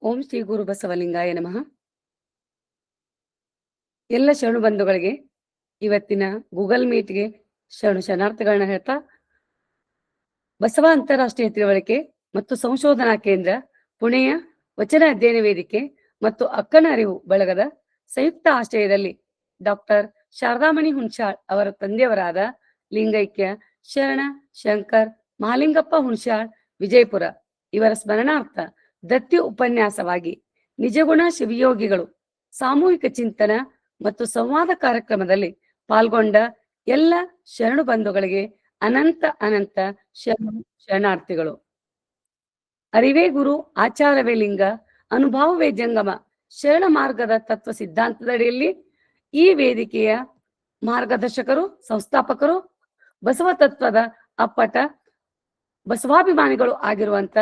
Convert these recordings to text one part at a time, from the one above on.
ಓಂ ಶ್ರೀ ಗುರು ಬಸವಲಿಂಗಾಯ ನಮಃ. ಎಲ್ಲ ಶರಣು ಬಂಧುಗಳಿಗೆ ಇವತ್ತಿನ ಗೂಗಲ್ ಮೀಟ್ಗೆ ಶರಣಾರ್ಥಿಗಳನ್ನ ಹೇಳ್ತಾ, ಬಸವ ಅಂತಾರಾಷ್ಟ್ರೀಯ ತಿಳುವಳಿಕೆ ಮತ್ತು ಸಂಶೋಧನಾ ಕೇಂದ್ರ ಪುಣೆಯ ವಚನ ಅಧ್ಯಯನ ವೇದಿಕೆ ಮತ್ತು ಅಕ್ಕನ ಅರಿವು ಬಳಗದ ಸಂಯುಕ್ತ ಆಶ್ರಯದಲ್ಲಿ ಡಾಕ್ಟರ್ ಶಾರದಾಮಣಿ ಹುಣಸಾಳ್ ಅವರ ತಂದೆಯವರಾದ ಲಿಂಗೈಕ್ಯ ಶರಣ ಶಂಕರ್ ಮಹಾಲಿಂಗಪ್ಪ ಹುಣಸಾಳ್ ವಿಜಯಪುರ ಇವರ ಸ್ಮರಣಾರ್ಥ ದತ್ತಿ ಉಪನ್ಯಾಸವಾಗಿ ನಿಜಗುಣ ಶಿವಯೋಗಿಗಳು ಸಾಮೂಹಿಕ ಚಿಂತನ ಮತ್ತು ಸಂವಾದ ಕಾರ್ಯಕ್ರಮದಲ್ಲಿ ಪಾಲ್ಗೊಂಡ ಎಲ್ಲ ಶರಣು ಬಂಧುಗಳಿಗೆ ಅನಂತ ಅನಂತ ಶರಣಾರ್ಥಿಗಳು. ಅರಿವೇ ಗುರು ಆಚಾರವೇ ಲಿಂಗ ಅನುಭವವೇ ಜಂಗಮ ಶರಣ ಮಾರ್ಗದ ತತ್ವ ಸಿದ್ಧಾಂತದಡಿಯಲ್ಲಿ ಈ ವೇದಿಕೆಯ ಮಾರ್ಗದರ್ಶಕರು, ಸಂಸ್ಥಾಪಕರು, ಬಸವ ತತ್ವದ ಅಪ್ಪಟ ಬಸವಾಭಿಮಾನಿಗಳು ಆಗಿರುವಂತ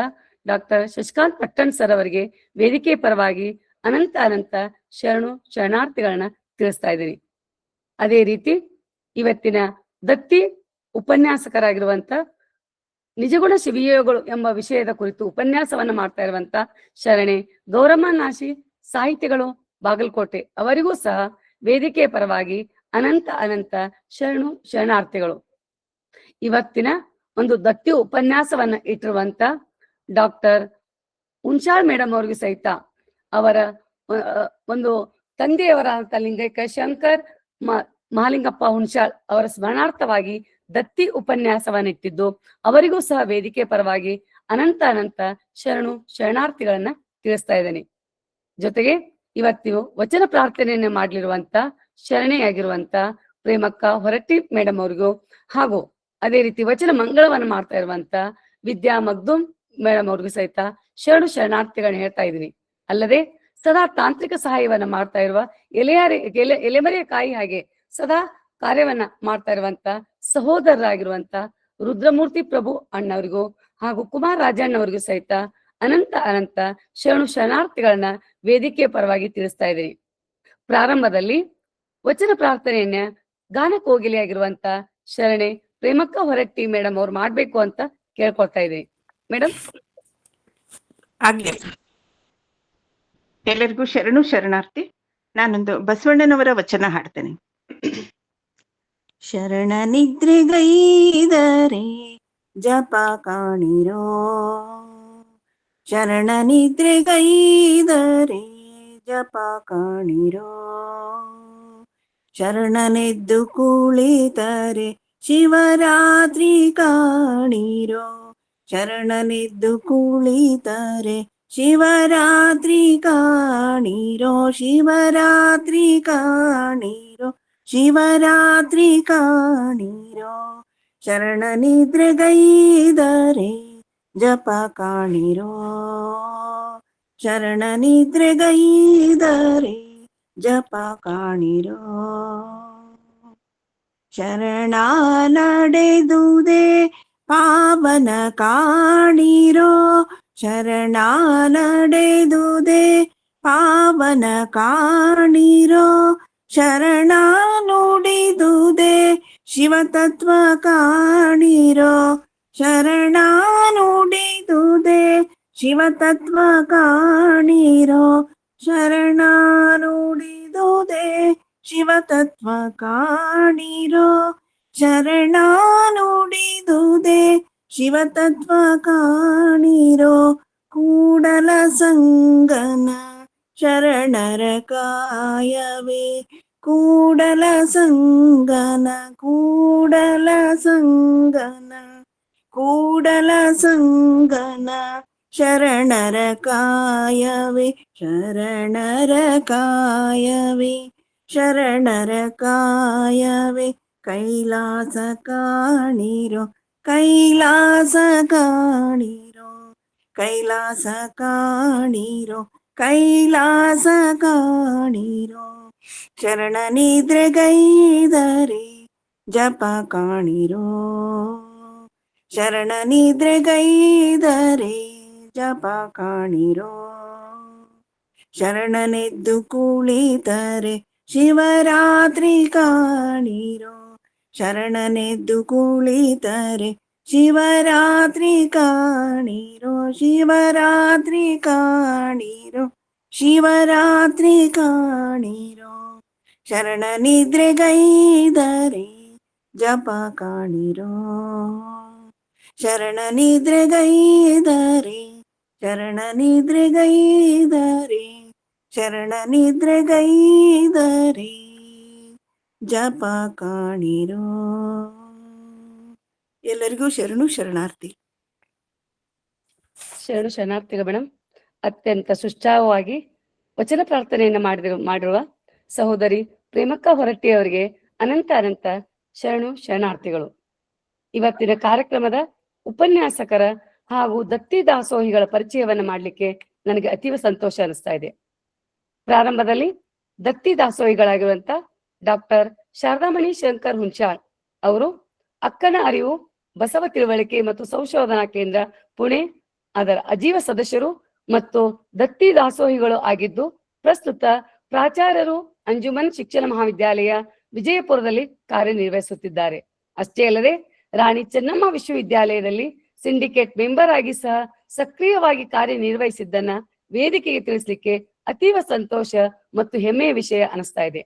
ಡಾಕ್ಟರ್ ಶಶಿಕಾಂತ್ ಪಟ್ಟಣ್ ಸರ್ ಅವರಿಗೆ ವೇದಿಕೆ ಪರವಾಗಿ ಅನಂತ ಅನಂತ ಶರಣಾರ್ಥಿಗಳನ್ನ ತಿಳಿಸ್ತಾ ಇದ್ದೀನಿ. ಅದೇ ರೀತಿ ಇವತ್ತಿನ ದತ್ತಿ ಉಪನ್ಯಾಸಕರಾಗಿರುವಂತ ನಿಜಗುಣ ಶಿವಯೋಗಿಗಳು ಎಂಬ ವಿಷಯದ ಕುರಿತು ಉಪನ್ಯಾಸವನ್ನ ಮಾಡ್ತಾ ಇರುವಂತ ಶರಣೆ ಗೌರಮ್ಮ ನಾಶಿ ಸಾಹಿತಿಗಳು ಬಾಗಲಕೋಟೆ ಅವರಿಗೂ ಸಹ ವೇದಿಕೆಯ ಪರವಾಗಿ ಅನಂತ ಅನಂತ ಶರಣಾರ್ಥಿಗಳು. ಇವತ್ತಿನ ಒಂದು ದತ್ತಿ ಉಪನ್ಯಾಸವನ್ನ ಇಟ್ಟಿರುವಂತ ಡಾಕ್ಟರ್ ಹುಣಸಾಳ್ ಮೇಡಮ್ ಅವ್ರಿಗೂ ಸಹಿತ ಅವರ ಒಂದು ತಂದೆಯವರ ಲಿಂಗೈಕ್ಯ ಶಂಕರ್ ಮಹಾಲಿಂಗಪ್ಪ ಹುಣಸಾಳ್ ಅವರ ಸ್ಮರಣಾರ್ಥವಾಗಿ ದತ್ತಿ ಉಪನ್ಯಾಸವನ್ನ ಇಟ್ಟಿದ್ದು ಅವರಿಗೂ ಸಹ ವೇದಿಕೆ ಪರವಾಗಿ ಅನಂತ ಅನಂತ ಶರಣಾರ್ಥಿಗಳನ್ನ ತಿಳಿಸ್ತಾ ಇದ್ದೇನೆ. ಜೊತೆಗೆ ಇವತ್ತು ವಚನ ಪ್ರಾರ್ಥನೆಯನ್ನ ಮಾಡ್ಲಿರುವಂತ ಶರಣೆಯಾಗಿರುವಂತ ಪ್ರೇಮಕ್ಕ ಹೊರಟ್ಟಿ ಮೇಡಮ್ ಅವ್ರಿಗೂ, ಹಾಗೂ ಅದೇ ರೀತಿ ವಚನ ಮಂಗಳವನ್ನ ಮಾಡ್ತಾ ಇರುವಂತ ವಿದ್ಯಾ ಮಗ್ದುಮ್ ಮೇಡಮ್ ಅವ್ರಿಗೂ ಸಹಿತ ಶರಣಾರ್ಥಿಗಳನ್ನ ಹೇಳ್ತಾ ಇದ್ದೀನಿ. ಅಲ್ಲದೆ ಸದಾ ತಾಂತ್ರಿಕ ಸಹಾಯವನ್ನ ಮಾಡ್ತಾ ಇರುವ ಎಲೆಮರೆಯ ಕಾಯಿ ಹಾಗೆ ಸದಾ ಕಾರ್ಯವನ್ನ ಮಾಡ್ತಾ ಇರುವಂತ ಸಹೋದರರಾಗಿರುವಂತ ರುದ್ರಮೂರ್ತಿ ಪ್ರಭು ಅಣ್ಣವರಿಗೂ ಹಾಗೂ ಕುಮಾರ್ ರಾಜಣ್ಣ ಅವರಿಗೂ ಸಹಿತ ಅನಂತ ಅನಂತ ಶರಣಾರ್ಥಿಗಳನ್ನ ವೇದಿಕೆಯ ಪರವಾಗಿ ತಿಳಿಸ್ತಾ ಇದ್ದೀನಿ. ಪ್ರಾರಂಭದಲ್ಲಿ ವಚನ ಪ್ರಾರ್ಥನೆಯನ್ನ ಗಾನ ಕೋಗಿಲೆಯಾಗಿರುವಂತ ಶರಣೆ ಪ್ರೇಮಕ್ಕ ಹೊರಟ್ಟಿ ಮೇಡಮ್ ಅವ್ರು ಮಾಡ್ಬೇಕು ಅಂತ ಕೇಳ್ಕೊಳ್ತಾ ಇದ್ದೀನಿ. ಮೇಡಮ್ ಆಗ್ಲಿ. ಎಲ್ಲರಿಗೂ ಶರಣಾರ್ಥಿ. ನಾನೊಂದು ಬಸವಣ್ಣನವರ ವಚನ ಹಾಡ್ತೇನೆ. ಶರಣ ನಿದ್ರೆಗೈದರೆ ಜಪ ಕಾಣಿರೋ, ಶರಣ ನಿದ್ರೆಗೈದರೆ ಜಪ ಕಾಣಿರೋ, ಶರಣನೆದ್ದು ಕುಳಿತರೆ ಶಿವರಾತ್ರಿ ಕಾಣಿರೋ, ಶರಣನೆದ್ದು ಕುಳಿತರೆ ಶಿವರಾತ್ರಿ ಕಾಣಿರೋ, ಶಿವರಾತ್ರಿ ಕಾಣಿರೋ, ಶಿವರಾತ್ರಿ ಕಾಣಿರೋ, ಶರಣ ನಿದ್ರೆಗೈದರೆ ಜಪ ಕಾಣಿರೋ, ಶರಣ ನಿದ್ರೆಗೈದರೆ ಜಪ ಕಾಣಿರೋ, ಶರಣ ನಡೆದುದೇ ಪಾವನ ಕಾಣಿರೋ, ಶರಣ ನಡೆದುದೇ ಪಾವನ ಕಾಣಿರೋ, ಶರಣ ನುಡಿದುದೇ ಶಿವತತ್ವ ಕಾಣಿರೋ, ಶರಣ ನುಡಿದುದೇ ಶಿವತತ್ವ ಕಾಣಿರೋ, ಶರಣ ನುಡಿದುದೇ ಶಿವತತ್ವ ಕಾಣಿರೋ, ಶರಣ ನುಡಿದುದೇ ಶಿವತತ್ವ ಕಾಣಿರೋ, ಕೂಡಲ ಸಂಗನ ಶರಣರ ಕಾಯವೇ, ಕೂಡಲ ಸಂಗನ ಕೂಡಲ ಸಂಗನ ಕೂಡಲ ಸಂಗನ ಶರಣರ ಕಾಯವೇ, ಶರಣರ ಕಾಯವೇ, ಶರಣರ ಕಾಯವೇ, ಕೈಲಾಸ ಕಾಣಿರೋ, ಕೈಲಾಸ ಕಾಣಿರೋ, ಕೈಲಾಸ ಕಾಣಿರೋ, ಕೈಲಾಸ ಕಾಣಿರೋ, ಶರಣ ನಿದ್ರೆಗೈದರೆ ಜಪ ಕಾಣಿರೋ, ಶರಣ ನಿದ್ರೆಗೈದರೆ ಜಪ ಕಾಣಿರೋ, ಶರಣನೆದ್ದು ಕುಳಿತರೆ ಶಿವರಾತ್ರಿ ಕಾಣಿರೋ, ಶರಣನೆದ್ದು ಕುಳಿತರೆ ಶಿವರಾತ್ರಿ ಕಾಣಿರೋ ಶಿವರಾತ್ರಿ ಕಾಣಿರೋ ಶಿವರಾತ್ರಿ ಕಾಣಿರೋ ಶರಣ ನಿದ್ರೆಗೈದರೆ ಜಪ ಕಾಣಿರೋ ಶರಣ ನಿದ್ರೆಗೈದರೆ ಶರಣ ನಿದ್ರೆಗೈದರೆ ಶರಣ ನಿದ್ರೆಗೈದರೆ ಜಪ ಕಾಣಿರೋ. ಎಲ್ಲರಿಗೂ ಶರಣು ಶರಣಾರ್ಥಿ. ಶರಣು ಶರಣಾರ್ಥಿಗಳು ಮೇಡಮ್. ಅತ್ಯಂತ ಸುಷ್ಠಾವವಾಗಿ ವಚನ ಪ್ರಾರ್ಥನೆಯನ್ನು ಮಾಡಿರುವ ಸಹೋದರಿ ಪ್ರೇಮಕ್ಕ ಹೊರಟ್ಟಿ ಅವರಿಗೆ ಅನಂತ ಅನಂತ ಶರಣು ಶರಣಾರ್ಥಿಗಳು. ಇವತ್ತಿನ ಕಾರ್ಯಕ್ರಮದ ಉಪನ್ಯಾಸಕರ ಹಾಗೂ ದತ್ತಿ ದಾಸೋಹಿಗಳ ಪರಿಚಯವನ್ನ ಮಾಡಲಿಕ್ಕೆ ನನಗೆ ಅತೀವ ಸಂತೋಷ ಅನಿಸ್ತಾ ಇದೆ. ಪ್ರಾರಂಭದಲ್ಲಿ ದತ್ತಿ ದಾಸೋಹಿಗಳಾಗಿರುವಂತ ಡಾಕ್ಟರ್ ಶಾರದಾಮಣಿ ಶಂಕರ್ ಹುಂಚಾಳ್ ಅವರು ಅಕ್ಕನ ಅರಿವು ಬಸವ ತಿಳುವಳಿಕೆ ಮತ್ತು ಸಂಶೋಧನಾ ಕೇಂದ್ರ ಪುಣೆ ಅದರ ಅಜೀವ ಸದಸ್ಯರು ಮತ್ತು ದತ್ತಿ ದಾಸೋಹಿಗಳು ಆಗಿದ್ದು ಪ್ರಸ್ತುತ ಪ್ರಾಚಾರ್ಯರು ಅಂಜುಮನ್ ಶಿಕ್ಷಣ ಮಹಾವಿದ್ಯಾಲಯ ವಿಜಯಪುರದಲ್ಲಿ ಕಾರ್ಯನಿರ್ವಹಿಸುತ್ತಿದ್ದಾರೆ. ಅಷ್ಟೇ ಅಲ್ಲದೆ ರಾಣಿ ಚೆನ್ನಮ್ಮ ವಿಶ್ವವಿದ್ಯಾಲಯದಲ್ಲಿ ಸಿಂಡಿಕೇಟ್ ಮೆಂಬರ್ ಆಗಿ ಸಹ ಸಕ್ರಿಯವಾಗಿ ಕಾರ್ಯನಿರ್ವಹಿಸಿದ್ದನ್ನ ವೇದಿಕೆಗೆ ತಿಳಿಸ್ಲಿಕ್ಕೆ ಅತೀವ ಸಂತೋಷ ಮತ್ತು ಹೆಮ್ಮೆಯ ವಿಷಯ ಅನಿಸ್ತಾ ಇದೆ.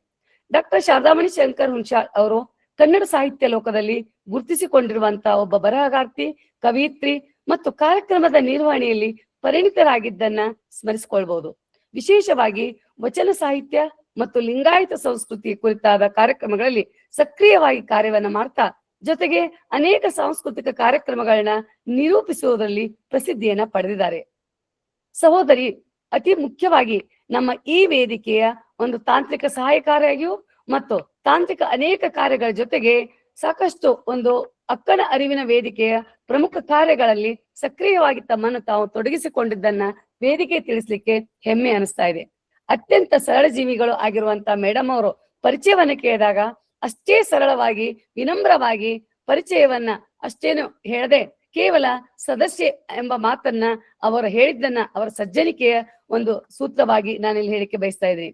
ಡಾಕ್ಟರ್ ಶಾರದಾಮಣಿ ಶಂಕರ್ ಹುಂಚಾಳ್ ಅವರು ಕನ್ನಡ ಸಾಹಿತ್ಯ ಲೋಕದಲ್ಲಿ ಗುರುತಿಸಿಕೊಂಡಿರುವಂತಹ ಒಬ್ಬ ಬರಹಗಾರ್ತಿ, ಕವಿಯಿತ್ರಿ ಮತ್ತು ಕಾರ್ಯಕ್ರಮದ ನಿರ್ವಹಣೆಯಲ್ಲಿ ಪರಿಣಿತರಾಗಿದ್ದನ್ನ ಸ್ಮರಿಸಿಕೊಳ್ಬಹುದು. ವಿಶೇಷವಾಗಿ ವಚನ ಸಾಹಿತ್ಯ ಮತ್ತು ಲಿಂಗಾಯತ ಸಂಸ್ಕೃತಿ ಕುರಿತಾದ ಕಾರ್ಯಕ್ರಮಗಳಲ್ಲಿ ಸಕ್ರಿಯವಾಗಿ ಕಾರ್ಯವನ್ನ ಮಾಡ್ತಾ ಜೊತೆಗೆ ಅನೇಕ ಸಾಂಸ್ಕೃತಿಕ ಕಾರ್ಯಕ್ರಮಗಳನ್ನ ನಿರೂಪಿಸುವುದರಲ್ಲಿ ಪ್ರಸಿದ್ಧಿಯನ್ನ ಪಡೆದಿದ್ದಾರೆ. ಸಹೋದರಿ ಅತಿ ಮುಖ್ಯವಾಗಿ ನಮ್ಮ ಈ ವೇದಿಕೆಯ ಒಂದು ತಾಂತ್ರಿಕ ಸಹಾಯಕಾರಿಯಾಗಿಯೂ ಮತ್ತು ತಾಂತ್ರಿಕ ಅನೇಕ ಕಾರ್ಯಗಳ ಜೊತೆಗೆ ಸಾಕಷ್ಟು ಒಂದು ಅಕ್ಕನ ಅರಿವಿನ ವೇದಿಕೆಯ ಪ್ರಮುಖ ಕಾರ್ಯಗಳಲ್ಲಿ ಸಕ್ರಿಯವಾಗಿ ತಮ್ಮನ್ನು ತಾವು ತೊಡಗಿಸಿಕೊಂಡಿದ್ದನ್ನ ವೇದಿಕೆ ತಿಳಿಸ್ಲಿಕ್ಕೆ ಹೆಮ್ಮೆ ಅನಿಸ್ತಾ ಇದೆ. ಅತ್ಯಂತ ಸರಳ ಜೀವಿಗಳು ಆಗಿರುವಂತ ಮೇಡಮ್ ಅವರು ಪರಿಚಯವನ್ನ ಕೇಳಿದಾಗ ಅಷ್ಟೇ ಸರಳವಾಗಿ ವಿನಮ್ರವಾಗಿ ಪರಿಚಯವನ್ನ ಅಷ್ಟೇನು ಹೇಳದೆ ಕೇವಲ ಸದಸ್ಯೆ ಎಂಬ ಮಾತನ್ನ ಅವರು ಹೇಳಿದ್ದನ್ನ ಅವರ ಸಜ್ಜನಿಕೆಯ ಒಂದು ಸೂತ್ರವಾಗಿ ನಾನಿಲ್ಲಿ ಹೇಳಿಕೆ ಬಯಸ್ತಾ ಇದ್ದೀನಿ.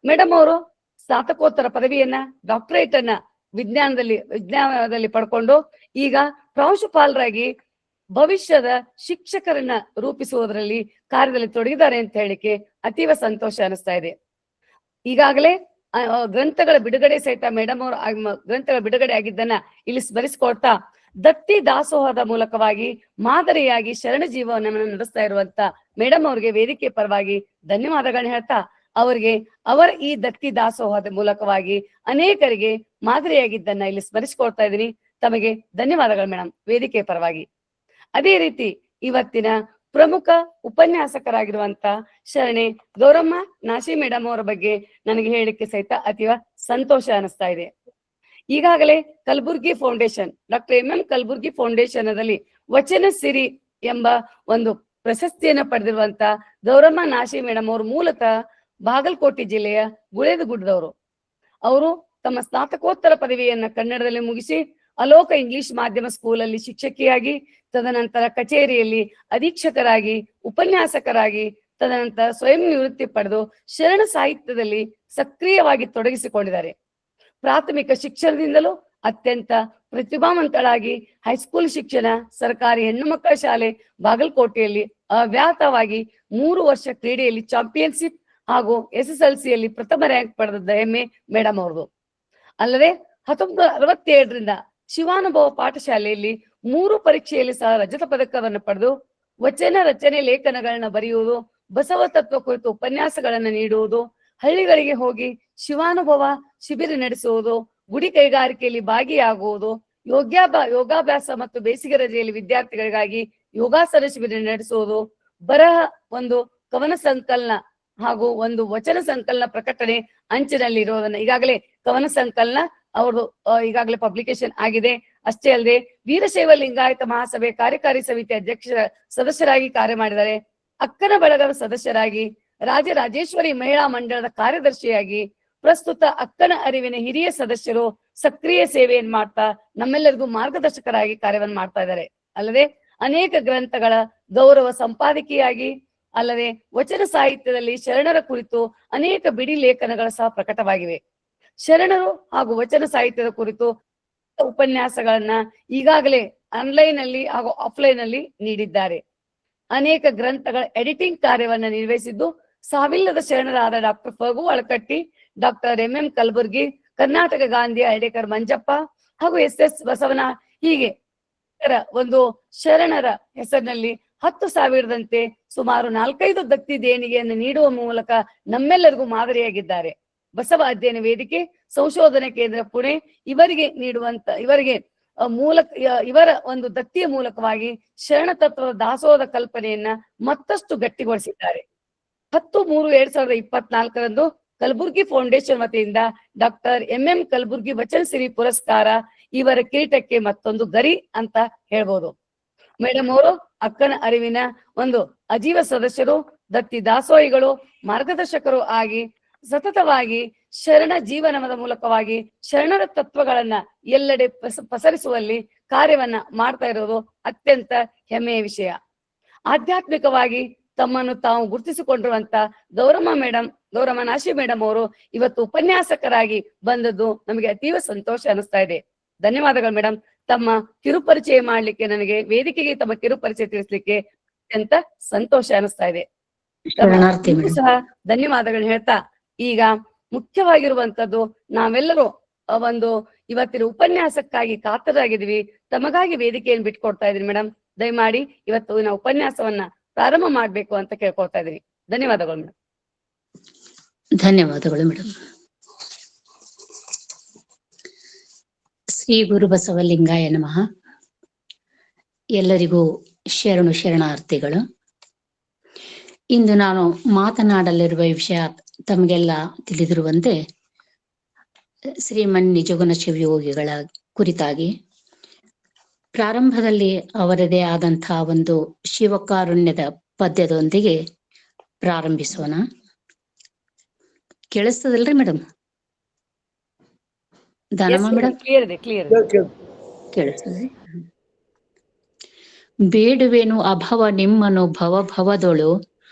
ಮೇಡಮ್ ಅವರು ಸ್ನಾತಕೋತ್ತರ ಪದವಿಯನ್ನ ಡಾಕ್ಟರೇಟ್ ಅನ್ನ ವಿಜ್ಞಾನದಲ್ಲಿ ಪಡ್ಕೊಂಡು ಈಗ ಪ್ರಾಂಶುಪಾಲರಾಗಿ ಭವಿಷ್ಯದ ಶಿಕ್ಷಕರನ್ನ ರೂಪಿಸುವುದರಲ್ಲಿ ಕಾರ್ಯದಲ್ಲಿ ತೊಡಗಿದ್ದಾರೆ ಅಂತ ಹೇಳಿಕೆ ಅತೀವ ಸಂತೋಷ ಅನಿಸ್ತಾ ಇದೆ. ಈಗಾಗಲೇ ಗ್ರಂಥಗಳ ಬಿಡುಗಡೆ ಸಹಿತ ಮೇಡಮ್ ಅವರು ಗ್ರಂಥಗಳ ಬಿಡುಗಡೆ ಆಗಿದ್ದನ್ನ ಇಲ್ಲಿ ಸ್ಮರಿಸಿಕೊಳ್ತಾ ದತ್ತಿ ದಾಸೋಹದ ಮೂಲಕವಾಗಿ ಮಾದರಿಯಾಗಿ ಶರಣ ಜೀವನವನ್ನು ನಡೆಸ್ತಾ ಇರುವಂತ ಮೇಡಮ್ ಅವರಿಗೆ ವೇದಿಕೆ ಪರವಾಗಿ ಧನ್ಯವಾದಗಳನ್ನ ಹೇಳ್ತಾ ಅವರಿಗೆ ಅವರ ಈ ದತ್ತಿ ದಾಸೋಹದ ಮೂಲಕವಾಗಿ ಅನೇಕರಿಗೆ ಮಾದರಿಯಾಗಿದ್ದನ್ನ ಇಲ್ಲಿ ಸ್ಮರಿಸಿಕೊಳ್ತಾ ಇದ್ದೀನಿ. ತಮಗೆ ಧನ್ಯವಾದಗಳು ಮೇಡಮ್ ವೇದಿಕೆ ಪರವಾಗಿ. ಅದೇ ರೀತಿ ಇವತ್ತಿನ ಪ್ರಮುಖ ಉಪನ್ಯಾಸಕರಾಗಿರುವಂತ ಶರಣೆ ಗೌರಮ್ಮ ನಾಶಿ ಮೇಡಮ್ ಅವರ ಬಗ್ಗೆ ನನಗೆ ಹೇಳಿಕೆ ಸಹಿತ ಅತೀವ ಸಂತೋಷ ಅನಿಸ್ತಾ ಇದೆ. ಈಗಾಗಲೇ Kalaburgi foundation doctor M Kalaburgi foundation ದಲ್ಲಿ ವಚನ ಸಿರಿ ಎಂಬ ಒಂದು ಪ್ರಶಸ್ತಿಯನ್ನ ಪಡೆದಿರುವಂತ ಗೌರಮ್ಮ ನಾಶಿ ಮೇಡಮ್ ಅವರು ಮೂಲತಃ ಬಾಗಲಕೋಟೆ ಜಿಲ್ಲೆಯ ಗುಳೇದಗುಡ್ಡದವರು. ಅವರು ತಮ್ಮ ಸ್ನಾತಕೋತ್ತರ ಪದವಿಯನ್ನ ಕನ್ನಡದಲ್ಲಿ ಮುಗಿಸಿ ಅಲೋಕ ಇಂಗ್ಲಿಷ್ ಮಾಧ್ಯಮ ಸ್ಕೂಲಲ್ಲಿ ಶಿಕ್ಷಕಿಯಾಗಿ, ತದನಂತರ ಕಚೇರಿಯಲ್ಲಿ ಅಧೀಕ್ಷಕರಾಗಿ, ಉಪನ್ಯಾಸಕರಾಗಿ, ತದನಂತರ ಸ್ವಯಂ ನಿವೃತ್ತಿ ಪಡೆದು ಶರಣ ಸಾಹಿತ್ಯದಲ್ಲಿ ಸಕ್ರಿಯವಾಗಿ ತೊಡಗಿಸಿಕೊಂಡಿದ್ದಾರೆ. ಪ್ರಾಥಮಿಕ ಶಿಕ್ಷಣದಿಂದಲೂ ಅತ್ಯಂತ ಪ್ರತಿಭಾವಂತಳಾಗಿ ಹೈಸ್ಕೂಲ್ ಶಿಕ್ಷಣ, ಸರ್ಕಾರಿ ಹೆಣ್ಣು ಮಕ್ಕಳ ಶಾಲೆ ಬಾಗಲಕೋಟೆಯಲ್ಲಿ ಅವ್ಯಾಹತವಾಗಿ 3 ವರ್ಷ ಕ್ರೀಡೆಯಲ್ಲಿ ಚಾಂಪಿಯನ್ಶಿಪ್ ಹಾಗೂ SSLCಯಲ್ಲಿ ಪ್ರಥಮ ರ್ಯಾಂಕ್ ಪಡೆದ ಹೆಮ್ಮೆ ಮೇಡಮ್ ಅವ್ರದು. ಅಲ್ಲದೆ 1967ರಿಂದ ಶಿವಾನುಭವ ಪಾಠಶಾಲೆಯಲ್ಲಿ 3 ಪರೀಕ್ಷೆಯಲ್ಲಿ ಸಹ ರಜತ ಪದಕವನ್ನು ಪಡೆದು ವಚನ ರಚನೆ ಲೇಖನಗಳನ್ನ ಬರೆಯುವುದು, ಬಸವ ತತ್ವ ಕುರಿತು ಉಪನ್ಯಾಸಗಳನ್ನ ನೀಡುವುದು, ಹಳ್ಳಿಗಳಿಗೆ ಹೋಗಿ ಶಿವಾನುಭವ ಶಿಬಿರ ನಡೆಸುವುದು, ಗುಡಿ ಕೈಗಾರಿಕೆಯಲ್ಲಿ ಭಾಗಿಯಾಗುವುದು, ಯೋಗಾಭ್ಯಾಸ ಮತ್ತು ಬೇಸಿಗೆ ರಜೆಯಲ್ಲಿ ವಿದ್ಯಾರ್ಥಿಗಳಿಗಾಗಿ ಯೋಗಾಸನ ಶಿಬಿರ ನಡೆಸುವುದು, ಬರಹ ಒಂದು ಕವನ ಸಂಕಲನ ಹಾಗೂ ಒಂದು ವಚನ ಸಂಕಲನ ಪ್ರಕಟಣೆ ಅಂಚಿನಲ್ಲಿ ಇರೋದನ್ನ ಈಗಾಗಲೇ ಕವನ ಸಂಕಲನ ಅವ್ರದ್ದು ಈಗಾಗಲೇ ಪಬ್ಲಿಕೇಶನ್ ಆಗಿದೆ. ಅಷ್ಟೇ ಅಲ್ಲದೆ ವೀರಶೈವ ಲಿಂಗಾಯತ ಮಹಾಸಭೆ ಕಾರ್ಯಕಾರಿ ಸಮಿತಿ ಸದಸ್ಯರಾಗಿ ಕಾರ್ಯ ಮಾಡಿದ್ದಾರೆ. ಅಕ್ಕನ ಬಳಗದ ಸದಸ್ಯರಾಗಿ, ರಾಜರಾಜೇಶ್ವರಿ ಮಹಿಳಾ ಮಂಡಳದ ಕಾರ್ಯದರ್ಶಿಯಾಗಿ, ಪ್ರಸ್ತುತ ಅಕ್ಕನ ಅರಿವಿನ ಹಿರಿಯ ಸದಸ್ಯರು ಸಕ್ರಿಯ ಸೇವೆಯನ್ನು ಮಾಡ್ತಾ ನಮ್ಮೆಲ್ಲರಿಗೂ ಮಾರ್ಗದರ್ಶಕರಾಗಿ ಕಾರ್ಯವನ್ನು ಮಾಡ್ತಾ ಇದ್ದಾರೆ. ಅಲ್ಲದೆ ಅನೇಕ ಗ್ರಂಥಗಳ ಗೌರವ ಸಂಪಾದಕಿಯಾಗಿ, ಅಲ್ಲದೆ ವಚನ ಸಾಹಿತ್ಯದಲ್ಲಿ ಶರಣರ ಕುರಿತು ಅನೇಕ ಬಿಡಿ ಲೇಖನಗಳು ಸಹ ಪ್ರಕಟವಾಗಿವೆ. ಶರಣರು ಹಾಗೂ ವಚನ ಸಾಹಿತ್ಯದ ಕುರಿತು ಉಪನ್ಯಾಸಗಳನ್ನ ಈಗಾಗಲೇ ಆನ್ಲೈನ್ ಅಲ್ಲಿ ಹಾಗೂ ಆಫ್ಲೈನ್ ಅಲ್ಲಿ ನೀಡಿದ್ದಾರೆ. ಅನೇಕ ಗ್ರಂಥಗಳ ಎಡಿಟಿಂಗ್ ಕಾರ್ಯವನ್ನ ನಿರ್ವಹಿಸಿದ್ದು ಸಾವಿಲ್ಲದ ಶರಣರಾದ doctor Phagu Halakatti, doctor M Kalaburgi, Karnataka Gandhi Hardekar Manjappa ಹಾಗೂ SS ಬಸವನ ಹೀಗೆ ಒಂದು ಶರಣರ ಹೆಸರಿನಲ್ಲಿ 10,000ದಂತೆ ಸುಮಾರು 4-5 ದತ್ತಿ ದೇಣಿಗೆಯನ್ನು ನೀಡುವ ಮೂಲಕ ನಮ್ಮೆಲ್ಲರಿಗೂ ಮಾದರಿಯಾಗಿದ್ದಾರೆ. ಬಸವ ಅಧ್ಯಯನ ವೇದಿಕೆ ಸಂಶೋಧನಾ ಕೇಂದ್ರ ಪುಣೆ ಇವರಿಗೆ ಇವರ ಒಂದು ದತ್ತಿಯ ಮೂಲಕವಾಗಿ ಶರಣ ತತ್ವದ ದಾಸೋಹದ ಕಲ್ಪನೆಯನ್ನ ಮತ್ತಷ್ಟು ಗಟ್ಟಿಗೊಳಿಸಿದ್ದಾರೆ. 10/3/2024 ಕಲಬುರ್ಗಿ ಫೌಂಡೇಶನ್ ವತಿಯಿಂದ ಡಾಕ್ಟರ್ ಎಂ ಕಲಬುರ್ಗಿ ವಚನ ಸಿರಿ ಪುರಸ್ಕಾರ ಇವರ ಕಿರೀಟಕ್ಕೆ ಮತ್ತೊಂದು ಗರಿ ಅಂತ ಹೇಳ್ಬೋದು. ಮೇಡಮ್ ಅವರು ಅಕ್ಕನ ಅರಿವಿನ ಒಂದು ಅಜೀವ ಸದಸ್ಯರು, ದತ್ತಿ ದಾಸೋಹಿಗಳು, ಮಾರ್ಗದರ್ಶಕರು ಆಗಿ ಸತತವಾಗಿ ಶರಣ ಜೀವನದ ಮೂಲಕವಾಗಿ ಶರಣರ ತತ್ವಗಳನ್ನ ಎಲ್ಲೆಡೆ ಪಸರಿಸುವಲ್ಲಿ ಕಾರ್ಯವನ್ನ ಮಾಡ್ತಾ ಇರೋದು ಅತ್ಯಂತ ಹೆಮ್ಮೆಯ ವಿಷಯ. ಆಧ್ಯಾತ್ಮಿಕವಾಗಿ ತಮ್ಮನ್ನು ತಾವು ಗುರುತಿಸಿಕೊಂಡಿರುವಂತ ಗೌರಮ್ಮ ನಾಶಿ ಮೇಡಮ್ ಅವರು ಇವತ್ತು ಉಪನ್ಯಾಸಕರಾಗಿ ಬಂದದ್ದು ನಮಗೆ ಅತೀವ ಸಂತೋಷ ಅನಿಸ್ತಾ ಇದೆ. ಧನ್ಯವಾದಗಳು ಮೇಡಮ್. ತಮ್ಮ ಕಿರುಪರಿಚಯ ಮಾಡ್ಲಿಕ್ಕೆ, ನನಗೆ ವೇದಿಕೆಗೆ ತಮ್ಮ ಕಿರುಪರಿಚಯ ತಿಳಿಸ್ಲಿಕ್ಕೆ ಅತ್ಯಂತ ಸಂತೋಷ ಅನಿಸ್ತಾ ಇದೆ. ಸಹ ಧನ್ಯವಾದಗಳನ್ನ ಹೇಳ್ತಾ, ಈಗ ಮುಖ್ಯವಾಗಿರುವಂತದ್ದು ನಾವೆಲ್ಲರೂ ಒಂದು ಇವತ್ತಿನ ಉಪನ್ಯಾಸಕ್ಕಾಗಿ ಕಾತರಾಗಿದ್ದೀವಿ. ತಮಗಾಗಿ ವೇದಿಕೆಯನ್ನು ಬಿಟ್ಕೊಡ್ತಾ ಇದೀನಿ ಮೇಡಮ್. ದಯಮಾಡಿ ಇವತ್ತು ಉಪನ್ಯಾಸವನ್ನ ಪ್ರಾರಂಭ ಮಾಡ್ಬೇಕು ಅಂತ ಕೇಳ್ಕೊಳ್ತಾ ಇದೀನಿ. ಧನ್ಯವಾದಗಳು ಮೇಡಮ್. ಧನ್ಯವಾದಗಳು ಮೇಡಮ್. ಶ್ರೀ ಗುರು ಬಸವಲಿಂಗಾಯ ನಮಃ. ಎಲ್ಲರಿಗೂ ಶರಣಾರ್ಥಿಗಳು. ಇಂದು ನಾನು ಮಾತನಾಡಲಿರುವ ವಿಷಯ ತಮಗೆಲ್ಲ ತಿಳಿದಿರುವಂತೆ ಶ್ರೀಮನ್ ನಿಜಗುಣ ಶಿವಯೋಗಿಗಳ ಕುರಿತಾಗಿ. ಪ್ರಾರಂಭದಲ್ಲಿ ಅವರದೇ ಆದಂತಹ ಒಂದು ಶಿವಕಾರುಣ್ಯದ ಪದ್ಯದೊಂದಿಗೆ ಪ್ರಾರಂಭಿಸೋಣ. ಕೇಳಿಸ್ತದಲ್ರಿ ಮೇಡಮ್? ದಾನಮ್ಮ ಮೇಡಮ್ ಕೇಳಿಸ್ತದೆ. ಬೇಡುವೆನು ಅಭವ ನಿಮ್ಮನು ಭವದೊಳು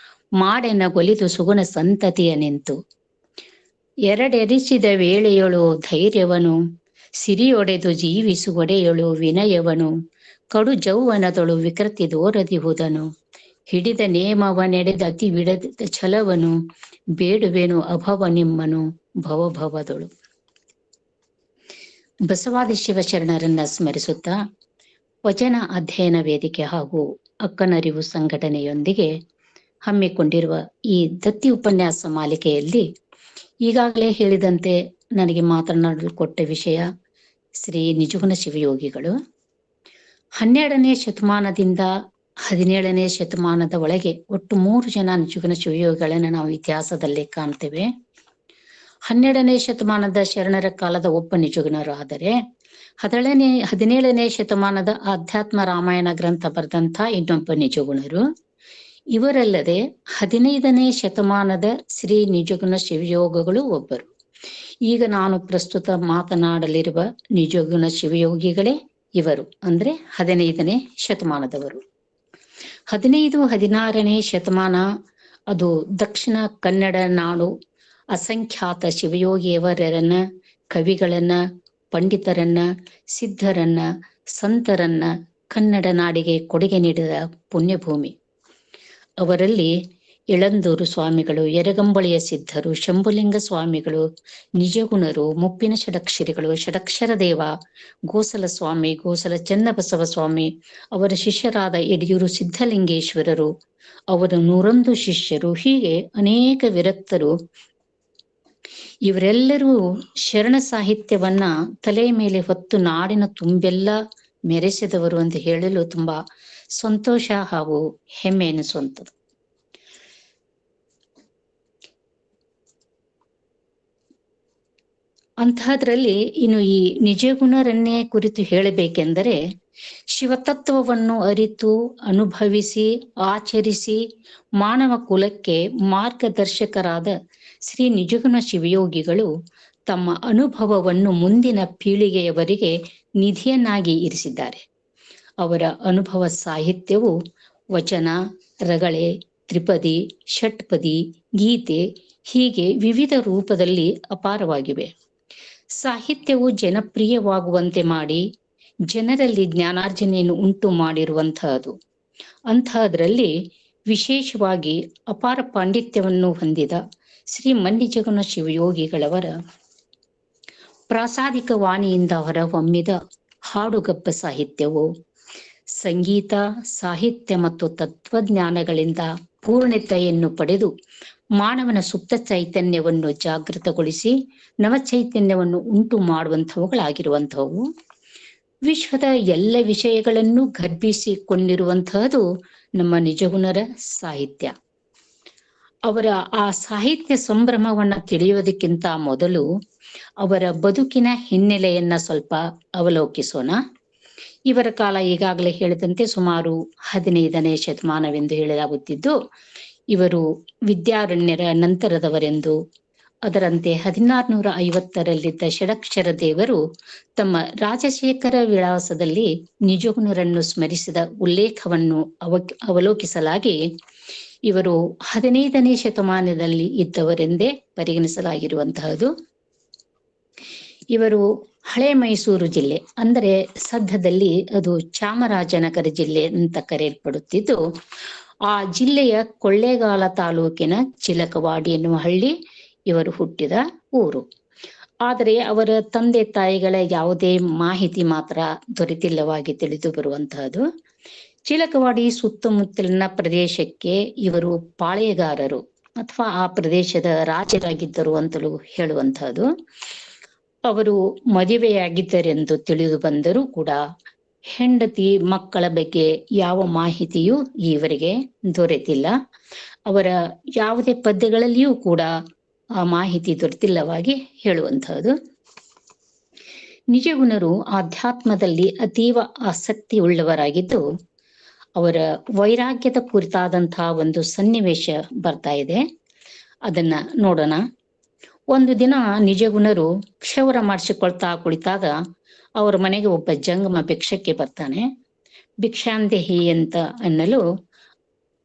ಮಾಡೆನಗೊಲಿದು ಸುಗುಣ ಸಂತತಿಯ ನಿಂತು ಎರಡೆರಿಸಿದ ವೇಳೆಯೊಳು ಧೈರ್ಯವನು ಸಿರಿಯೊಡೆದು ಜೀವಿಸುವಡೆಯೊಳು ವಿನಯವನು ಕಡು ಜೌವನದೊಳು ವಿಕೃತಿ ದೋರದಿಹುದನು ಹಿಡಿದ ನೇಮವ ನಡೆದ ಅತಿ ವಿಡದ ಛಲವನು ಬೇಡುವೆನು ಅಭವ ನಿಮ್ಮನು ಭವದೊಳು. ಬಸವಾದಿ ಶಿವಶರಣರನ್ನ ಸ್ಮರಿಸುತ್ತಾ ವಚನ ಅಧ್ಯಯನ ವೇದಿಕೆ ಹಾಗೂ ಅಕ್ಕನರಿವು ಸಂಘಟನೆಯೊಂದಿಗೆ ಹಮ್ಮಿಕೊಂಡಿರುವ ಈ ದತ್ತಿ ಉಪನ್ಯಾಸ ಮಾಲಿಕೆಯಲ್ಲಿ ಈಗಾಗಲೇ ಹೇಳಿದಂತೆ ನನಗೆ ಮಾತನಾಡಲು ಕೊಟ್ಟ ವಿಷಯ ಶ್ರೀ ನಿಜಗುಣ ಶಿವಯೋಗಿಗಳು. 12ನೇ ಶತಮಾನದಿಂದ 17ನೇ ಶತಮಾನದ ಒಳಗೆ ಒಟ್ಟು 3 ಜನ ನಿಜಗುಣ ಶಿವಯೋಗಿಗಳನ್ನ ನಾವು ಇತಿಹಾಸದಲ್ಲಿ ಕಾಣ್ತೇವೆ. 12ನೇ ಶತಮಾನದ ಶರಣರ ಕಾಲದ ಒಬ್ಬ ನಿಜಗುಣರು ಆದರೆ 17ನೇ ಶತಮಾನದ ಆಧ್ಯಾತ್ಮ ರಾಮಾಯಣ ಗ್ರಂಥ ಬರೆದಂಥ ಇನ್ನೊಬ್ಬ ನಿಜಗುಣರು. ಇವರಲ್ಲದೆ 15ನೇ ಶತಮಾನದ ಶ್ರೀ ನಿಜಗುಣ ಶಿವಯೋಗಿಗಳು ಒಬ್ಬರು. ಈಗ ನಾನು ಪ್ರಸ್ತುತ ಮಾತನಾಡಲಿರುವ ನಿಜಗುಣ ಶಿವಯೋಗಿಗಳೇ ಇವರು, ಅಂದ್ರೆ 15ನೇ ಶತಮಾನದವರು. 15-16ನೇ ಶತಮಾನ ಅದು ದಕ್ಷಿಣ ಕನ್ನಡ ನಾಡು ಅಸಂಖ್ಯಾತ ಶಿವಯೋಗಿಯವರನ್ನ, ಕವಿಗಳನ್ನ, ಪಂಡಿತರನ್ನ, ಸಿದ್ಧರನ್ನ, ಸಂತರನ್ನ ಕನ್ನಡ ನಾಡಿಗೆ ಕೊಡುಗೆ ನೀಡಿದ ಪುಣ್ಯಭೂಮಿ. ಅವರಲ್ಲಿ ಯಳಂದೂರು ಸ್ವಾಮಿಗಳು, ಯರಗಂಬಳಿಯ ಸಿದ್ಧರು, ಶಂಭುಲಿಂಗ ಸ್ವಾಮಿಗಳು, ನಿಜಗುಣರು, ಮುಪ್ಪಿನ ಷಡಕ್ಷರಿಗಳು, ಷಡಕ್ಷರ ದೇವ, ಗೋಸಲ ಸ್ವಾಮಿ, ಗೋಸಲ ಚನ್ನಬಸವ ಸ್ವಾಮಿ, ಅವರ ಶಿಷ್ಯರಾದ ಯಡಿಯೂರು ಸಿದ್ಧಲಿಂಗೇಶ್ವರರು, ಅವರ 101 ಶಿಷ್ಯರು, ಹೀಗೆ ಅನೇಕ ವಿರಕ್ತರು. ಇವರೆಲ್ಲರೂ ಶರಣ ಸಾಹಿತ್ಯವನ್ನ ತಲೆ ಮೇಲೆ ಹೊತ್ತು ನಾಡಿನ ತುಂಬೆಲ್ಲ ಮೆರೆಸಿದವರು ಅಂತ ಹೇಳಲು ತುಂಬಾ ಸಂತೋಷ ಹಾಗೂ ಹೆಮ್ಮೆ ಎನಿಸುವಂಥದ್ದು. ಅಂತಹದ್ರಲ್ಲಿ ಇನ್ನು ಈ ನಿಜಗುಣರನ್ನೇ ಕುರಿತು ಹೇಳಬೇಕೆಂದರೆ, ಶಿವತತ್ವವನ್ನು ಅರಿತು ಅನುಭವಿಸಿ ಆಚರಿಸಿ ಮಾನವ ಕುಲಕ್ಕೆ ಮಾರ್ಗದರ್ಶಕರಾದ ಶ್ರೀ ನಿಜಗುಣ ಶಿವಯೋಗಿಗಳು ತಮ್ಮ ಅನುಭವವನ್ನು ಮುಂದಿನ ಪೀಳಿಗೆಯವರಿಗೆ ನಿಧಿಯನ್ನಾಗಿ ಇರಿಸಿದ್ದಾರೆ. ಅವರ ಅನುಭವ ಸಾಹಿತ್ಯವು ವಚನ, ರಗಳೆ, ತ್ರಿಪದಿ, ಷಟ್ಪದಿ, ಗೀತೆ ಹೀಗೆ ವಿವಿಧ ರೂಪದಲ್ಲಿ ಅಪಾರವಾಗಿವೆ. ಸಾಹಿತ್ಯವು ಜನಪ್ರಿಯವಾಗುವಂತೆ ಮಾಡಿ ಜನರಲ್ಲಿ ಜ್ಞಾನಾರ್ಜನೆಯನ್ನು ಉಂಟು ಮಾಡಿರುವಂತಹದ್ದು. ಅಂತಹದ್ರಲ್ಲಿ ವಿಶೇಷವಾಗಿ ಅಪಾರ ಪಾಂಡಿತ್ಯವನ್ನು ಹೊಂದಿದ ಶ್ರೀ ಮಲ್ಲಿಜಗುಣ ಶಿವಯೋಗಿಗಳವರ ಪ್ರಾಸಾದಿಕ ವಾಣಿಯಿಂದ ಹೊರಹೊಮ್ಮಿದ ಹಾಡುಗಬ್ಬ ಸಾಹಿತ್ಯವು ಸಂಗೀತ, ಸಾಹಿತ್ಯ ಮತ್ತು ತತ್ವಜ್ಞಾನಗಳಿಂದ ಪೂರ್ಣತೆಯನ್ನು ಪಡೆದು ಮಾನವನ ಸುಪ್ತ ಚೈತನ್ಯವನ್ನು ಜಾಗೃತಗೊಳಿಸಿ ನವಚೈತನ್ಯವನ್ನು ಉಂಟು ಮಾಡುವಂಥವುಗಳಾಗಿರುವಂಥವು. ವಿಶ್ವದ ಎಲ್ಲ ವಿಷಯಗಳನ್ನು ಗರ್ಭಿಸಿಕೊಂಡಿರುವಂತಹದ್ದು ನಮ್ಮ ನಿಜಗುಣರ ಸಾಹಿತ್ಯ. ಅವರ ಆ ಸಾಹಿತ್ಯ ಸಂಭ್ರಮವನ್ನ ತಿಳಿಯೋದಕ್ಕಿಂತ ಮೊದಲು ಅವರ ಬದುಕಿನ ಹಿನ್ನೆಲೆಯನ್ನ ಸ್ವಲ್ಪ ಅವಲೋಕಿಸೋಣ. ಇವರ ಕಾಲ ಈಗಾಗಲೇ ಹೇಳಿದಂತೆ ಸುಮಾರು 15ನೇ ಶತಮಾನವೆಂದು ಹೇಳಲಾಗುತ್ತಿದ್ದು, ಇವರು ವಿದ್ಯಾರಣ್ಯರ ನಂತರದವರೆಂದು, ಅದರಂತೆ 1650ರಲ್ಲಿದ್ದ ಷಡಕ್ಷರ ದೇವರು ತಮ್ಮ ರಾಜಶೇಖರ ವಿಳಾಸದಲ್ಲಿ ನಿಜಗುಣರನ್ನು ಸ್ಮರಿಸಿದ ಉಲ್ಲೇಖವನ್ನು ಅವಲೋಕಿಸಲಾಗಿ ಇವರು 15ನೇ ಶತಮಾನದಲ್ಲಿ ಇದ್ದವರೆಂದೇ ಪರಿಗಣಿಸಲಾಗಿರುವಂತಹದ್ದು. ಇವರು ಹಳೆ ಮೈಸೂರು ಜಿಲ್ಲೆ, ಅಂದರೆ ಸದ್ಯದಲ್ಲಿ ಅದು ಚಾಮರಾಜನಗರ ಜಿಲ್ಲೆ ಅಂತ ಕರೆಯಲ್ಪಡುತ್ತಿದ್ದು, ಆ ಜಿಲ್ಲೆಯ ಕೊಳ್ಳೇಗಾಲ ತಾಲೂಕಿನ ಚಿಲಕವಾಡಿ ಎನ್ನುವ ಹಳ್ಳಿ ಇವರು ಹುಟ್ಟಿದ ಊರು. ಆದರೆ ಅವರ ತಂದೆ ತಾಯಿಗಳ ಯಾವುದೇ ಮಾಹಿತಿ ಮಾತ್ರ ದೊರೆತಿಲ್ಲವಾಗಿ ತಿಳಿದು ಬರುವಂತಹದ್ದು. ಚಿಲಕವಾಡಿ ಸುತ್ತಮುತ್ತಲಿನ ಪ್ರದೇಶಕ್ಕೆ ಇವರು ಪಾಳೆಯಗಾರರು ಅಥವಾ ಆ ಪ್ರದೇಶದ ರಾಜರಾಗಿದ್ದರು ಅಂತಲೂ ಹೇಳುವಂತಹದ್ದು. ಅವರು ಮದುವೆಯಾಗಿದ್ದರೆಂದು ತಿಳಿದು ಬಂದರೂ ಕೂಡ ಹೆಂಡತಿ ಮಕ್ಕಳ ಬಗ್ಗೆ ಯಾವ ಮಾಹಿತಿಯೂ ಈವರೆಗೆ ದೊರೆತಿಲ್ಲ. ಅವರ ಯಾವುದೇ ಪದ್ಯಗಳಲ್ಲಿಯೂ ಕೂಡ ಆ ಮಾಹಿತಿ ದೊರೆತಿಲ್ಲವಾಗಿ ಹೇಳುವಂತಹದ್ದು. ನಿಜಗುಣರು ಆಧ್ಯಾತ್ಮದಲ್ಲಿ ಅತೀವ ಆಸಕ್ತಿ ಉಳ್ಳವರಾಗಿದ್ದು, ಅವರ ವೈರಾಗ್ಯದ ಕುರಿತಾದಂತಹ ಒಂದು ಸನ್ನಿವೇಶ ಬರ್ತಾ ಇದೆ, ಅದನ್ನ ನೋಡೋಣ. ಒಂದು ದಿನ ನಿಜಗುಣರು ಕ್ಷೌರ ಮಾಡಿಸಿಕೊಳ್ತಾ ಕುಳಿತಾಗ ಅವರ ಮನೆಗೆ ಒಬ್ಬ ಜಂಗಮ ಭಿಕ್ಷಕ್ಕೆ ಬರ್ತಾನೆ. ಭಿಕ್ಷಾಂದೇಹಿ ಅಂತ ಅನ್ನಲು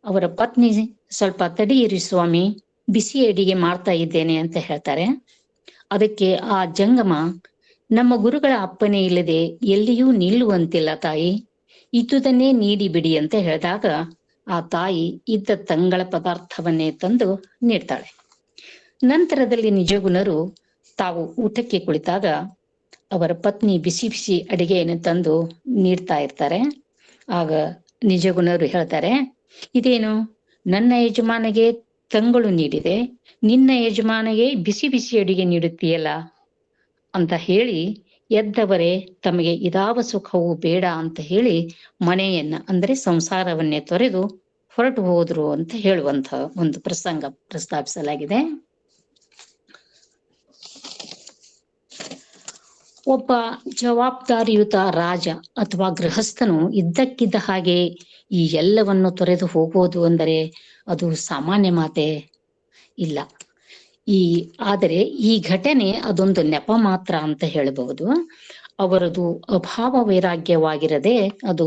ಅವರ ಪತ್ನಿ ಸ್ವಲ್ಪ ತಡೆಯಿರಿ ಸ್ವಾಮಿ, ಬಿಸಿ ಅಡಿಗೆ ಮಾಡ್ತಾ ಇದ್ದೇನೆ ಅಂತ ಹೇಳ್ತಾರೆ. ಅದಕ್ಕೆ ಆ ಜಂಗಮ, ನಮ್ಮ ಗುರುಗಳ ಅಪ್ಪನೇ ಇಲ್ಲದೆ ಎಲ್ಲಿಯೂ ನಿಲ್ಲುವಂತಿಲ್ಲ ತಾಯಿ, ಇದ್ದುದನ್ನೇ ನೀಡಿ ಬಿಡಿ ಅಂತ ಹೇಳಿದಾಗ ಆ ತಾಯಿ ಇದ್ದ ತಂಗಳ ಪದಾರ್ಥವನ್ನೇ ತಂದು ನೀಡ್ತಾಳೆ. ನಂತರದಲ್ಲಿ ನಿಜಗುಣರು ತಾವು ಊಟಕ್ಕೆ ಕುಳಿತಾಗ ಅವರ ಪತ್ನಿ ಬಿಸಿ ಬಿಸಿ ಅಡಿಗೆಯನ್ನು ತಂದು ನೀಡ್ತಾ ಇರ್ತಾರೆ. ಆಗ ನಿಜಗುಣರು ಹೇಳ್ತಾರೆ, ಇದೇನು ನನ್ನ ಯಜಮಾನಿಗೆ ತಂಗಳು ನೀಡಿದೆ, ನಿನ್ನ ಯಜಮಾನಿಗೆ ಬಿಸಿ ಬಿಸಿ ಅಡಿಗೆ ನೀಡುತ್ತೀಯಲ್ಲ ಅಂತ ಹೇಳಿ ಎದ್ದವರೇ ತಮಗೆ ಇದಾವ ಸುಖವೂ ಬೇಡ ಅಂತ ಹೇಳಿ ಮನೆಯನ್ನ ಅಂದ್ರೆ ಸಂಸಾರವನ್ನೇ ತೊರೆದು ಹೊರಟು ಹೋದ್ರು ಅಂತ ಹೇಳುವಂತ ಒಂದು ಪ್ರಸಂಗ ಪ್ರಸ್ತಾಪಿಸಲಾಗಿದೆ. ಒಬ್ಬ ಜವಾಬ್ದಾರಿಯುತ ರಾಜ ಅಥವಾ ಗೃಹಸ್ಥನು ಇದ್ದಕ್ಕಿದ್ದ ಹಾಗೆ ಈ ಎಲ್ಲವನ್ನು ತೊರೆದು ಹೋಗೋದು ಅಂದರೆ ಅದು ಸಾಮಾನ್ಯ ಮಾತೆ ಇಲ್ಲ. ಆದರೆ ಈ ಘಟನೆ ಅದೊಂದು ನೆಪ ಮಾತ್ರ ಅಂತ ಹೇಳಬಹುದು. ಅವರದು ಅಭಾವ ವೈರಾಗ್ಯವಾಗಿರದೆ ಅದು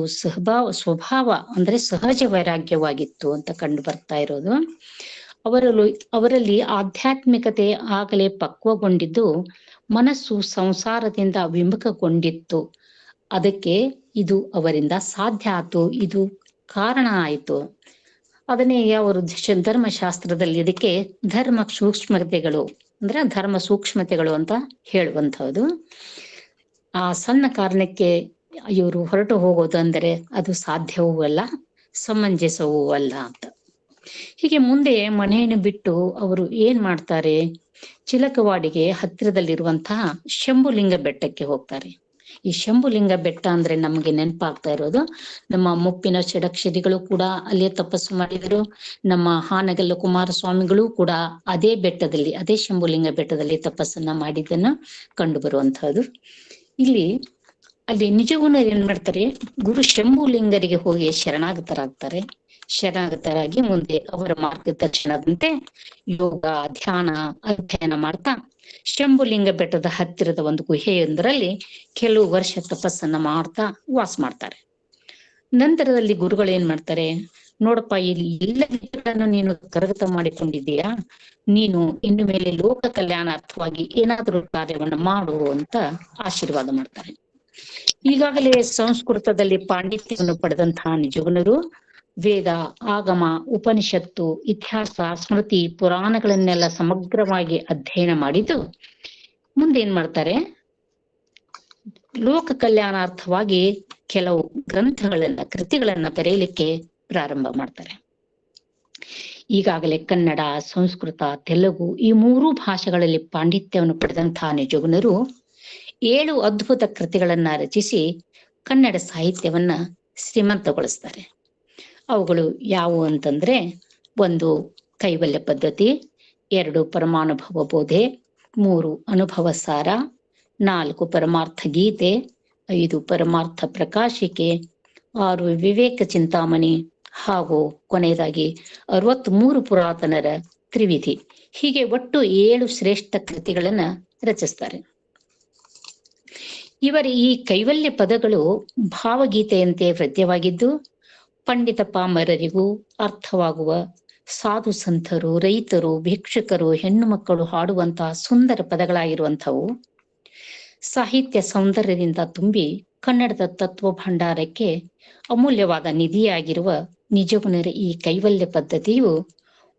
ಸ್ವಭಾವ ಅಂದ್ರೆ ಸಹಜ ವೈರಾಗ್ಯವಾಗಿತ್ತು ಅಂತ ಕಂಡು ಬರ್ತಾ ಇರೋದು. ಅವರಲ್ಲಿ ಆಧ್ಯಾತ್ಮಿಕತೆ ಆಗಲೇ ಪಕ್ವಗೊಂಡಿದ್ದು, ಮನಸ್ಸು ಸಂಸಾರದಿಂದ ವಿಮುಖಗೊಂಡಿತ್ತು. ಅದಕ್ಕೆ ಇದು ಅವರಿಂದ ಸಾಧ್ಯ ಆಯ್ತು, ಇದು ಕಾರಣ ಆಯಿತು. ಅದನ್ನೇ ಅವರು ಧರ್ಮಶಾಸ್ತ್ರದಲ್ಲಿ ಇದಕ್ಕೆ ಧರ್ಮ ಸೂಕ್ಷ್ಮತೆಗಳು ಅಂದ್ರೆ ಧರ್ಮ ಸೂಕ್ಷ್ಮತೆಗಳು ಅಂತ ಹೇಳುವಂಥದ್ದು. ಆ ಸಣ್ಣ ಕಾರಣಕ್ಕೆ ಇವರು ಹೊರಟು ಹೋಗೋದು ಅಂದರೆ ಅದು ಸಾಧ್ಯವೂ ಅಲ್ಲ, ಸಮಂಜಸವೂ ಅಲ್ಲ ಅಂತ. ಹೀಗೆ ಮುಂದೆ ಮನೆಯನ್ನು ಬಿಟ್ಟು ಅವರು ಏನ್ ಮಾಡ್ತಾರೆ, ಚಿಲಕವಾಡಿಗೆ ಹತ್ತಿರದಲ್ಲಿರುವಂತಹ ಶಂಭುಲಿಂಗ ಬೆಟ್ಟಕ್ಕೆ ಹೋಗ್ತಾರೆ. ಈ ಶಂಭುಲಿಂಗ ಬೆಟ್ಟ ಅಂದ್ರೆ ನಮಗೆ ನೆನಪಾಗ್ತಾ ಇರೋದು, ನಮ್ಮ ಮುಪ್ಪಿನ ಷಡಕ್ಷರಿಗಳು ಕೂಡ ಅಲ್ಲೇ ತಪಸ್ಸು ಮಾಡಿದರು. ನಮ್ಮ ಹಾನಗಲ್ಲ ಕುಮಾರಸ್ವಾಮಿಗಳು ಕೂಡ ಅದೇ ಬೆಟ್ಟದಲ್ಲಿ, ಅದೇ ಶಂಭುಲಿಂಗ ಬೆಟ್ಟದಲ್ಲಿ ತಪಸ್ಸನ್ನ ಮಾಡಿದ್ದನ್ನ ಕಂಡು ಬರುವಂತಹದ್ದು. ಅಲ್ಲಿ ನಿಜಗುಣರು ಏನ್ ಮಾಡ್ತಾರೆ, ಗುರು ಶಂಭುಲಿಂಗರಿಗೆ ಹೋಗಿ ಶರಣಾಗತರಾಗ್ತಾರೆ. ಶರಣಾಗತರಾಗಿ ಮುಂದೆ ಅವರ ಮಾರ್ಗದರ್ಶನದಂತೆ ಯೋಗ ಧ್ಯಾನ ಅಧ್ಯಯನ ಮಾಡ್ತಾ ಶಂಭುಲಿಂಗ ಬೆಟ್ಟದ ಹತ್ತಿರದ ಒಂದು ಗುಹೆಯೊಂದರಲ್ಲಿ ಕೆಲವು ವರ್ಷ ತಪಸ್ಸನ್ನ ಮಾಡ್ತಾ ವಾಸ ಮಾಡ್ತಾರೆ. ನಂತರದಲ್ಲಿ ಗುರುಗಳು ಏನ್ ಮಾಡ್ತಾರೆ, ನೋಡಪ್ಪ ಇಲ್ಲಿ ಎಲ್ಲ ವಿಷಯಗಳನ್ನು ನೀನು ಕರಗತ ಮಾಡಿಕೊಂಡಿದ್ದೀಯಾ, ನೀನು ಇನ್ನು ಮೇಲೆ ಲೋಕ ಕಲ್ಯಾಣಾರ್ಥವಾಗಿ ಏನಾದರೂ ಕಾರ್ಯವನ್ನು ಮಾಡು ಅಂತ ಆಶೀರ್ವಾದ ಮಾಡ್ತಾರೆ. ಈಗಾಗಲೇ ಸಂಸ್ಕೃತದಲ್ಲಿ ಪಾಂಡಿತ್ಯವನ್ನು ಪಡೆದಂತಹ ನಿಜಗುಣರು ವೇದ, ಆಗಮ, ಉಪನಿಷತ್ತು, ಇತಿಹಾಸ, ಸ್ಮೃತಿ, ಪುರಾಣಗಳನ್ನೆಲ್ಲ ಸಮಗ್ರವಾಗಿ ಅಧ್ಯಯನ ಮಾಡಿದ್ದು ಮುಂದೇನ್ ಮಾಡ್ತಾರೆ, ಲೋಕ ಕಲ್ಯಾಣಾರ್ಥವಾಗಿ ಕೆಲವು ಕೃತಿಗಳನ್ನ ಬರೆಯಲಿಕ್ಕೆ ಪ್ರಾರಂಭ ಮಾಡ್ತಾರೆ. ಈಗಾಗಲೇ ಕನ್ನಡ, ಸಂಸ್ಕೃತ, ತೆಲುಗು ಈ 3 ಭಾಷೆಗಳಲ್ಲಿ ಪಾಂಡಿತ್ಯವನ್ನು ಪಡೆದಂತಹ ನಿಜಗುಣರು 7 ಅದ್ಭುತ ಕೃತಿಗಳನ್ನ ರಚಿಸಿ ಕನ್ನಡ ಸಾಹಿತ್ಯವನ್ನ ಶ್ರೀಮಂತಗೊಳಿಸ್ತಾರೆ. ಅವುಗಳು ಯಾವುವು ಅಂತಂದ್ರೆ, 1 ಕೈವಲ್ಯ ಪದ್ಧತಿ, 2 ಪರಮಾನುಭವ ಬೋಧೆ, 3 ಅನುಭವ ಸಾರ, 4 ಪರಮಾರ್ಥ ಗೀತೆ, 5 ಪರಮಾರ್ಥ ಪ್ರಕಾಶಿಕೆ, 6 ವಿವೇಕ ಚಿಂತಾಮಣಿ ಹಾಗೂ ಕೊನೆಯದಾಗಿ 63 ಪುರಾತನರ ತ್ರಿವಿಧಿ. ಹೀಗೆ ಒಟ್ಟು 7 ಶ್ರೇಷ್ಠ ಕೃತಿಗಳನ್ನ ರಚಿಸ್ತಾರೆ. ಇವರ ಈ ಕೈವಲ್ಯ ಪದಗಳು ಭಾವಗೀತೆಯಂತೆ ಹೃದಯವಾಗಿದ್ದು ಪಂಡಿತ ಪಾಮರರಿಗೂ ಅರ್ಥವಾಗುವ, ಸಾಧು ಸಂತರು, ರೈತರು, ಭಿಕ್ಷುಕರು, ಹೆಣ್ಣು ಮಕ್ಕಳು ಹಾಡುವಂತಹ ಸುಂದರ ಪದಗಳಾಗಿರುವಂಥವು. ಸಾಹಿತ್ಯ ಸೌಂದರ್ಯದಿಂದ ತುಂಬಿ ಕನ್ನಡದ ತತ್ವ ಭಂಡಾರಕ್ಕೆ ಅಮೂಲ್ಯವಾದ ನಿಧಿಯಾಗಿರುವ ನಿಜಗುಣರ ಈ ಕೈವಲ್ಯ ಪದ್ಧತಿಯು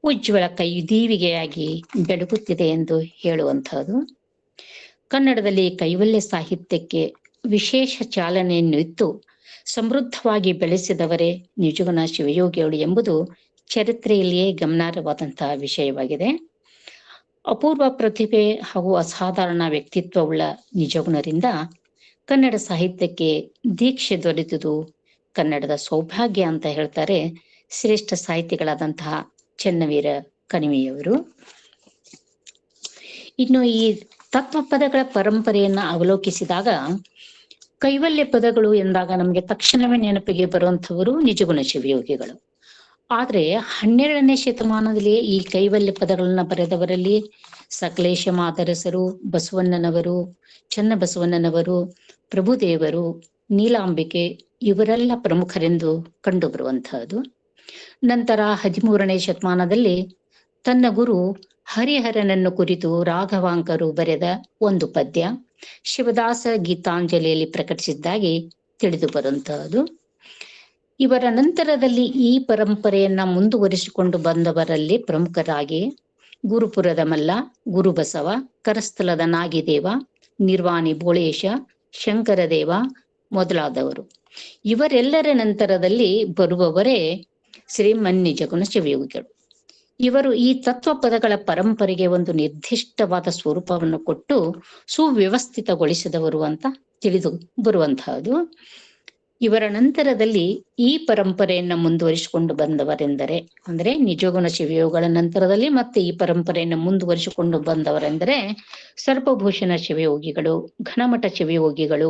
ಉಜ್ವಲ ಕೈದೀವಿಗೆಯಾಗಿ ಬೆಳಗುತ್ತಿದೆ ಎಂದು ಹೇಳುವಂತಹದ್ದು. ಕನ್ನಡದಲ್ಲಿ ಕೈವಲ್ಯ ಸಾಹಿತ್ಯಕ್ಕೆ ವಿಶೇಷ ಚಾಲನೆಯನ್ನು ಇತ್ತು ಸಮೃದ್ಧವಾಗಿ ಬೆಳೆಸಿದವರೇ ನಿಜಗುಣ ಶಿವಯೋಗಿಗಳು ಎಂಬುದು ಚರಿತ್ರೆಯಲ್ಲಿಯೇ ಗಮನಾರ್ಹವಾದಂತಹ ವಿಷಯವಾಗಿದೆ. ಅಪೂರ್ವ ಪ್ರತಿಭೆ ಹಾಗೂ ಅಸಾಧಾರಣ ವ್ಯಕ್ತಿತ್ವವುಳ್ಳ ನಿಜಗುಣರಿಂದ ಕನ್ನಡ ಸಾಹಿತ್ಯಕ್ಕೆ ದೀಕ್ಷೆ ದೊರೆತುದು ಕನ್ನಡದ ಸೌಭಾಗ್ಯ ಅಂತ ಹೇಳ್ತಾರೆ ಶ್ರೇಷ್ಠ ಸಾಹಿತಿಗಳಾದಂತಹ ಚೆನ್ನವೀರ ಕಣಿವೆಯವರು. ಇನ್ನು ಈ ತತ್ವ ಪದಗಳ ಪರಂಪರೆಯನ್ನ ಅವಲೋಕಿಸಿದಾಗ ಕೈವಲ್ಯ ಪದಗಳು ಎಂದಾಗ ನಮಗೆ ತಕ್ಷಣವೇ ನೆನಪಿಗೆ ಬರುವಂಥವರು ನಿಜಗುಣ ಶಿವಯೋಗಿಗಳು. ಆದ್ರೆ 12ನೇ ಶತಮಾನದಲ್ಲಿ ಈ ಕೈವಲ್ಯ ಪದಗಳನ್ನ ಬರೆದವರಲ್ಲಿ ಸಕಲೇಶ ಮಾದರಸರು, ಬಸವಣ್ಣನವರು, ಚನ್ನಬಸವಣ್ಣನವರು, ಪ್ರಭುದೇವರು, ನೀಲಾಂಬಿಕೆ ಇವರೆಲ್ಲ ಪ್ರಮುಖರೆಂದು ಕಂಡು ಬರುವಂತಹದ್ದು. ನಂತರ 13ನೇ ಶತಮಾನದಲ್ಲಿ ತನ್ನ ಗುರು ಹರಿಹರನನ್ನು ಕುರಿತು ರಾಘವಾಂಕರು ಬರೆದ ಒಂದು ಪದ್ಯ ಶಿವದಾಸ ಗೀತಾಂಜಲಿಯಲ್ಲಿ ಪ್ರಕಟಿಸಿದ್ದಾಗಿ ತಿಳಿದು ಬರುವಂತಹದ್ದು. ಇವರ ನಂತರದಲ್ಲಿ ಈ ಪರಂಪರೆಯನ್ನ ಮುಂದುವರಿಸಿಕೊಂಡು ಬಂದವರಲ್ಲಿ ಪ್ರಮುಖರಾಗಿ ಗುರುಪುರದ ಮಲ್ಲ, ಗುರುಬಸವ, ಕರಸ್ಥಲದ ನಾಗಿದೇವ, ನಿರ್ವಾಣಿ ಬೋಳೇಶ, ಶಂಕರದೇವ ಮೊದಲಾದವರು. ಇವರೆಲ್ಲರ ನಂತರದಲ್ಲಿ ಬರುವವರೇ ಶ್ರೀಮನ್ ನಿಜಗುಣ ಶಿವಯೋಗಿಗಳು. ಇವರು ಈ ತತ್ವ ಪದಗಳ ಪರಂಪರೆಗೆ ಒಂದು ನಿರ್ದಿಷ್ಟವಾದ ಸ್ವರೂಪವನ್ನು ಕೊಟ್ಟು ಸುವ್ಯವಸ್ಥಿತಗೊಳಿಸಿದವರು ಅಂತ ತಿಳಿದು ಬರುವಂತಹದ್ದು. ಇವರ ನಂತರದಲ್ಲಿ ಈ ಪರಂಪರೆಯನ್ನ ಮುಂದುವರಿಸಿಕೊಂಡು ಬಂದವರೆಂದರೆ ಅಂದ್ರೆ ನಿಜಗುಣ ಶಿವಯೋಗಿಗಳ ನಂತರದಲ್ಲಿ ಮತ್ತೆ ಈ ಪರಂಪರೆಯನ್ನು ಮುಂದುವರಿಸಿಕೊಂಡು ಬಂದವರೆಂದರೆ ಸರ್ಪಭೂಷಣ ಶಿವಯೋಗಿಗಳು, ಘನಮಠ ಶಿವಯೋಗಿಗಳು,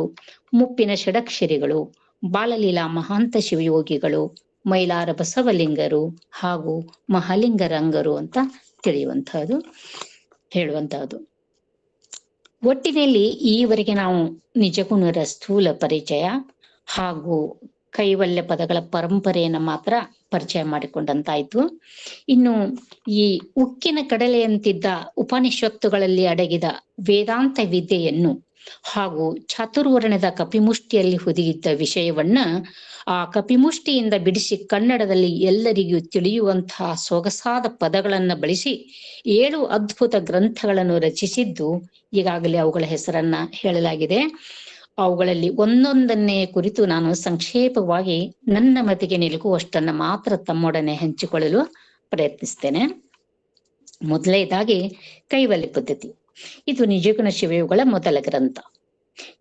ಮುಪ್ಪಿನ ಷಡಕ್ಷರಿಗಳು, ಬಾಲಲೀಲಾ ಮಹಾಂತ ಶಿವಯೋಗಿಗಳು, ಮೈಲಾರ ಬಸವಲಿಂಗರು ಹಾಗೂ ಮಹಾಲಿಂಗರಂಗರು ಅಂತ ತಿಳಿಯುವಂತಹದ್ದು ಹೇಳುವಂತಹದ್ದು. ಒಟ್ಟಿನಲ್ಲಿ ಈವರೆಗೆ ನಾವು ನಿಜಗುಣರ ಸ್ಥೂಲ ಪರಿಚಯ ಹಾಗೂ ಕೈವಲ್ಯ ಪದಗಳ ಪರಂಪರೆಯನ್ನ ಮಾತ್ರ ಪರಿಚಯ ಮಾಡಿಕೊಂಡಂತಾಯ್ತು. ಇನ್ನು ಈ ಉಕ್ಕಿನ ಕಡಲೆಯಂತಿದ್ದ ಉಪನಿಷತ್ತುಗಳಲ್ಲಿ ಅಡಗಿದ ವೇದಾಂತ ವಿದ್ಯೆಯನ್ನು ಹಾಗೂ ಚಾತುರ್ವರ್ಣದ ಕಪಿಮುಷ್ಟಿಯಲ್ಲಿ ಹುದುಗಿದ್ದ ವಿಷಯವನ್ನ ಆ ಕಪಿಮುಷ್ಟಿಯಿಂದ ಬಿಡಿಸಿ ಕನ್ನಡದಲ್ಲಿ ಎಲ್ಲರಿಗೂ ತಿಳಿಯುವಂತಹ ಸೊಗಸಾದ ಪದಗಳನ್ನ ಬಳಸಿ 7 ಅದ್ಭುತ ಗ್ರಂಥಗಳನ್ನು ರಚಿಸಿದ್ದು ಈಗಾಗಲೇ ಅವುಗಳ ಹೆಸರನ್ನ ಹೇಳಲಾಗಿದೆ. ಅವುಗಳಲ್ಲಿ ಒಂದೊಂದನ್ನೇ ಕುರಿತು ನಾನು ಸಂಕ್ಷೇಪವಾಗಿ ನನ್ನ ಮತಿಗೆ ನಿಲುಕುವಷ್ಟನ್ನ ಮಾತ್ರ ತಮ್ಮೊಡನೆ ಹಂಚಿಕೊಳ್ಳಲು ಪ್ರಯತ್ನಿಸ್ತೇನೆ. ಮೊದಲನೇದಾಗಿ ಕೈವಲ್ಯ ಪದ್ಧತಿ. ಇದು ನಿಜಗುಣ ಶಿವಯೋಗಿಗಳ ಮೊದಲ ಗ್ರಂಥ.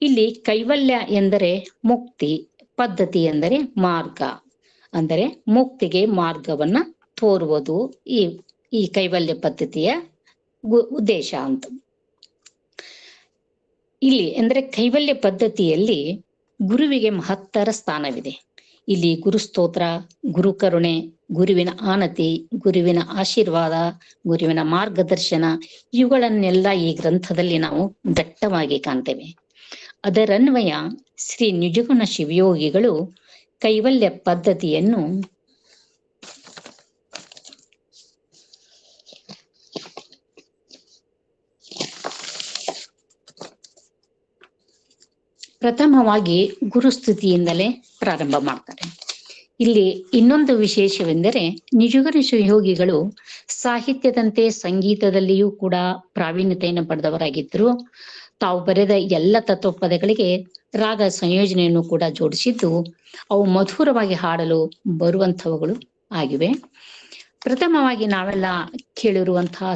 ಇಲ್ಲಿ ಕೈವಲ್ಯ ಎಂದರೆ ಮುಕ್ತಿ, ಪದ್ಧತಿ ಎಂದರೆ ಮಾರ್ಗ, ಅಂದರೆ ಮುಕ್ತಿಗೆ ಮಾರ್ಗವನ್ನ ತೋರುವುದು ಈ ಕೈವಲ್ಯ ಪದ್ಧತಿಯ ಉದ್ದೇಶ ಅಂತ. ಇಲ್ಲಿ ಅಂದ್ರೆ ಕೈವಲ್ಯ ಪದ್ಧತಿಯಲ್ಲಿ ಗುರುವಿಗೆ ಮಹತ್ತರ ಸ್ಥಾನವಿದೆ. ಇಲ್ಲಿ ಗುರುಸ್ತೋತ್ರ, ಗುರುಕರುಣೆ, ಗುರುವಿನ ಆನತಿ, ಗುರುವಿನ ಆಶೀರ್ವಾದ, ಗುರುವಿನ ಮಾರ್ಗದರ್ಶನ ಇವುಗಳನ್ನೆಲ್ಲ ಈ ಗ್ರಂಥದಲ್ಲಿ ನಾವು ದಟ್ಟವಾಗಿ ಕಾಣ್ತೇವೆ. ಅದರನ್ವಯ ಶ್ರೀ ನಿಜಗುಣ ಶಿವಯೋಗಿಗಳು ಕೈವಲ್ಯ ಪದ್ಧತಿಯನ್ನು ಪ್ರಥಮವಾಗಿ ಗುರುಸ್ತುತಿಯಿಂದಲೇ ಪ್ರಾರಂಭ ಮಾಡ್ತಾರೆ. ಇಲ್ಲಿ ಇನ್ನೊಂದು ವಿಶೇಷವೆಂದರೆ ನಿಜಗುಣ ಶಿವಯೋಗಿಗಳು ಸಾಹಿತ್ಯದಂತೆ ಸಂಗೀತದಲ್ಲಿಯೂ ಕೂಡ ಪ್ರಾವೀಣ್ಯತೆಯನ್ನು ಪಡೆದವರಾಗಿದ್ದರು. ತಾವು ಬರೆದ ಎಲ್ಲ ತತ್ವಪದಗಳಿಗೆ ರಾಗ ಸಂಯೋಜನೆಯನ್ನು ಕೂಡ ಜೋಡಿಸಿದ್ದು ಅವು ಮಧುರವಾಗಿ ಹಾಡಲು ಬರುವಂಥವುಗಳು ಆಗಿವೆ. ಪ್ರಥಮವಾಗಿ ನಾವೆಲ್ಲ ಕೇಳಿರುವಂತಹ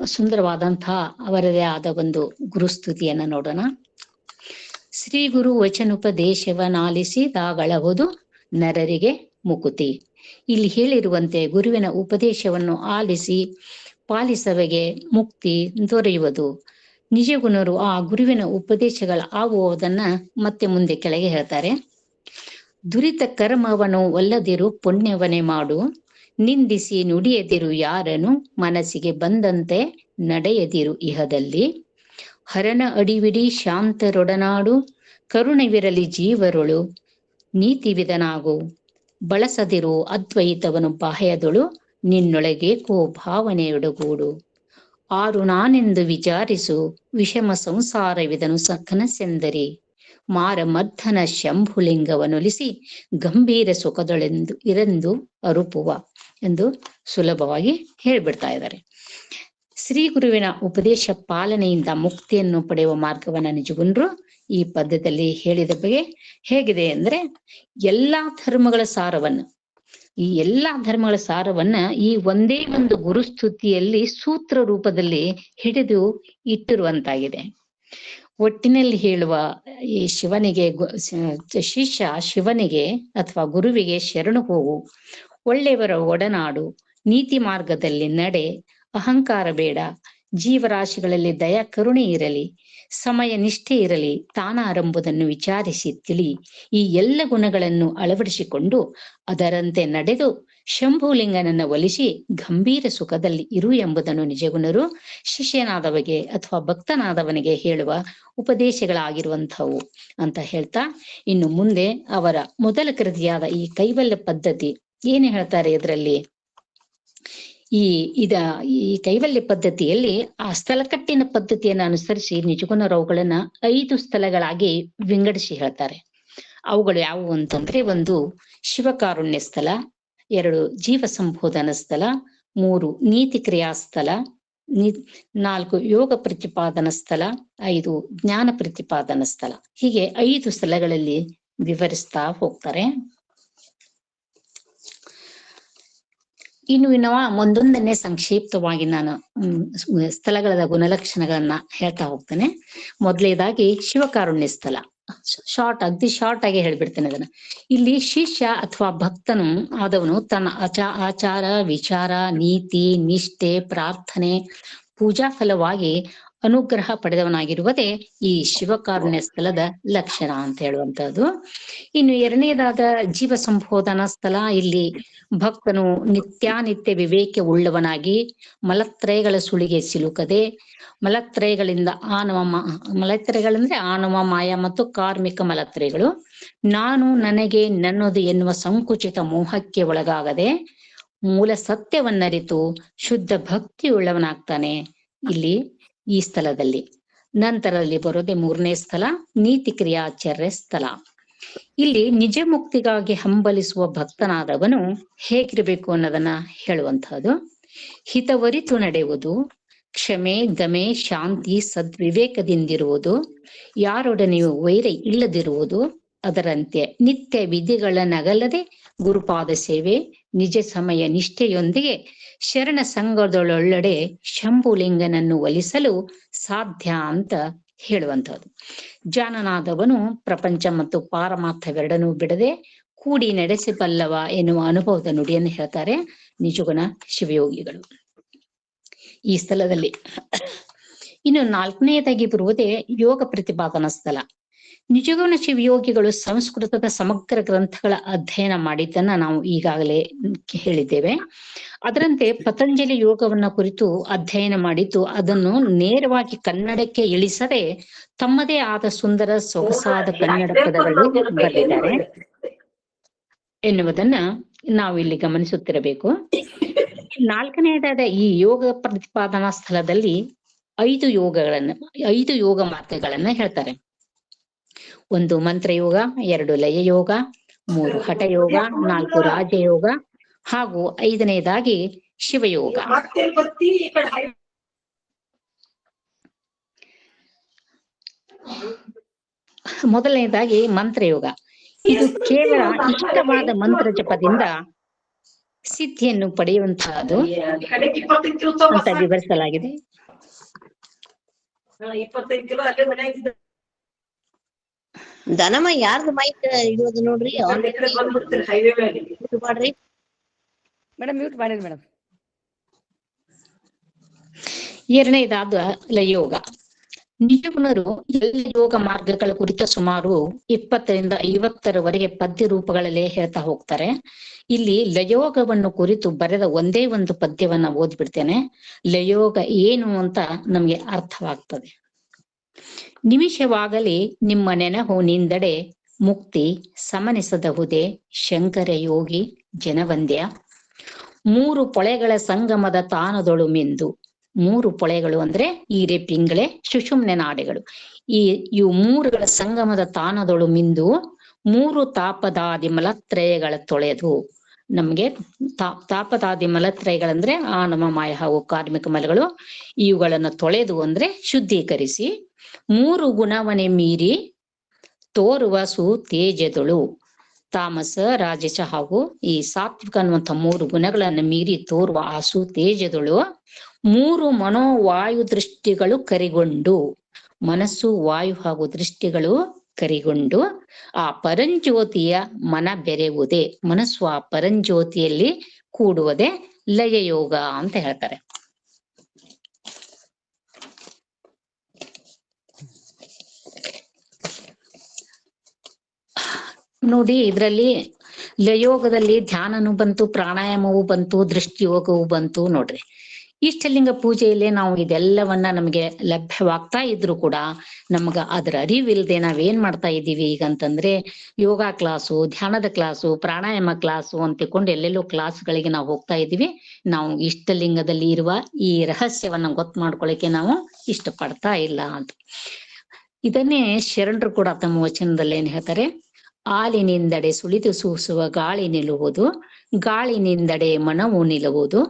ಸುಂದರವಾದಂತಹ ಅವರದೇ ಆದ ಒಂದು ಗುರುಸ್ತುತಿಯನ್ನ ನೋಡೋಣ. ಶ್ರೀ ಗುರು ವಚನೋಪದೇಶವನ್ನಾಲಿಸಿದಾಗಳವುದು ನರರಿಗೆ ಮುಕುತಿ. ಇಲ್ಲಿ ಹೇಳಿರುವಂತೆ ಗುರುವಿನ ಉಪದೇಶವನ್ನು ಆಲಿಸಿ ಪಾಲಿಸವೆಗೆ ಮುಕ್ತಿ ದೊರೆಯುವುದು. ನಿಜಗುಣರು ಆ ಗುರುವಿನ ಉಪದೇಶಗಳ ಆಗುವುದನ್ನ ಮತ್ತೆ ಮುಂದೆ ಕೆಳಗೆ ಹೇಳ್ತಾರೆ. ದುರಿತ ಕರ್ಮವನ್ನು ಒಲ್ಲದಿರು ಪುಣ್ಯವನೇ ಮಾಡು, ನಿಂದಿಸಿ ನುಡಿಯದಿರು ಯಾರನು, ಮನಸ್ಸಿಗೆ ಬಂದಂತೆ ನಡೆಯದಿರು ಇಹದಲ್ಲಿ. ಹರನ ಅಡಿವಿಡಿ ಶಾಂತರೊಡನಾಡು, ಕರುಣವಿರಲಿ ಜೀವರೊಳು ನೀತಿವಿದನಾಗು. ಬಳಸದಿರು ಅದ್ವೈತವನು ಬಾಹ್ಯದೊಳು, ನಿನ್ನೊಳಗೆ ಕೋ ಭಾವನೆಯೊಡಗೂಡು. ಆರು ನಾನೆಂದು ವಿಚಾರಿಸು, ವಿಷಮ ಸಂಸಾರವಿದನು ಕನಸೆಂದರಿ. ಮಾರಮರ್ಧನ ಶಂಭುಲಿಂಗವನ್ನೊಲಿಸಿ ಗಂಭೀರ ಸುಖದೊಳೆಂದು ಇರೆಂದು ಅರುಪುವ ಎಂದು ಸುಲಭವಾಗಿ ಹೇಳ್ಬಿಡ್ತಾ ಇದ್ದಾರೆ. ಶ್ರೀ ಗುರುವಿನ ಉಪದೇಶ ಪಾಲನೆಯಿಂದ ಮುಕ್ತಿಯನ್ನು ಪಡೆಯುವ ಮಾರ್ಗವನ್ನ ನಿಜಗುಣರು ಈ ಪದ್ಯದಲ್ಲಿ ಹೇಳಿದ ಬಗ್ಗೆ ಹೇಗಿದೆ ಅಂದ್ರೆ ಎಲ್ಲಾ ಧರ್ಮಗಳ ಸಾರವನ್ನ ಈ ಒಂದೇ ಒಂದು ಗುರುಸ್ತುತಿಯಲ್ಲಿ ಸೂತ್ರ ರೂಪದಲ್ಲಿ ಹಿಡಿದು ಇಟ್ಟಿರುವಂತಾಗಿದೆ. ಒಟ್ಟಿನಲ್ಲಿ ಹೇಳುವ ಈ ಶಿವನಿಗೆ ಶಿಷ್ಯ ಶಿವನಿಗೆ ಅಥವಾ ಗುರುವಿಗೆ ಶರಣು ಹೋಗು, ಒಳ್ಳೆಯವರ ಒಡನಾಡು, ನೀತಿ ಮಾರ್ಗದಲ್ಲಿ ನಡೆ, ಅಹಂಕಾರ ಬೇಡ, ಜೀವರಾಶಿಗಳಲ್ಲಿ ದಯ ಕರುಣೆ ಇರಲಿ, ಸಮಯ ನಿಷ್ಠೆ ಇರಲಿ, ತಾನಾರಂಬುದನ್ನು ವಿಚಾರಿಸಿ ತಿಳಿ. ಈ ಎಲ್ಲ ಗುಣಗಳನ್ನು ಅಳವಡಿಸಿಕೊಂಡು ಅದರಂತೆ ನಡೆದು ಶಂಭುಲಿಂಗನನ್ನ ಒಲಿಸಿ ಗಂಭೀರ ಸುಖದಲ್ಲಿ ಇರು ಎಂಬುದನ್ನು ನಿಜಗುಣರು ಶಿಷ್ಯನಾದವನಿಗೆ ಅಥವಾ ಭಕ್ತನಾದವನಿಗೆ ಹೇಳುವ ಉಪದೇಶಗಳಾಗಿರುವಂಥವು ಅಂತ ಹೇಳ್ತಾ, ಇನ್ನು ಮುಂದೆ ಅವರ ಮೊದಲ ಕೃತಿಯಾದ ಈ ಕೈವಲ್ಯ ಪದ್ಧತಿ ಏನು ಹೇಳ್ತಾರೆ ಇದರಲ್ಲಿ. ಈ ಕೈವಲ್ಯ ಪದ್ಧತಿಯಲ್ಲಿ ಆ ಸ್ಥಳಕಟ್ಟಿನ ಪದ್ಧತಿಯನ್ನು ಅನುಸರಿಸಿ ನಿಜಗುಣರು ಅವುಗಳನ್ನ 5 ಸ್ಥಳಗಳಾಗಿ ವಿಂಗಡಿಸಿ ಹೇಳ್ತಾರೆ. ಅವುಗಳು ಯಾವುವು ಅಂತಂದ್ರೆ, 1 ಶಿವಕಾರುಣ್ಯ ಸ್ಥಳ, 2 ಜೀವ ಸಂಬೋಧನ ಸ್ಥಳ, 3 ನೀತಿ ಕ್ರಿಯಾ ಸ್ಥಳ, 4 ಯೋಗ ಪ್ರತಿಪಾದನ ಸ್ಥಳ, 5 ಜ್ಞಾನ ಪ್ರತಿಪಾದನ ಸ್ಥಳ. ಹೀಗೆ 5 ಸ್ಥಳಗಳಲ್ಲಿ ವಿವರಿಸ್ತಾ ಹೋಗ್ತಾರೆ. ಇನ್ನು ಒಂದೊಂದನ್ನೇ ಸಂಕ್ಷಿಪ್ತವಾಗಿ ನಾನು ಸ್ಥಳಗಳ ಗುಣಲಕ್ಷಣಗಳನ್ನ ಹೇಳ್ತಾ ಹೋಗ್ತೇನೆ. ಮೊದಲನೇದಾಗಿ ಶಿವಕಾರುಣ್ಯ ಸ್ಥಳ. ಅಗದಿ ಶಾರ್ಟ್ ಆಗಿ ಹೇಳ್ಬಿಡ್ತೇನೆ ಅದನ್ನ. ಇಲ್ಲಿ ಶಿಷ್ಯ ಅಥವಾ ಭಕ್ತನು ಆದವನು ತನ್ನ ಆಚಾರ ವಿಚಾರ ನೀತಿ ನಿಷ್ಠೆ ಪ್ರಾರ್ಥನೆ ಪೂಜಾ ಫಲವಾಗಿ ಅನುಗ್ರಹ ಪಡೆದವನಾಗಿರುವುದೇ ಈ ಶಿವಕಾರುಣ್ಯ ಸ್ಥಳದ ಲಕ್ಷಣ ಅಂತ ಹೇಳುವಂತಹದ್ದು. ಇನ್ನು 2ನೇದಾದ ಜೀವ ಸಂಬೋಧನಾ ಸ್ಥಳ. ಇಲ್ಲಿ ಭಕ್ತನು ನಿತ್ಯಾನಿತ್ಯ ವಿವೇಕ ಉಳ್ಳವನಾಗಿ ಮಲತ್ರಯಗಳ ಸುಳಿಗೆ ಸಿಲುಕದೆ, ಮಲತ್ರಯಗಳಂದ್ರೆ ಆಣವ ಮಾಯ ಮತ್ತು ಕಾರ್ಮಿಕ ಮಲತ್ರಯಗಳು, ನಾನು ನನಗೆ ನನ್ನದು ಎನ್ನುವ ಸಂಕುಚಿತ ಮೋಹಕ್ಕೆ ಒಳಗಾಗದೆ ಮೂಲ ಸತ್ಯವನ್ನರಿತು ಶುದ್ಧ ಭಕ್ತಿಯುಳ್ಳವನಾಗ್ತಾನೆ ಇಲ್ಲಿ ಈ ಸ್ಥಳದಲ್ಲಿ. ನಂತರದಲ್ಲಿ ಬರೋದೇ 3ನೇ ಸ್ಥಳ, ನೀತಿ ಕ್ರಿಯಾಚಾರ್ಯ ಸ್ಥಳ. ಇಲ್ಲಿ ನಿಜ ಮುಕ್ತಿಗಾಗಿ ಹಂಬಲಿಸುವ ಭಕ್ತನಾದವನು ಹೇಗಿರ್ಬೇಕು ಅನ್ನೋದನ್ನ ಹೇಳುವಂತಹದ್ದು. ಹಿತವರಿತು ನಡೆಯುವುದು, ಕ್ಷಮೆ ದಮೆ ಶಾಂತಿ ಸದ್ವಿವೇಕದಿಂದಿರುವುದು, ಯಾರೊಡನೆಯೂ ವೈರ ಇಲ್ಲದಿರುವುದು, ಅದರಂತೆ ನಿತ್ಯ ವಿಧಿಗಳನ್ನಗಲ್ಲದೆ ಗುರುಪಾದ ಸೇವೆ, ನಿಜ ಸಮಯ ನಿಷ್ಠೆಯೊಂದಿಗೆ ಶರಣ ಸಂಘದೊಳೊಳ್ಳೆಡೆ ಶಂಭುಲಿಂಗನನ್ನು ಒಲಿಸಲು ಸಾಧ್ಯ ಅಂತ ಹೇಳುವಂಥದ್ದು. ಜಾನನಾದವನು ಪ್ರಪಂಚ ಮತ್ತು ಪಾರಮಾರ್ಥವೆರಡನ್ನೂ ಬಿಡದೆ ಕೂಡಿ ನಡೆಸಬಲ್ಲವ ಎನ್ನುವ ಅನುಭವದ ನುಡಿಯನ್ನು ಹೇಳ್ತಾರೆ ನಿಜಗುಣ ಶಿವಯೋಗಿಗಳು ಈ ಸ್ಥಳದಲ್ಲಿ. ಇನ್ನು 4ನೇದಾಗಿ ಬರುವುದೇ ಯೋಗ ಪ್ರತಿಪಾದನಾ ಸ್ಥಳ. ನಿಜಗುಣ ಶಿವಯೋಗಿಗಳು ಸಂಸ್ಕೃತದ ಸಮಗ್ರ ಗ್ರಂಥಗಳ ಅಧ್ಯಯನ ಮಾಡಿದ್ದನ್ನ ನಾವು ಈಗಾಗಲೇ ಹೇಳಿದ್ದೇವೆ. ಅದರಂತೆ ಪತಂಜಲಿ ಯೋಗವನ್ನ ಕುರಿತು ಅಧ್ಯಯನ ಮಾಡಿದ್ದು ಅದನ್ನು ನೇರವಾಗಿ ಕನ್ನಡಕ್ಕೆ ಇಳಿಸದೆ ತಮ್ಮದೇ ಆದ ಸುಂದರ ಸೊಗಸಾದ ಕನ್ನಡ ಪದಗಳು ಬರೆದಿದ್ದಾರೆ ಎನ್ನುವುದನ್ನ ನಾವು ಇಲ್ಲಿ ಗಮನಿಸುತ್ತಿರಬೇಕು. 4ನೇದಾದ ಈ ಯೋಗ ಪ್ರತಿಪಾದನಾ ಸ್ಥಳದಲ್ಲಿ 5 ಯೋಗ ಮಾರ್ಗಗಳನ್ನ ಹೇಳ್ತಾರೆ. 1 ಮಂತ್ರಯೋಗ, 2 ಲಯಯೋಗ, 3 ಹಠಯೋಗ, 4 ರಾಜಯೋಗ ಹಾಗೂ 5ನೇದಾಗಿ ಶಿವಯೋಗ. ಮೊದಲನೇದಾಗಿ ಮಂತ್ರಯೋಗ. ಇದು ಕೇವಲ ಇಷ್ಟವಾದ ಮಂತ್ರ ಜಪದಿಂದ ಸಿದ್ಧಿಯನ್ನು ಪಡೆಯುವಂತಹದ್ದು ಅಂತ ವಿವರಿಸಲಾಗಿದೆ. ದನಮ್ಮ ಯಾರ್ದು ಮೈಕ್ ಇಡೋದು ನೋಡ್ರಿ, ಮಾಡ್ರಿ ಮೇಡಮ್, ಮ್ಯೂಟ್ ಮಾಡಿರಿ ಮೇಡಮ್. 2ನೇದಾದ ಲಯೋಗ. ನಿಜಗುಣರು ಎಲ್ಲ ಯೋಗ ಮಾರ್ಗಗಳ ಕುರಿತ ಸುಮಾರು 20ರಿಂದ 50ರವರೆಗೆ ಪದ್ಯ ರೂಪಗಳಲ್ಲೇ ಹೇಳ್ತಾ ಹೋಗ್ತಾರೆ. ಇಲ್ಲಿ ಲಯೋಗವನ್ನು ಕುರಿತು ಬರೆದ ಒಂದೇ ಒಂದು ಪದ್ಯವನ್ನ ಓದ್ಬಿಡ್ತೇನೆ. ಲಯೋಗ ಏನು ಅಂತ ನಮ್ಗೆ ಅರ್ಥವಾಗ್ತದೆ. ನಿಮಿಷವಾಗಲಿ ನಿಮ್ಮ ನೆನಹು ನಿಂದಡೆ, ಮುಕ್ತಿ ಸಮನಿಸದಹುದೇ ಶಂಕರ ಯೋಗಿ ಜನವಂದ್ಯ. 3 ಪೊಳೆಗಳ ಸಂಗಮದ ತಾನದೊಳು ಮಿಂದು. 3 ಪೊಳೆಗಳು ಅಂದ್ರೆ ಈರೆ, ಪಿಂಗಳೆ, ಸುಷುಮ್ನೆ ನಾಡಿಗಳು. ಇವು 3ಗಳ ಸಂಗಮದ ತಾನದೊಳು ಮಿಂದು 3 ತಾಪದಾದಿ ಮಲತ್ರಯಗಳ ತೊಳೆದು. ನಮ್ಗೆ ತಾಪದಾದಿ ಮಲತ್ರಯಗಳಂದ್ರೆ ಆನಮ, ಮಾಯ ಹಾಗೂ ಕಾರ್ಮಿಕ ಮಲಗಳು. ಇವುಗಳನ್ನ ತೊಳೆದು ಅಂದ್ರೆ ಶುದ್ಧೀಕರಿಸಿ 3 ಗುಣವನೆ ಮೀರಿ ತೋರುವ ಸುತೇಜದಳು. ತಾಮಸ, ರಾಜಸ ಹಾಗೂ ಈ ಸಾತ್ವಿಕ ಅನ್ನುವಂಥ 3 ಗುಣಗಳನ್ನು ಮೀರಿ ತೋರುವ ಆ ಸುತೇಜದಳು 3 ಮನೋವಾಯು ದೃಷ್ಟಿಗಳು ಕರಿಗೊಂಡು, ಮನಸ್ಸು, ವಾಯು ಹಾಗೂ ದೃಷ್ಟಿಗಳು ಕರಿಗೊಂಡು ಆ ಪರಂಜ್ಯೋತಿಯ ಮನ ಬೆರೆಯುವುದೇ, ಮನಸ್ಸು ಆ ಪರಂಜ್ಯೋತಿಯಲ್ಲಿ ಕೂಡುವುದೇ ಲಯಯೋಗ ಅಂತ ಹೇಳ್ತಾರೆ. ನೋಡಿ, ಇದರಲ್ಲಿ ಲಯೋಗದಲ್ಲಿ ಧ್ಯಾನನೂ ಬಂತು, ಪ್ರಾಣಾಯಾಮವೂ ಬಂತು, ದೃಷ್ಟಿಯೋಗವೂ ಬಂತು. ನೋಡ್ರಿ, ಇಷ್ಟಲಿಂಗ ಪೂಜೆಯಲ್ಲೇ ನಾವು ಇದೆಲ್ಲವನ್ನ ನಮಗೆ ಲಭ್ಯವಾಗ್ತಾ ಇದ್ರು ಕೂಡ ನಮ್ಗ ಅದರ ಅರಿವಿಲ್ಲದೆ ನಾವೇನ್ ಮಾಡ್ತಾ ಇದ್ದೀವಿ ಈಗ ಅಂತಂದ್ರೆ, ಯೋಗ ಕ್ಲಾಸು, ಧ್ಯಾನದ ಕ್ಲಾಸು, ಪ್ರಾಣಾಯಾಮ ಕ್ಲಾಸು ಅಂತ ತಿಳ್ಕೊಂಡು ಎಲ್ಲೆಲ್ಲೋ ಕ್ಲಾಸ್ಗಳಿಗೆ ನಾವು ಹೋಗ್ತಾ ಇದ್ದೀವಿ. ನಾವು ಇಷ್ಟಲಿಂಗದಲ್ಲಿ ಇರುವ ಈ ರಹಸ್ಯವನ್ನ ಗೊತ್ತು ಮಾಡ್ಕೊಳ್ಳಿಕ್ಕೆ ನಾವು ಇಷ್ಟಪಡ್ತಾ ಇಲ್ಲ ಅಂತ. ಇದನ್ನೇ ಶರಣರು ಕೂಡ ತಮ್ಮ ವಚನದಲ್ಲಿ ಏನ್ ಹೇಳ್ತಾರೆ, ಆಲಿನಿಂದಡೆ ಸುಳಿದು ಸೂಸುವ ಗಾಳಿ ನಿಲ್ಲುವುದು, ಗಾಳಿನಿಂದಡೆ ಮನವು ನಿಲ್ಲುವುದು,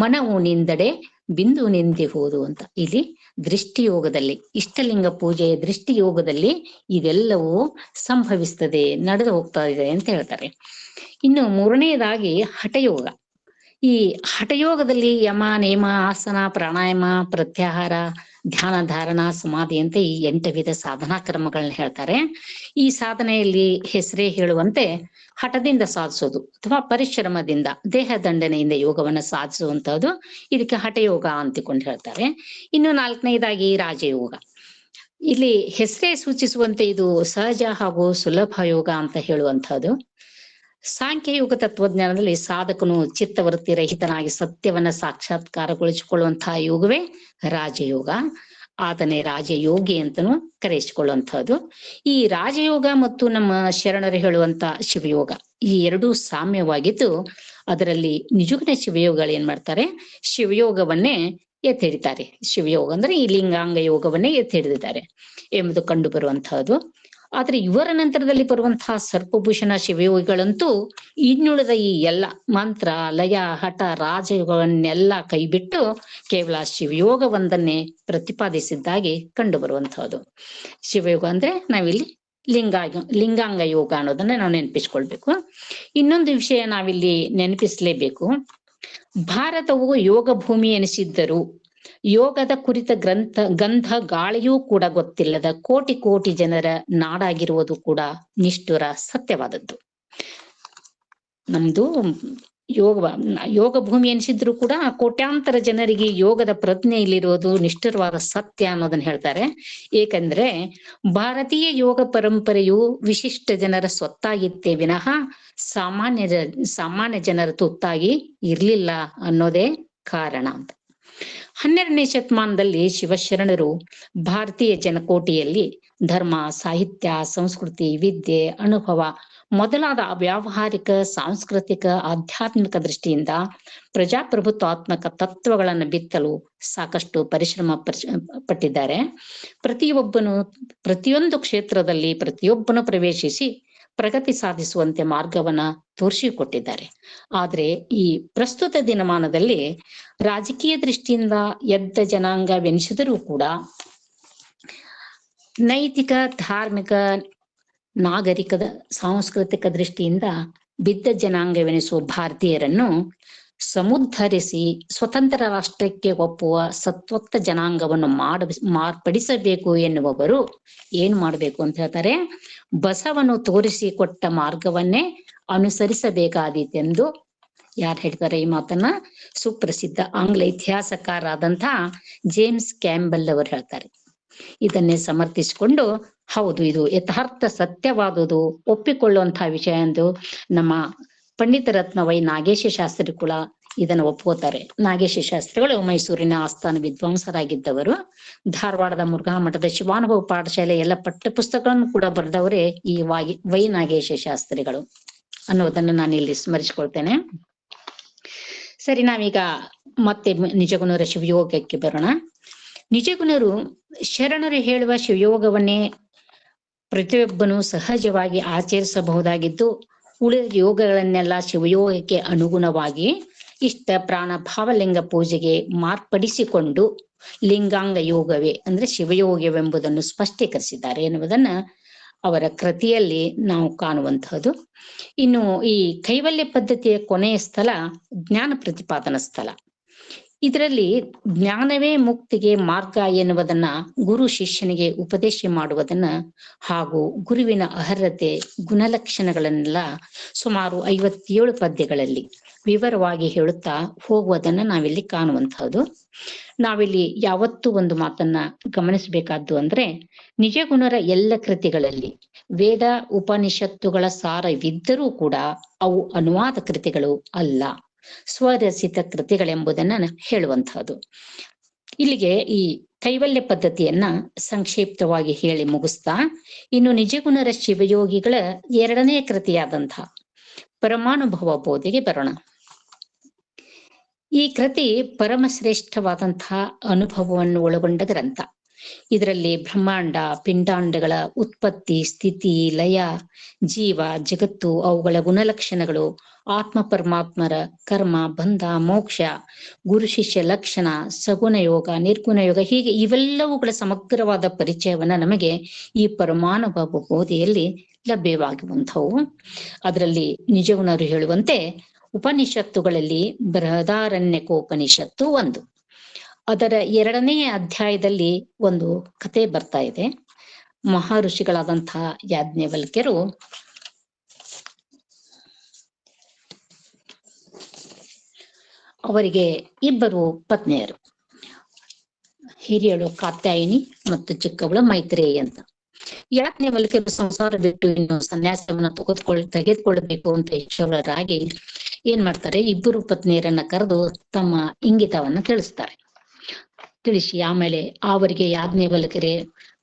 ಮನವು ನಿಂದಡೆ ಬಿಂದು ನಿಂದಿಹುವುದು ಅಂತ. ಇಲ್ಲಿ ದೃಷ್ಟಿಯೋಗದಲ್ಲಿ, ಇಷ್ಟಲಿಂಗ ಪೂಜೆಯ ದೃಷ್ಟಿಯೋಗದಲ್ಲಿ ಇದೆಲ್ಲವೂ ಸಂಭವಿಸ್ತದೆ, ನಡೆದು ಹೋಗ್ತಾ ಇದೆ ಅಂತ ಹೇಳ್ತಾರೆ. ಇನ್ನು 3ನೇದಾಗಿ ಹಠಯೋಗ. ಈ ಹಠಯೋಗದಲ್ಲಿ ಯಮ, ನೇಮ, ಆಸನ, ಪ್ರಾಣಾಯಾಮ, ಪ್ರತ್ಯಾಹಾರ, ಧ್ಯಾನ, ಧಾರಣ, ಸಮಾಧಿ ಅಂತ ಈ 8 ವಿಧ ಸಾಧನಾ ಕ್ರಮಗಳನ್ನ ಹೇಳ್ತಾರೆ. ಈ ಸಾಧನೆಯಲ್ಲಿ ಹೆಸರೇ ಹೇಳುವಂತೆ ಹಠದಿಂದ ಸಾಧಿಸೋದು ಅಥವಾ ಪರಿಶ್ರಮದಿಂದ, ದೇಹ ದಂಡನೆಯಿಂದ ಯೋಗವನ್ನ ಸಾಧಿಸುವಂತಹದ್ದು ಇದಕ್ಕೆ ಹಠಯೋಗ ಅಂತಿಕೊಂಡು ಹೇಳ್ತಾರೆ. ಇನ್ನು 4ನೇದಾಗಿ ರಾಜಯೋಗ. ಇಲ್ಲಿ ಹೆಸರೇ ಸೂಚಿಸುವಂತೆ ಇದು ಸಹಜ ಹಾಗೂ ಸುಲಭ ಯೋಗ ಅಂತ ಹೇಳುವಂತಹದ್ದು. ಸಾಂಖ್ಯಯೋಗ ತತ್ವಜ್ಞಾನದಲ್ಲಿ ಸಾಧಕನು ಚಿತ್ತವೃತ್ತಿ ರಹಿತನಾಗಿ ಸತ್ಯವನ್ನ ಸಾಕ್ಷಾತ್ಕಾರಗೊಳಿಸಿಕೊಳ್ಳುವಂತಹ ಯೋಗವೇ ರಾಜಯೋಗ. ಆತನೇ ರಾಜಯೋಗಿ ಅಂತನೂ ಕರೆಯಿಸಿಕೊಳ್ಳುವಂತಹದ್ದು. ಈ ರಾಜಯೋಗ ಮತ್ತು ನಮ್ಮ ಶರಣರು ಹೇಳುವಂತ ಶಿವಯೋಗ ಈ 2 ಸಾಮ್ಯವಾಗಿದ್ದು, ಅದರಲ್ಲಿ ನಿಜಗುಣ ಶಿವಯೋಗಗಳು ಏನ್ ಮಾಡ್ತಾರೆ, ಶಿವಯೋಗವನ್ನೇ ಎತ್ತಿ ಹಿಡಿತಾರೆ. ಶಿವಯೋಗ ಅಂದ್ರೆ ಈ ಲಿಂಗಾಂಗ ಯೋಗವನ್ನೇ ಎತ್ತಿ ಹಿಡಿದಿದ್ದಾರೆ ಎಂಬುದು ಕಂಡು ಬರುವಂತಹದ್ದು. ಆದ್ರೆ ಇವರ ನಂತರದಲ್ಲಿ ಬರುವಂತಹ ಸರ್ಪಭೂಷಣ ಶಿವಯೋಗಿಗಳಂತೂ ಇನ್ನುಳಿದ ಈ ಎಲ್ಲ ಮಂತ್ರ, ಲಯ, ಹಠ, ರಾಜಯೋಗವನ್ನೆಲ್ಲ ಕೈಬಿಟ್ಟು ಕೇವಲ ಶಿವಯೋಗವೊಂದನ್ನೇ ಪ್ರತಿಪಾದಿಸಿದ್ದಾಗಿ ಕಂಡು ಬರುವಂತಹದ್ದು. ಶಿವಯೋಗ ಅಂದ್ರೆ ನಾವಿಲ್ಲಿ ಲಿಂಗಾಂಗ ಯೋಗ ಅನ್ನೋದನ್ನ ನಾವು ನೆನಪಿಸ್ಕೊಳ್ಬೇಕು. ಇನ್ನೊಂದು ವಿಷಯ ನಾವಿಲ್ಲಿ ನೆನಪಿಸ್ಲೇಬೇಕು. ಭಾರತವು ಯೋಗ ಭೂಮಿ ಎನಿಸಿದ್ದರೂ ಯೋಗದ ಕುರಿತ ಗಂಧ ಗಾಳಿಯೂ ಕೂಡ ಗೊತ್ತಿಲ್ಲದ ಕೋಟಿ ಕೋಟಿ ಜನರ ನಾಡಾಗಿರುವುದು ಕೂಡ ನಿಷ್ಠುರ ಸತ್ಯವಾದದ್ದು. ನಮ್ದು ಯೋಗ ಭೂಮಿ ಎನಿಸಿದ್ರು ಕೂಡ ಕೋಟ್ಯಾಂತರ ಜನರಿಗೆ ಯೋಗದ ಪ್ರಜ್ಞೆ ಇಲ್ಲಿರೋದು ನಿಷ್ಠುರವಾದ ಸತ್ಯ ಅನ್ನೋದನ್ನ ಹೇಳ್ತಾರೆ. ಏಕೆಂದ್ರೆ ಭಾರತೀಯ ಯೋಗ ಪರಂಪರೆಯು ವಿಶಿಷ್ಟ ಜನರ ಸ್ವತ್ತಾಗಿತ್ತೇ ವಿನಃ ಸಾಮಾನ್ಯ ಜನರ ತುತ್ತಾಗಿ ಇರ್ಲಿಲ್ಲ ಅನ್ನೋದೇ ಕಾರಣ ಅಂತ. 12ನೇ ಶತಮಾನದಲ್ಲಿ ಶಿವಶರಣರು ಭಾರತೀಯ ಜನಕೋಟಿಯಲ್ಲಿ ಧರ್ಮ, ಸಾಹಿತ್ಯ, ಸಂಸ್ಕೃತಿ, ವಿದ್ಯೆ, ಅನುಭವ ಮೊದಲಾದ ವ್ಯಾವಹಾರಿಕ, ಸಾಂಸ್ಕೃತಿಕ, ಆಧ್ಯಾತ್ಮಿಕ ದೃಷ್ಟಿಯಿಂದ ಪ್ರಜಾಪ್ರಭುತ್ವಾತ್ಮಕ ತತ್ವಗಳನ್ನು ಬಿತ್ತಲು ಸಾಕಷ್ಟು ಪರಿಶ್ರಮ ಪಟ್ಟಿದ್ದಾರೆ. ಪ್ರತಿಯೊಂದು ಕ್ಷೇತ್ರದಲ್ಲಿ ಪ್ರತಿಯೊಬ್ಬನು ಪ್ರವೇಶಿಸಿ ಪ್ರಗತಿ ಸಾಧಿಸುವಂತೆ ಮಾರ್ಗವನ್ನ ತೋರಿಸಿಕೊಟ್ಟಿದ್ದಾರೆ. ಆದ್ರೆ ಈ ಪ್ರಸ್ತುತ ದಿನಮಾನದಲ್ಲಿ ರಾಜಕೀಯ ದೃಷ್ಟಿಯಿಂದ ಎದ್ದ ಜನಾಂಗವೆನಿಸಿದರೂ ಕೂಡ ನೈತಿಕ, ಧಾರ್ಮಿಕ, ನಾಗರಿಕದ, ಸಾಂಸ್ಕೃತಿಕ ದೃಷ್ಟಿಯಿಂದ ಬಿದ್ದ ಜನಾಂಗವೆನಿಸುವ ಭಾರತೀಯರನ್ನು ಸಮುದ್ಧರಿಸಿ ಸ್ವತಂತ್ರ ರಾಷ್ಟ್ರಕ್ಕೆ ಒಪ್ಪುವ ಸತ್ವತ್ತ ಜನಾಂಗವನ್ನು ಮಾರ್ಪಡಿಸಬೇಕು ಎನ್ನುವವರು ಏನ್ ಮಾಡ್ಬೇಕು ಅಂತ ಹೇಳ್ತಾರೆ, ಬಸವನು ತೋರಿಸಿಕೊಟ್ಟ ಮಾರ್ಗವನ್ನೇ ಅನುಸರಿಸಬೇಕಾದೀತೆಂದು ಯಾರು ಹೇಳ್ತಾರೆ ಈ ಮಾತನ್ನ? ಸುಪ್ರಸಿದ್ಧ ಆಂಗ್ಲ ಇತಿಹಾಸಕಾರರಾದಂತಹ ಜೇಮ್ಸ್ ಕ್ಯಾಂಬೆಲ್ ಅವರು ಹೇಳ್ತಾರೆ. ಇದನ್ನೇ ಸಮರ್ಥಿಸಿಕೊಂಡು ಹೌದು, ಇದು ಯಥಾರ್ಥ ಸತ್ಯವಾದುದು, ಒಪ್ಪಿಕೊಳ್ಳುವಂತಹ ವಿಷಯ ಎಂದು ನಮ್ಮ ಪಂಡಿತ ರತ್ನ ವೈ ನಾಗೇಶ ಶಾಸ್ತ್ರಿ ಕೂಡ ಇದನ್ನು ಒಪ್ಕೋತಾರೆ. ನಾಗೇಶ ಶಾಸ್ತ್ರಿಗಳು ಮೈಸೂರಿನ ಆಸ್ಥಾನ ವಿದ್ವಾಂಸರಾಗಿದ್ದವರು. ಧಾರವಾಡದ ಮುರುಘಾ ಮಠದ ಶಿವಾನುಭವ ಪಾಠಶಾಲೆ ಎಲ್ಲ ಪಠ್ಯ ಪುಸ್ತಕಗಳನ್ನು ಕೂಡ ಬರೆದವರೇ ಈ ವೈ ನಾಗೇಶ ಶಾಸ್ತ್ರಿಗಳು ಅನ್ನೋದನ್ನು ನಾನು ಇಲ್ಲಿ ಸ್ಮರಿಸಿಕೊಳ್ತೇನೆ. ಸರಿ, ನಾವೀಗ ಮತ್ತೆ ನಿಜಗುಣರ ಶಿವಯೋಗಕ್ಕೆ ಬರೋಣ. ನಿಜಗುಣರು ಶರಣರು ಹೇಳುವ ಶಿವಯೋಗವನ್ನೇ ಪ್ರತಿಯೊಬ್ಬನು ಸಹಜವಾಗಿ ಆಚರಿಸಬಹುದಾಗಿದ್ದು, ಉಳಿದ ಯೋಗಗಳನ್ನೆಲ್ಲ ಶಿವಯೋಗಕ್ಕೆ ಅನುಗುಣವಾಗಿ ಇಷ್ಟ ಪ್ರಾಣ ಭಾವಲಿಂಗ ಪೂಜೆಗೆ ಮಾರ್ಪಡಿಸಿಕೊಂಡು ಲಿಂಗಾಂಗ ಯೋಗವೇ ಅಂದ್ರೆ ಶಿವಯೋಗವೆಂಬುದನ್ನು ಸ್ಪಷ್ಟೀಕರಿಸಿದ್ದಾರೆ ಎನ್ನುವುದನ್ನ ಅವರ ಕೃತಿಯಲ್ಲಿ ನಾವು ಕಾಣುವಂತಹದ್ದು. ಇನ್ನು ಈ ಕೈವಲ್ಯ ಪದ್ಧತಿಯ ಕೊನೆಯ ಸ್ಥಳ ಜ್ಞಾನ ಪ್ರತಿಪಾದನಾ ಸ್ಥಳ. ಇದರಲ್ಲಿ ಜ್ಞಾನವೇ ಮುಕ್ತಿಗೆ ಮಾರ್ಗ ಎನ್ನುವುದನ್ನ ಗುರು ಶಿಷ್ಯನಿಗೆ ಉಪದೇಶ ಮಾಡುವುದನ್ನ ಹಾಗೂ ಗುರುವಿನ ಅರ್ಹತೆ ಗುಣಲಕ್ಷಣಗಳನ್ನೆಲ್ಲ ಸುಮಾರು 57 ಪದ್ಯಗಳಲ್ಲಿ ವಿವರವಾಗಿ ಹೇಳುತ್ತಾ ಹೋಗುವುದನ್ನ ನಾವಿಲ್ಲಿ ಕಾಣುವಂತಹದ್ದು. ನಾವಿಲ್ಲಿ ಯಾವತ್ತೂ ಒಂದು ಮಾತನ್ನ ಗಮನಿಸಬೇಕಾದ್ದು ಅಂದ್ರೆ, ನಿಜಗುಣರ ಎಲ್ಲ ಕೃತಿಗಳಲ್ಲಿ ವೇದ ಉಪನಿಷತ್ತುಗಳ ಸಾರವಿದ್ದರೂ ಕೂಡ ಅವು ಅನುವಾದ ಕೃತಿಗಳು ಅಲ್ಲ, ಸ್ವರಚಿತ ಕೃತಿಗಳೆಂಬುದನ್ನ ಹೇಳುವಂತಹದ್ದು. ಇಲ್ಲಿಗೆ ಈ ಕೈವಲ್ಯ ಪದ್ಧತಿಯನ್ನ ಸಂಕ್ಷಿಪ್ತವಾಗಿ ಹೇಳಿ ಮುಗಿಸ್ತಾ, ಇನ್ನು ನಿಜಗುಣರ ಶಿವಯೋಗಿಗಳ 2ನೇ ಕೃತಿಯಾದಂತಹ ಪರಮಾನುಭವ ಬೋಧೆಗೆ ಬರೋಣ. ಈ ಕೃತಿ ಪರಮಶ್ರೇಷ್ಠವಾದಂತಹ ಅನುಭವವನ್ನು ಒಳಗೊಂಡ ಗ್ರಂಥ. ಇದರಲ್ಲಿ ಬ್ರಹ್ಮಾಂಡ, ಪಿಂಡಾಂಡಗಳ ಉತ್ಪತ್ತಿ, ಸ್ಥಿತಿ, ಲಯ, ಜೀವ, ಜಗತ್ತು, ಅವುಗಳ ಗುಣಲಕ್ಷಣಗಳು, ಆತ್ಮ ಪರಮಾತ್ಮರ ಕರ್ಮ, ಬಂಧ, ಮೋಕ್ಷ, ಗುರು ಶಿಷ್ಯ ಲಕ್ಷಣ, ಸಗುಣ ಯೋಗ, ನಿರ್ಗುಣ ಯೋಗ, ಹೀಗೆ ಇವೆಲ್ಲವುಗಳ ಸಮಗ್ರವಾದ ಪರಿಚಯವನ್ನ ನಮಗೆ ಈ ಪರಮಾನುಭವ ಬೋಧೆಯಲ್ಲಿ ಲಭ್ಯವಾಗುವಂಥವು. ಅದರಲ್ಲಿ ನಿಜಗುಣರು ಹೇಳುವಂತೆ ಉಪನಿಷತ್ತುಗಳಲ್ಲಿ ಬೃಹದಾರಣ್ಯಕೋಪನಿಷತ್ತು ಒಂದು. ಅದರ 2ನೇ ಅಧ್ಯಾಯದಲ್ಲಿ ಒಂದು ಕತೆ ಬರ್ತಾ ಇದೆ. ಮಹರ್ಷಿಗಳಾದಂತಹ ಯಾಜ್ಞವಲ್ಕ್ಯರು ಅವರಿಗೆ 2 ಪತ್ನಿಯರು, ಹಿರಿಯಳು ಕಾತ್ಯಾಯಿನಿ ಮತ್ತು ಚಿಕ್ಕವಳು ಮೈತ್ರೇಯಿ ಅಂತ. ಯಾಜ್ಞವಲ್ಕ್ಯರು ಸಂಸಾರ ಬಿಟ್ಟು ಇನ್ನು ಸನ್ಯಾಸವನ್ನ ತೆಗೆದುಕೊಳ್ಬೇಕು ಅಂತ ಇಚ್ಛೆಗಳರಾಗಿ ಏನ್ ಮಾಡ್ತಾರೆ, 2 ಪತ್ನಿಯರನ್ನ ಕರೆದು ತಮ್ಮ ಇಂಗಿತವನ್ನ ತಿಳಿಸಿ ಆಮೇಲೆ ಅವರಿಗೆ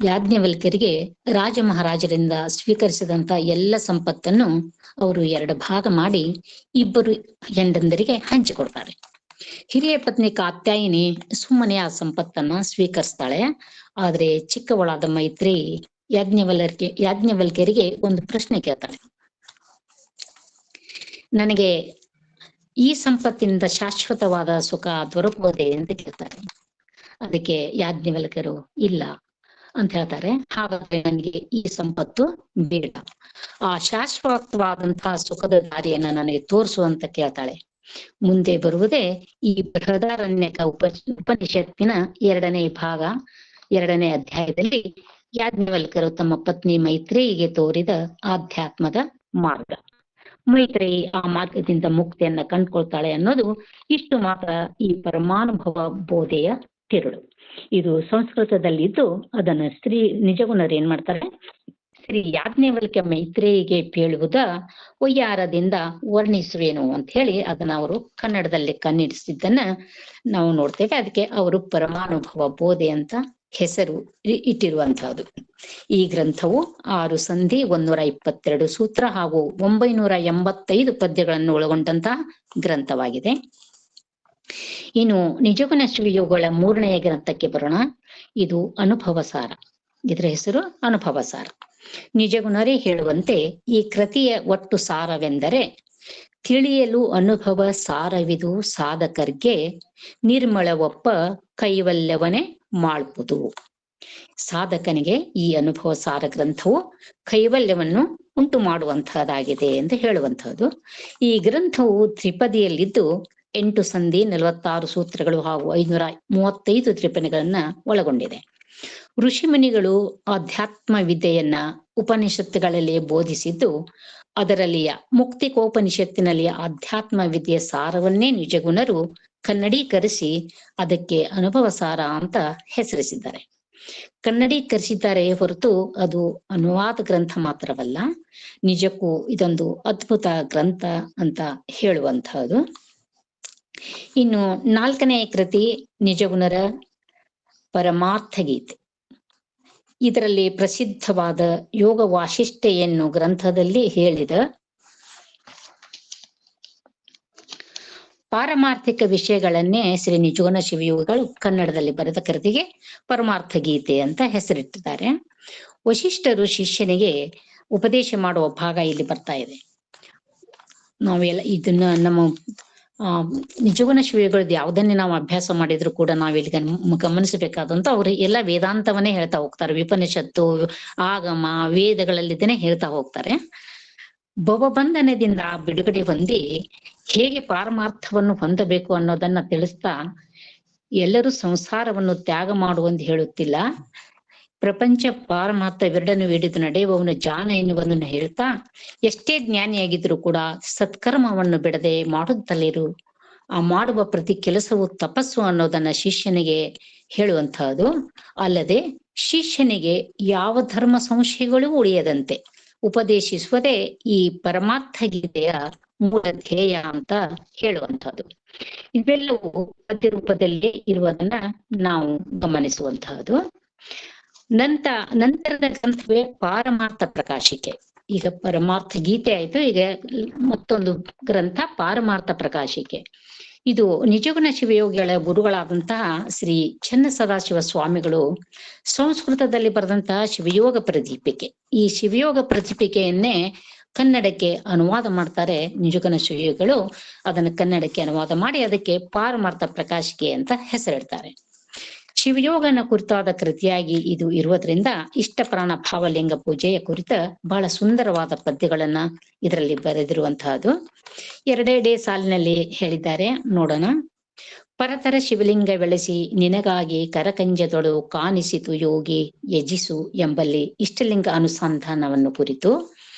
ಯಾಜ್ಞವಲ್ಕ್ಯರಿಗೆ ರಾಜ ಮಹಾರಾಜರಿಂದ ಸ್ವೀಕರಿಸಿದಂತ ಎಲ್ಲ ಸಂಪತ್ತನ್ನು ಅವರು 2 ಭಾಗ ಮಾಡಿ 2 ಹೆಂಡಂದರಿಗೆ ಹಂಚಿಕೊಡ್ತಾರೆ. ಹಿರಿಯ ಪತ್ನಿ ಕಾತ್ಯಾಯಿನಿ ಸುಮ್ಮನೆ ಆ ಸಂಪತ್ತನ್ನ ಸ್ವೀಕರಿಸ್ತಾಳೆ. ಆದ್ರೆ ಚಿಕ್ಕವಳಾದ ಮೈತ್ರಿ ಯಾಜ್ಞವಲ್ಕ್ಯರಿಗೆ ಒಂದು ಪ್ರಶ್ನೆ ಕೇಳ್ತಾಳೆ. ನನಗೆ ಈ ಸಂಪತ್ತಿನಿಂದ ಶಾಶ್ವತವಾದ ಸುಖ ದೊರಕುವುದೇ ಅಂತ ಕೇಳ್ತಾರೆ. ಅದಕ್ಕೆ ಯಾಜ್ಞವಲ್ಕ್ಯರು ಇಲ್ಲ ಅಂತ ಹೇಳ್ತಾರೆ. ಹಾಗಾದ್ರೆ ನನಗೆ ಈ ಸಂಪತ್ತು ಬೇಡ, ಆ ಶಾಶ್ವತವಾದಂತಹ ಸುಖದ ದಾರಿಯನ್ನ ನನಗೆ ತೋರಿಸು ಅಂತ ಕೇಳ್ತಾಳೆ. ಮುಂದೆ ಬರುವುದೇ ಈ ಬೃಹದಾರಣ್ಯಕ ಉಪನಿಷತ್ತಿನ 2ನೇ ಭಾಗ, 2ನೇ ಅಧ್ಯಾಯದಲ್ಲಿ ಯಾಜ್ಞವಲ್ಕ್ಯರು ತಮ್ಮ ಪತ್ನಿ ಮೈತ್ರೇಯಿಗೆ ತೋರಿದ ಆಧ್ಯಾತ್ಮದ ಮಾರ್ಗ. ಮೈತ್ರೇಯಿ ಆ ಮಾರ್ಗದಿಂದ ಮುಕ್ತಿಯನ್ನ ಕಂಡ್ಕೊಳ್ತಾಳೆ ಅನ್ನೋದು ಇಷ್ಟು ಮಾತ್ರ ಈ ಪರಮಾನುಭವ ಬೋಧೆಯ ತಿರುಳು. ಇದು ಸಂಸ್ಕೃತದಲ್ಲಿದ್ದು ಅದನ್ನ ನಿಜಗುಣರು ಏನ್ ಮಾಡ್ತಾರೆ, ಶ್ರೀ ಯಾಜ್ಞವಲ್ಕ್ಯ ಮೈತ್ರೇಯಿಗೆ ಪೇಳುವುದ ಒಯ್ಯಾರದಿಂದ ವರ್ಣಿಸುವೇನು ಅಂತ ಹೇಳಿ ಅದನ್ನ ಅವರು ಕನ್ನಡದಲ್ಲಿ ಕನ್ನಡಿಸಿದ್ದನ್ನ ನಾವು ನೋಡ್ತೇವೆ. ಅದಕ್ಕೆ ಅವರು ಪರಮಾನುಭವ ಬೋಧೆ ಅಂತ ಹೆಸರು ಇಟ್ಟಿರುವಂತಹದ್ದು. ಈ ಗ್ರಂಥವು 6 ಸಂಧಿ 122 ಸೂತ್ರ ಹಾಗೂ 985 ಪದ್ಯಗಳನ್ನು ಒಳಗೊಂಡಂತಹ ಗ್ರಂಥವಾಗಿದೆ. ಇನ್ನು ನಿಜಗುಣ ಶಿವಯೋಗಗಳ 3ನೆಯ ಗ್ರಂಥಕ್ಕೆ ಬರೋಣ. ಇದು ಅನುಭವ ಸಾರ. ಇದರ ಹೆಸರು ಅನುಭವ ಸಾರ. ನಿಜಗುಣರೇ ಹೇಳುವಂತೆ ಈ ಕೃತಿಯ ಒಟ್ಟು ಸಾರವೆಂದರೆ, ತಿಳಿಯಲು ಅನುಭವ ಸಾರವಿದು ಸಾಧಕರ್ಗೆ ನಿರ್ಮಳವೊಪ್ಪ ಕೈವಲ್ಯವನೇ ಮಾಡ್ಬೋದು. ಸಾಧಕನಿಗೆ ಈ ಅನುಭವ ಸಾರ ಗ್ರಂಥವು ಕೈವಲ್ಯವನ್ನು ಉಂಟು ಮಾಡುವಂತಹದ್ದಾಗಿದೆ ಎಂದು ಹೇಳುವಂತಹದ್ದು. ಈ ಗ್ರಂಥವು ತ್ರಿಪದಿಯಲ್ಲಿದ್ದು 8 ಸಂಧಿ 46 ಸೂತ್ರಗಳು ಹಾಗೂ 535 ತ್ರಿಪದಿಗಳನ್ನ ಒಳಗೊಂಡಿದೆ. ಋಷಿಮುನಿಗಳು ಅಧ್ಯಾತ್ಮ ವಿದ್ಯೆಯನ್ನ ಉಪನಿಷತ್ತುಗಳಲ್ಲಿ ಬೋಧಿಸಿದ್ದು, ಅದರಲ್ಲಿಯ ಮುಕ್ತಿಕೋಪನಿಷತ್ತಿನಲ್ಲಿ ಅಧ್ಯಾತ್ಮ ವಿದ್ಯೆಯ ಸಾರವನ್ನೇ ನಿಜಗುಣರು ಕನ್ನಡೀಕರಿಸಿ ಅದಕ್ಕೆ ಅನುಭವ ಸಾರ ಅಂತ ಹೆಸರಿಸಿದ್ದಾರೆ. ಕನ್ನಡೀಕರಿಸಿದ್ದಾರೆ ಹೊರತು ಅದು ಅನುವಾದ ಗ್ರಂಥ ಮಾತ್ರವಲ್ಲ, ನಿಜಕ್ಕೂ ಇದೊಂದು ಅದ್ಭುತ ಗ್ರಂಥ ಅಂತ ಹೇಳುವಂತಹದ್ದು. ಇನ್ನು 4ನೇ ಕೃತಿ ನಿಜಗುಣರ ಪರಮಾರ್ಥ ಗೀತೆ. ಇದರಲ್ಲಿ ಪ್ರಸಿದ್ಧವಾದ ಯೋಗ ವಾಸಿಷ್ಠೆಯನ್ನು ಗ್ರಂಥದಲ್ಲಿ ಹೇಳಿದ ಪಾರಮಾರ್ಥಿಕ ವಿಷಯಗಳನ್ನೇ ಶ್ರೀ ನಿಜಗುಣ ಶಿವಯೋಗಿಗಳು ಕನ್ನಡದಲ್ಲಿ ಬರೆದ ಕೃತಿಗೆ ಪರಮಾರ್ಥ ಗೀತೆ ಅಂತ ಹೆಸರಿಟ್ಟಿದ್ದಾರೆ. ವಶಿಷ್ಠರು ಶಿಷ್ಯನಿಗೆ ಉಪದೇಶ ಮಾಡುವ ಭಾಗ ಇಲ್ಲಿ ಬರ್ತಾ ಇದೆ. ನಾವೆಲ್ಲ ಇದನ್ನ ನಮ್ಮ ನಿಜಗುಣ ಶಿವಯೋಗಿಗಳದ್ದು ಯಾವುದನ್ನೇ ನಾವು ಅಭ್ಯಾಸ ಮಾಡಿದ್ರು ಕೂಡ ನಾವಿಲ್ಲಿ ಗಮನಿಸಬೇಕಾದಂತ ಅವ್ರು ಎಲ್ಲ ವೇದಾಂತವನ್ನೇ ಹೇಳ್ತಾ ಹೋಗ್ತಾರೆ. ವಿಪನಿಷತ್ತು, ಆಗಮ, ವೇದಗಳಲ್ಲಿದ್ದೇನೆ ಹೇಳ್ತಾ ಹೋಗ್ತಾರೆ. ಭವಬಂಧನದಿಂದ ಬಿಡುಗಡೆ ಹೊಂದಿ ಹೇಗೆ ಪಾರಮಾರ್ಥವನ್ನು ಹೊಂದಬೇಕು ಅನ್ನೋದನ್ನ ತಿಳಿಸ್ತಾ, ಎಲ್ಲರೂ ಸಂಸಾರವನ್ನು ತ್ಯಾಗ ಮಾಡುವಂದು ಹೇಳುತ್ತಿಲ್ಲ, ಪ್ರಪಂಚ ಪಾರಮಾರ್ಥವೆರಡನ್ನು ಹಿಡಿದು ನಡೆಯುವವನು ಜಾಣ ಎನ್ನುವುದನ್ನು ಹೇಳ್ತಾ, ಎಷ್ಟೇ ಜ್ಞಾನಿಯಾಗಿದ್ರು ಕೂಡ ಸತ್ಕರ್ಮವನ್ನು ಬಿಡದೆ ಮಾಡುತ್ತಲಿರು, ಆ ಮಾಡುವ ಪ್ರತಿ ಕೆಲಸವು ತಪಸ್ಸು ಅನ್ನೋದನ್ನ ಶಿಷ್ಯನಿಗೆ ಹೇಳುವಂತಹದ್ದು. ಅಲ್ಲದೆ ಶಿಷ್ಯನಿಗೆ ಯಾವ ಧರ್ಮ ಸಂಶಯಗಳು ಉಳಿಯದಂತೆ ಉಪದೇಶಿಸುವುದೇ ಈ ಪರಮಾರ್ಥ ಗೀತೆಯ ಮೂಲ ಧ್ಯೇಯ ಅಂತ ಹೇಳುವಂತಹದ್ದು. ಇವೆಲ್ಲವೂ ಪದ್ಯ ರೂಪದಲ್ಲಿ ಇರುವುದನ್ನ ನಾವು ಗಮನಿಸುವಂತಹದ್ದು. ನಂತರದ ಗ್ರಂಥವೇ ಪಾರಮಾರ್ಥ ಪ್ರಕಾಶಿಕೆ. ಈಗ ಪರಮಾರ್ಥ ಗೀತೆ ಆಯ್ತು, ಈಗ ಮತ್ತೊಂದು ಗ್ರಂಥ ಪಾರಮಾರ್ಥ ಪ್ರಕಾಶಿಕೆ. ಇದು ನಿಜಗುಣ ಶಿವಯೋಗಿಗಳ ಗುರುಗಳಾದಂತಹ ಶ್ರೀ ಚನ್ನ ಸದಾಶಿವ ಸ್ವಾಮಿಗಳು ಸಂಸ್ಕೃತದಲ್ಲಿ ಬರೆದಂತಹ ಶಿವಯೋಗ ಪ್ರದೀಪಿಕೆ. ಈ ಶಿವಯೋಗ ಪ್ರದೀಪಿಕೆಯನ್ನೇ ಕನ್ನಡಕ್ಕೆ ಅನುವಾದ ಮಾಡ್ತಾರೆ ನಿಜಗುಣ ಶಿವಯೋಗಿಗಳು. ಅದನ್ನು ಕನ್ನಡಕ್ಕೆ ಅನುವಾದ ಮಾಡಿ ಅದಕ್ಕೆ ಪಾರಮಾರ್ಥ ಪ್ರಕಾಶಿಕೆ ಅಂತ ಹೆಸರಿಡ್ತಾರೆ. ಶಿವಯೋಗನ ಕುರಿತಾದ ಕೃತಿಯಾಗಿ ಇದು ಇರುವುದರಿಂದ ಇಷ್ಟ ಪ್ರಾಣ ಭಾವಲಿಂಗ ಪೂಜೆಯ ಕುರಿತ ಬಹಳ ಸುಂದರವಾದ ಪದ್ಯಗಳನ್ನ ಇದರಲ್ಲಿ ಬರೆದಿರುವಂತಹದ್ದು. 2 ಸಾಲಿನಲ್ಲಿ ಹೇಳಿದ್ದಾರೆ, ನೋಡೋಣ. ಪರತರ ಶಿವಲಿಂಗ ಬೆಳೆಸಿ ನಿನಗಾಗಿ ಕರಕಂಜದೊಳು ಕಾಣಿಸಿತು ಯೋಗಿ ಯಜಿಸು ಎಂಬಲ್ಲಿ ಇಷ್ಟಲಿಂಗ ಅನುಸಂಧಾನವನ್ನು ಕುರಿತು,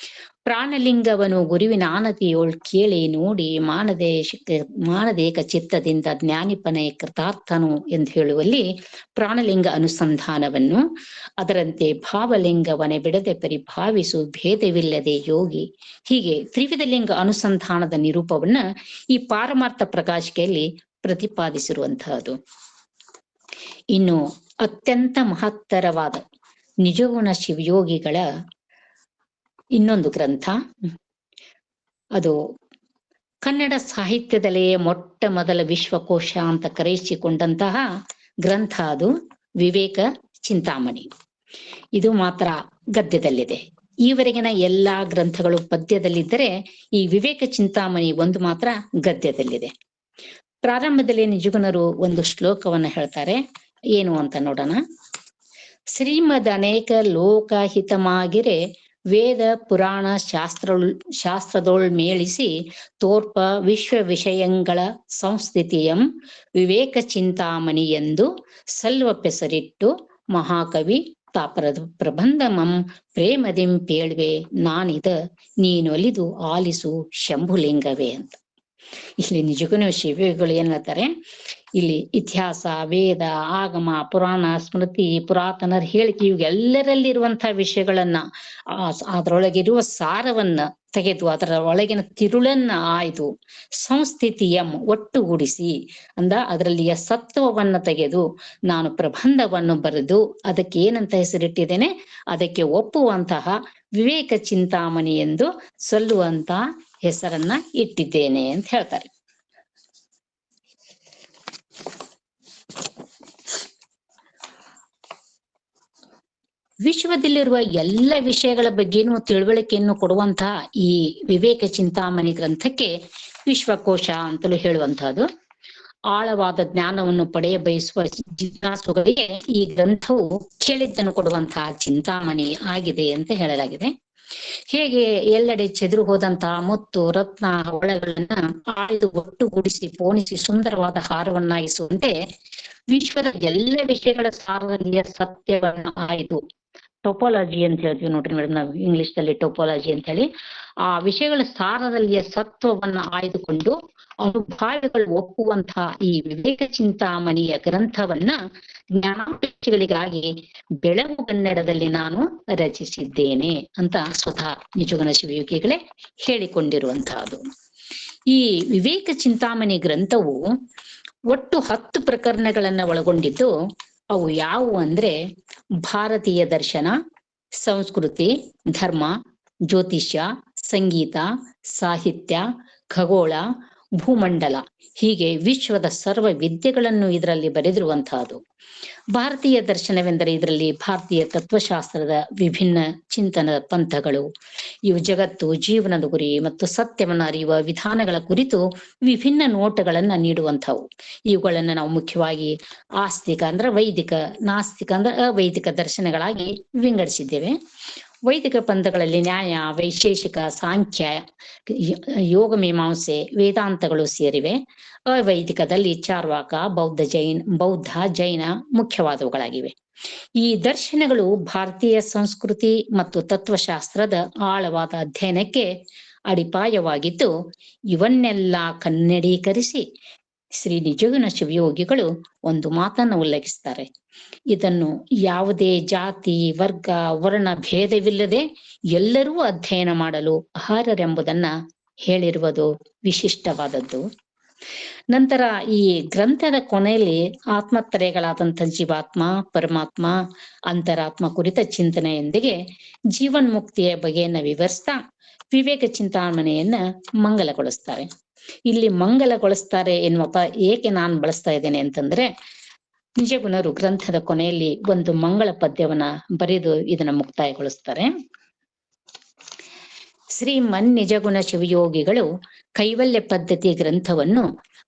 ಪ್ರಾಣಲಿಂಗವನು ಗುರುವಿನ ಆನತಿಯೋಳ್ ಕೇಳಿ ನೋಡಿ ಮಾನದೇಕ ಚಿತ್ತದಿಂದ ಜ್ಞಾನಿಪನೆ ಕೃತಾರ್ಥನು ಎಂದು ಹೇಳುವಲ್ಲಿ ಪ್ರಾಣಲಿಂಗ ಅನುಸಂಧಾನವನ್ನು, ಅದರಂತೆ ಭಾವಲಿಂಗವನೆ ಬಿಡದೆ ಪರಿಭಾವಿಸು ಭೇದವಿಲ್ಲದೆ ಯೋಗಿ, ಹೀಗೆ ತ್ರಿವಿಧ ಲಿಂಗ ಅನುಸಂಧಾನದ ನಿರೂಪವನ್ನ ಈ ಪಾರಮಾರ್ಥ ಪ್ರಕಾಶಿಕೆಯಲ್ಲಿ ಪ್ರತಿಪಾದಿಸಿರುವಂತಹದ್ದು. ಇನ್ನು ಅತ್ಯಂತ ಮಹತ್ತರವಾದ ನಿಜಗುಣ ಶಿವಯೋಗಿಗಳ ಇನ್ನೊಂದು ಗ್ರಂಥ, ಅದು ಕನ್ನಡ ಸಾಹಿತ್ಯದಲ್ಲಿಯೇ ಮೊಟ್ಟ ಮೊದಲ ವಿಶ್ವಕೋಶ ಅಂತ ಕರೆಯಿಸಿಕೊಂಡಂತಹ ಗ್ರಂಥ, ಅದು ವಿವೇಕ ಚಿಂತಾಮಣಿ. ಇದು ಮಾತ್ರ ಗದ್ಯದಲ್ಲಿದೆ. ಈವರೆಗಿನ ಎಲ್ಲಾ ಗ್ರಂಥಗಳು ಪದ್ಯದಲ್ಲಿದ್ದರೆ ಈ ವಿವೇಕ ಚಿಂತಾಮಣಿ ಒಂದು ಮಾತ್ರ ಗದ್ಯದಲ್ಲಿದೆ. ಪ್ರಾರಂಭದಲ್ಲಿ ನಿಜಗುಣರು ಒಂದು ಶ್ಲೋಕವನ್ನ ಹೇಳ್ತಾರೆ, ಏನು ಅಂತ ನೋಡೋಣ. ಶ್ರೀಮದ್ ಅನೇಕ ಲೋಕಹಿತಮಾಗಿರೆ ವೇದ ಪುರಾಣ ಶಾಸ್ತ್ರದೊಳ್ ಮೇಳಿಸಿ ತೋರ್ಪ ವಿಶ್ವ ವಿಷಯಗಳ ಸಂಸ್ಥಿತಿಯಂ ವಿವೇಕ ಚಿಂತಾಮಣಿ ಎಂದು ಸಲ್ವ ಪೆಸರಿಟ್ಟು ಮಹಾಕವಿ ತಾಪರದ ಪ್ರಬಂಧಮಂ ಪ್ರೇಮದಿಂ ಪೇಳ್ವೆ ನಾನಿದ ನೀನೊಲಿದು ಆಲಿಸು ಶಂಭುಲಿಂಗವೇ ಅಂತ. ಇಲ್ಲಿ ನಿಜಗುಣ ಶಿವಯೋಗಿಗಳು ಏನ್ ಹೇಳ್ತಾರೆ, ಇಲ್ಲಿ ಇತಿಹಾಸ, ವೇದ, ಆಗಮ, ಪುರಾಣ, ಸ್ಮೃತಿ, ಪುರಾತನರ ಹೇಳಿಕೆ ಇವೆಲ್ಲರಲ್ಲಿರುವಂತಹ ವಿಷಯಗಳನ್ನ ಅದರೊಳಗಿರುವ ಸಾರವನ್ನ ತೆಗೆದು ಅದರ ಒಳಗಿನ ತಿರುಳನ್ನ ಆಯ್ದು ಸಂಸ್ಥಿತಿಯಂ ಒಟ್ಟುಗೂಡಿಸಿ ಅದರಲ್ಲಿಯ ಸತ್ವವನ್ನ ತೆಗೆದು ನಾನು ಪ್ರಬಂಧವನ್ನು ಬರೆದು ಅದಕ್ಕೆ ಏನಂತ ಹೆಸರಿಟ್ಟಿದ್ದೇನೆ, ಅದಕ್ಕೆ ಒಪ್ಪುವಂತಹ ವಿವೇಕ ಚಿಂತಾಮಣಿ ಎಂದು ಸಲ್ಲುವಂತ ಹೆಸರನ್ನ ಇಟ್ಟಿದ್ದೇನೆ ಅಂತ ಹೇಳ್ತಾರೆ. ವಿಶ್ವದಲ್ಲಿರುವ ಎಲ್ಲ ವಿಷಯಗಳ ಬಗ್ಗೆನೂ ತಿಳುವಳಿಕೆಯನ್ನು ಕೊಡುವಂತಹ ಈ ವಿವೇಕ ಚಿಂತಾಮಣಿ ಗ್ರಂಥಕ್ಕೆ ವಿಶ್ವಕೋಶ ಅಂತಲೂ ಹೇಳುವಂತಹದ್ದು. ಆಳವಾದ ಜ್ಞಾನವನ್ನು ಪಡೆಯ ಬಯಸುವ ಜಿಜ್ಞಾಸುಗಳಿಗೆ ಈ ಗ್ರಂಥವು ಕೇಳಿದ್ದನ್ನು ಕೊಡುವಂತಹ ಚಿಂತಾಮಣಿ ಆಗಿದೆ ಅಂತ ಹೇಳಲಾಗಿದೆ. ಹೇಗೆ ಎಲ್ಲೆಡೆ ಚೆದುರು ಹೋದಂತಹ ಮುತ್ತು, ರತ್ನ, ಹವಳಗಳನ್ನ ಆಯ್ದು ಒಟ್ಟುಗೂಡಿಸಿ ಪೋಣಿಸಿ ಸುಂದರವಾದ ಹಾರವನ್ನಾಗಿಸುವಂತೆ ವಿಶ್ವದ ಎಲ್ಲ ವಿಷಯಗಳ ಸಾರದಲ್ಲಿಯ ಸತ್ಯವನ್ನ ಆಯ್ದು, ಟೊಪಾಲಜಿ ಅಂತ ಹೇಳ್ತೀವಿ ನೋಡ್ರಿ ಮೇಡಮ್, ನಾವು ಇಂಗ್ಲಿಷ್ ದಲ್ಲಿ ಟೊಪಾಲಜಿ ಅಂತ ಹೇಳಿ, ಆ ವಿಷಯಗಳ ಸಾರದಲ್ಲಿಯ ಸತ್ವವನ್ನ ಆಯ್ದುಕೊಂಡು ಅನುಭಾವಿಗಳು ಒಪ್ಪುವಂತಹ ಈ ವಿವೇಕ ಚಿಂತಾಮಣಿಯ ಗ್ರಂಥವನ್ನ ಜ್ಞಾನಾಪೇಕ್ಷಿಗಳಿಗಾಗಿ ಬೆಳಗುಗನ್ನಡದಲ್ಲಿ ನಾನು ರಚಿಸಿದ್ದೇನೆ ಅಂತ ಸ್ವತಃ ನಿಜಗುಣ ಶಿವಯೋಗಿಗಳೇ ಹೇಳಿಕೊಂಡಿರುವಂತಹದ್ದು. ಈ ವಿವೇಕ ಚಿಂತಾಮಣಿ ಗ್ರಂಥವು ಒಟ್ಟು 10 ಪ್ರಕರಣಗಳನ್ನ ಒಳಗೊಂಡಿದ್ದು ಅವು ಯಾವುವು ಅಂದ್ರೆ ಭಾರತೀಯ ದರ್ಶನ, ಸಂಸ್ಕೃತಿ, ಧರ್ಮ, ಜ್ಯೋತಿಷ್ಯ, ಸಂಗೀತ, ಸಾಹಿತ್ಯ, ಖಗೋಳ, ಭೂಮಂಡಲ, ಹೀಗೆ ವಿಶ್ವದ ಸರ್ವ ವಿದ್ಯೆಗಳನ್ನು ಇದರಲ್ಲಿ ಬರೆದಿರುವಂತಹದ್ದು. ಭಾರತೀಯ ದರ್ಶನವೆಂದರೆ ಇದರಲ್ಲಿ ಭಾರತೀಯ ತತ್ವಶಾಸ್ತ್ರದ ವಿಭಿನ್ನ ಚಿಂತನದ ಪಂಥಗಳು, ಇವು ಜಗತ್ತು, ಜೀವನದ ಗುರಿ ಮತ್ತು ಸತ್ಯವನ್ನು ಅರಿಯುವ ವಿಧಾನಗಳ ಕುರಿತು ವಿಭಿನ್ನ ನೋಟಗಳನ್ನ ನೀಡುವಂಥವು. ಇವುಗಳನ್ನ ನಾವು ಮುಖ್ಯವಾಗಿ ಆಸ್ತಿಕ ಅಂದ್ರೆ ವೈದಿಕ, ನಾಸ್ತಿಕ ಅಂದ್ರೆ ಅವೈದಿಕ ದರ್ಶನಗಳಾಗಿ ವಿಂಗಡಿಸಿದ್ದೇವೆ. ವೈದಿಕ ಪಂಥಗಳಲ್ಲಿ ನ್ಯಾಯ, ವೈಶೇಷಿಕ, ಸಾಂಖ್ಯ, ಯೋಗ ಮೀಮಾಂಸೆ, ವೇದಾಂತಗಳು ಸೇರಿವೆ. ಅವೈದಿಕದಲ್ಲಿ ಚಾರ್ವಾಕ, ಬೌದ್ಧ, ಜೈನ ಮುಖ್ಯವಾದವುಗಳಾಗಿವೆ. ಈ ದರ್ಶನಗಳು ಭಾರತೀಯ ಸಂಸ್ಕೃತಿ ಮತ್ತು ತತ್ವಶಾಸ್ತ್ರದ ಆಳವಾದ ಅಧ್ಯಯನಕ್ಕೆ ಅಡಿಪಾಯವಾಗಿದ್ದು ಇವನ್ನೆಲ್ಲ ಕನ್ನಡೀಕರಿಸಿ ಶ್ರೀ ನಿಜಗುಣ ಶಿವಯೋಗಿಗಳು ಒಂದು ಮಾತನ್ನು ಉಲ್ಲೇಖಿಸ್ತಾರೆ. ಇದನ್ನು ಯಾವುದೇ ಜಾತಿ, ವರ್ಗ, ವರ್ಣ ಭೇದವಿಲ್ಲದೆ ಎಲ್ಲರೂ ಅಧ್ಯಯನ ಮಾಡಲು ಅರ್ಹರೆಂಬುದನ್ನ ಹೇಳಿರುವುದು ವಿಶಿಷ್ಟವಾದದ್ದು. ನಂತರ ಈ ಗ್ರಂಥದ ಕೊನೆಯಲ್ಲಿ ಆತ್ಮತ್ರಯಗಳಾದಂಥ ಜೀವಾತ್ಮ, ಪರಮಾತ್ಮ, ಅಂತರಾತ್ಮ ಕುರಿತ ಚಿಂತನೆಯೊಂದಿಗೆ ಜೀವನ್ಮುಕ್ತಿಯ ಬಗೆಯನ್ನ ವಿವರಿಸ್ತಾ ವಿವೇಕ ಚಿಂತಾಮಣಿಯನ್ನ ಮಂಗಲಗೊಳಿಸ್ತಾರೆ. ಇಲ್ಲಿ ಮಂಗಲಗೊಳಿಸ್ತಾರೆ ಎನ್ನುವ ಏಕೆ ನಾನು ಬಳಸ್ತಾ ಇದ್ದೇನೆ ಅಂತಂದ್ರೆ, ನಿಜಗುಣರು ಗ್ರಂಥದ ಕೊನೆಯಲ್ಲಿ ಒಂದು ಮಂಗಳ ಪದ್ಯವನ್ನ ಬರೆದು ಇದನ್ನ ಮುಕ್ತಾಯಗೊಳಿಸ್ತಾರೆ. ಶ್ರೀಮನ್ ನಿಜಗುಣ ಶಿವಯೋಗಿಗಳು ಕೈವಲ್ಯ ಪದ್ಧತಿ ಗ್ರಂಥವನ್ನು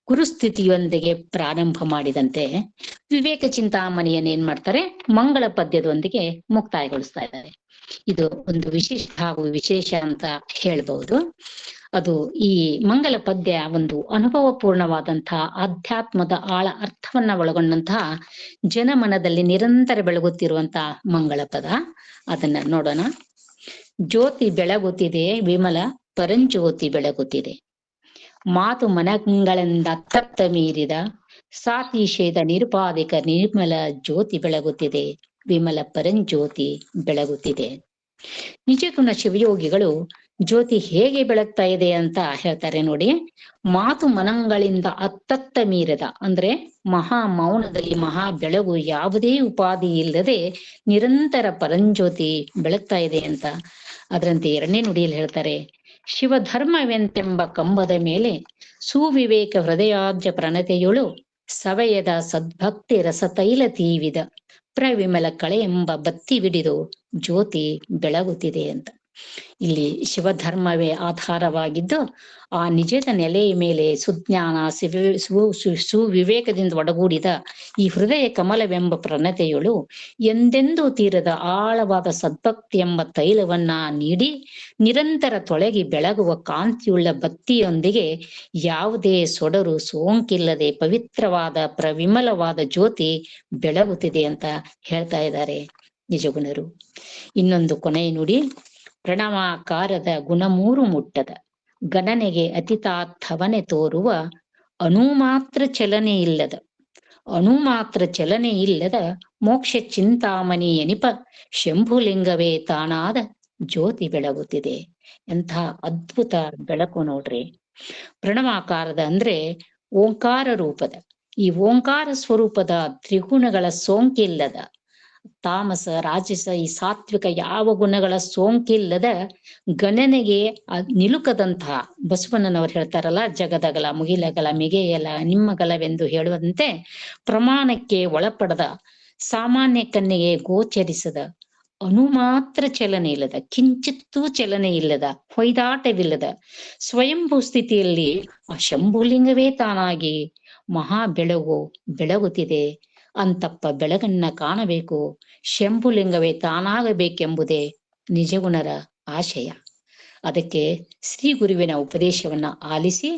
ಗುರುಸ್ಥಿತಿಯೊಂದಿಗೆ ಪ್ರಾರಂಭ ಮಾಡಿದಂತೆ ವಿವೇಕ ಚಿಂತಾಮಣಿಯನ್ನು ಏನ್ ಮಾಡ್ತಾರೆ, ಮಂಗಳ ಪದ್ಯದೊಂದಿಗೆ ಮುಕ್ತಾಯಗೊಳಿಸ್ತಾ ಇದ್ದಾರೆ. ಇದು ಒಂದು ವಿಶಿಷ್ಟ ಹಾಗೂ ವಿಶೇಷ ಅಂತ ಹೇಳ್ಬಹುದು. ಅದು ಈ ಮಂಗಲ ಪದ್ಯ ಒಂದು ಅನುಭವ ಪೂರ್ಣವಾದಂತಹ ಆಧ್ಯಾತ್ಮದ ಆಳ ಅರ್ಥವನ್ನ ಒಳಗೊಂಡಂತಹ ಜನಮನದಲ್ಲಿ ನಿರಂತರ ಬೆಳಗುತ್ತಿರುವಂತಹ ಮಂಗಳ ಪದ. ಅದನ್ನ ನೋಡೋಣ. ಜ್ಯೋತಿ ಬೆಳಗುತ್ತಿದೆ ವಿಮಲ ಪರಂಜ್ಯೋತಿ ಬೆಳಗುತ್ತಿದೆ, ಮಾತು ಮನಗಳಿಂದ ತತ್ತ ಮೀರಿದ ಸಾತಿಶೇದ ನಿರುಪಾದಿಕ ನಿರ್ಮಲ ಜ್ಯೋತಿ ಬೆಳಗುತ್ತಿದೆ, ವಿಮಲ ಪರಂಜ್ಯೋತಿ ಬೆಳಗುತ್ತಿದೆ. ನಿಜಗುಣ ಶಿವಯೋಗಿಗಳು ಜ್ಯೋತಿ ಹೇಗೆ ಬೆಳಗ್ತಾ ಇದೆ ಅಂತ ಹೇಳ್ತಾರೆ ನೋಡಿ. ಮಾತು ಮನಗಳಿಂದ ಅತ್ತತ್ತ ಮೀರದ ಅಂದ್ರೆ ಮಹಾ ಮೌನದಲ್ಲಿ ಮಹಾ ಬೆಳಗು ಯಾವುದೇ ಉಪಾಧಿ ಇಲ್ಲದೆ ನಿರಂತರ ಪರಂಜ್ಯೋತಿ ಬೆಳಗ್ತಾ ಇದೆ ಅಂತ. ಅದರಂತೆ 2ನೇ ನುಡಿಯಲ್ಲಿ ಹೇಳ್ತಾರೆ, ಶಿವಧರ್ಮವೆಂತೆಂಬ ಕಂಬದ ಮೇಲೆ ಸುವಿವೇಕ ಹೃದಯಾಬ್ಜ ಪ್ರಣತೆಯೊಳು ಸವಯದ ಸದ್ಭಕ್ತಿ ರಸತೈಲ ತೀವಿದ ಪ್ರವಿಮಲ ಕಳೆ ಎಂಬ ಬತ್ತಿ ವಿಡಿದು ಜ್ಯೋತಿ ಬೆಳಗುತ್ತಿದೆ ಅಂತ. ಇಲ್ಲಿ ಶಿವಧರ್ಮವೇ ಆಧಾರವಾಗಿದ್ದು ಆ ನಿಜದ ನೆಲೆಯ ಮೇಲೆ ಸುಜ್ಞಾನ ಸುವಿವೇಕದಿಂದ ಒಡಗೂಡಿದ ಈ ಹೃದಯ ಕಮಲವೆಂಬ ಪ್ರಣತೆಯೊಳು ಎಂದೆಂದೂ ತೀರದ ಆಳವಾದ ಸದ್ಭಕ್ತಿ ಎಂಬ ತೈಲವನ್ನ ನೀಡಿ ನಿರಂತರ ತೊಳಗಿ ಬೆಳಗುವ ಕಾಂತಿಯುಳ್ಳ ಬತ್ತಿಯೊಂದಿಗೆ ಯಾವುದೇ ಸೊಡರು ಸೋಂಕಿಲ್ಲದೆ ಪವಿತ್ರವಾದ ಪ್ರವಿಮಲವಾದ ಜ್ಯೋತಿ ಬೆಳಗುತ್ತಿದೆ ಅಂತ ಹೇಳ್ತಾ ಇದ್ದಾರೆ ನಿಜಗುಣರು. ಇನ್ನೊಂದು ಕೊನೆಯ ನುಡಿ, ಪ್ರಣವಾಕಾರದ ಗುಣಮೂರು ಮುಟ್ಟದ ಗಣನೆಗೆ ಅತಿತಾರ್ಥವನೆ ತೋರುವ ಅಣು ಮಾತ್ರ ಚಲನೆ ಇಲ್ಲದ ಅಣು ಮಾತ್ರ ಚಲನೆ ಇಲ್ಲದ ಮೋಕ್ಷ ಚಿಂತಾಮಣಿ ಎನಿಪ ಶಂಭುಲಿಂಗವೇ ತಾನಾದ ಜ್ಯೋತಿ ಬೆಳಗುತ್ತಿದೆ. ಎಂಥ ಅದ್ಭುತ ಬೆಳಕು ನೋಡ್ರಿ. ಪ್ರಣವಾಕಾರದ ಅಂದ್ರೆ ಓಂಕಾರ ರೂಪದ, ಈ ಓಂಕಾರ ಸ್ವರೂಪದ ತ್ರಿಗುಣಗಳ ಸೋಂಕಿಲ್ಲದ, ತಾಮಸ ರಾಜಸ ಈ ಸಾತ್ವಿಕ ಯಾವ ಗುಣಗಳ ಸೋಂಕಿಲ್ಲದ ಗಣನೆಗೆ ನಿಲುಕದಂತಹ ಬಸವಣ್ಣನವರು ಹೇಳ್ತಾರಲ್ಲ, ಜಗದಗಲ ಮುಗಿಲಗಲ ಮಿಗೆಯಲ ನಿಮ್ಮಗಲವೆಂದು ಹೇಳುವಂತೆ ಪ್ರಮಾಣಕ್ಕೆ ಒಳಪಡದ, ಸಾಮಾನ್ಯ ಕಣ್ಣಿಗೆ ಗೋಚರಿಸದ, ಅಣು ಮಾತ್ರ ಚಲನೆ ಇಲ್ಲದ, ಕಿಂಚಿತ್ತೂ ಚಲನೆ ಇಲ್ಲದ, ಹೊಯ್ದಾಟವಿಲ್ಲದ ಸ್ವಯಂಭೂ ಸ್ಥಿತಿಯಲ್ಲಿ ಆ ಶಂಭುಲಿಂಗವೇ ತಾನಾಗಿ ಮಹಾ ಬೆಳಗು ಬೆಳಗುತ್ತಿದೆ. ಅಂತಪ್ಪ ಬೆಳಗನ್ನ ಕಾಣಬೇಕು, ಶಂಭುಲಿಂಗವೇ ತಾನಾಗಬೇಕೆಂಬುದೇ ನಿಜಗುಣರ ಆಶಯ. ಅದಕ್ಕೆ ಶ್ರೀ ಗುರುವಿನ ಉಪದೇಶವನ್ನ ಆಲಿಸಿ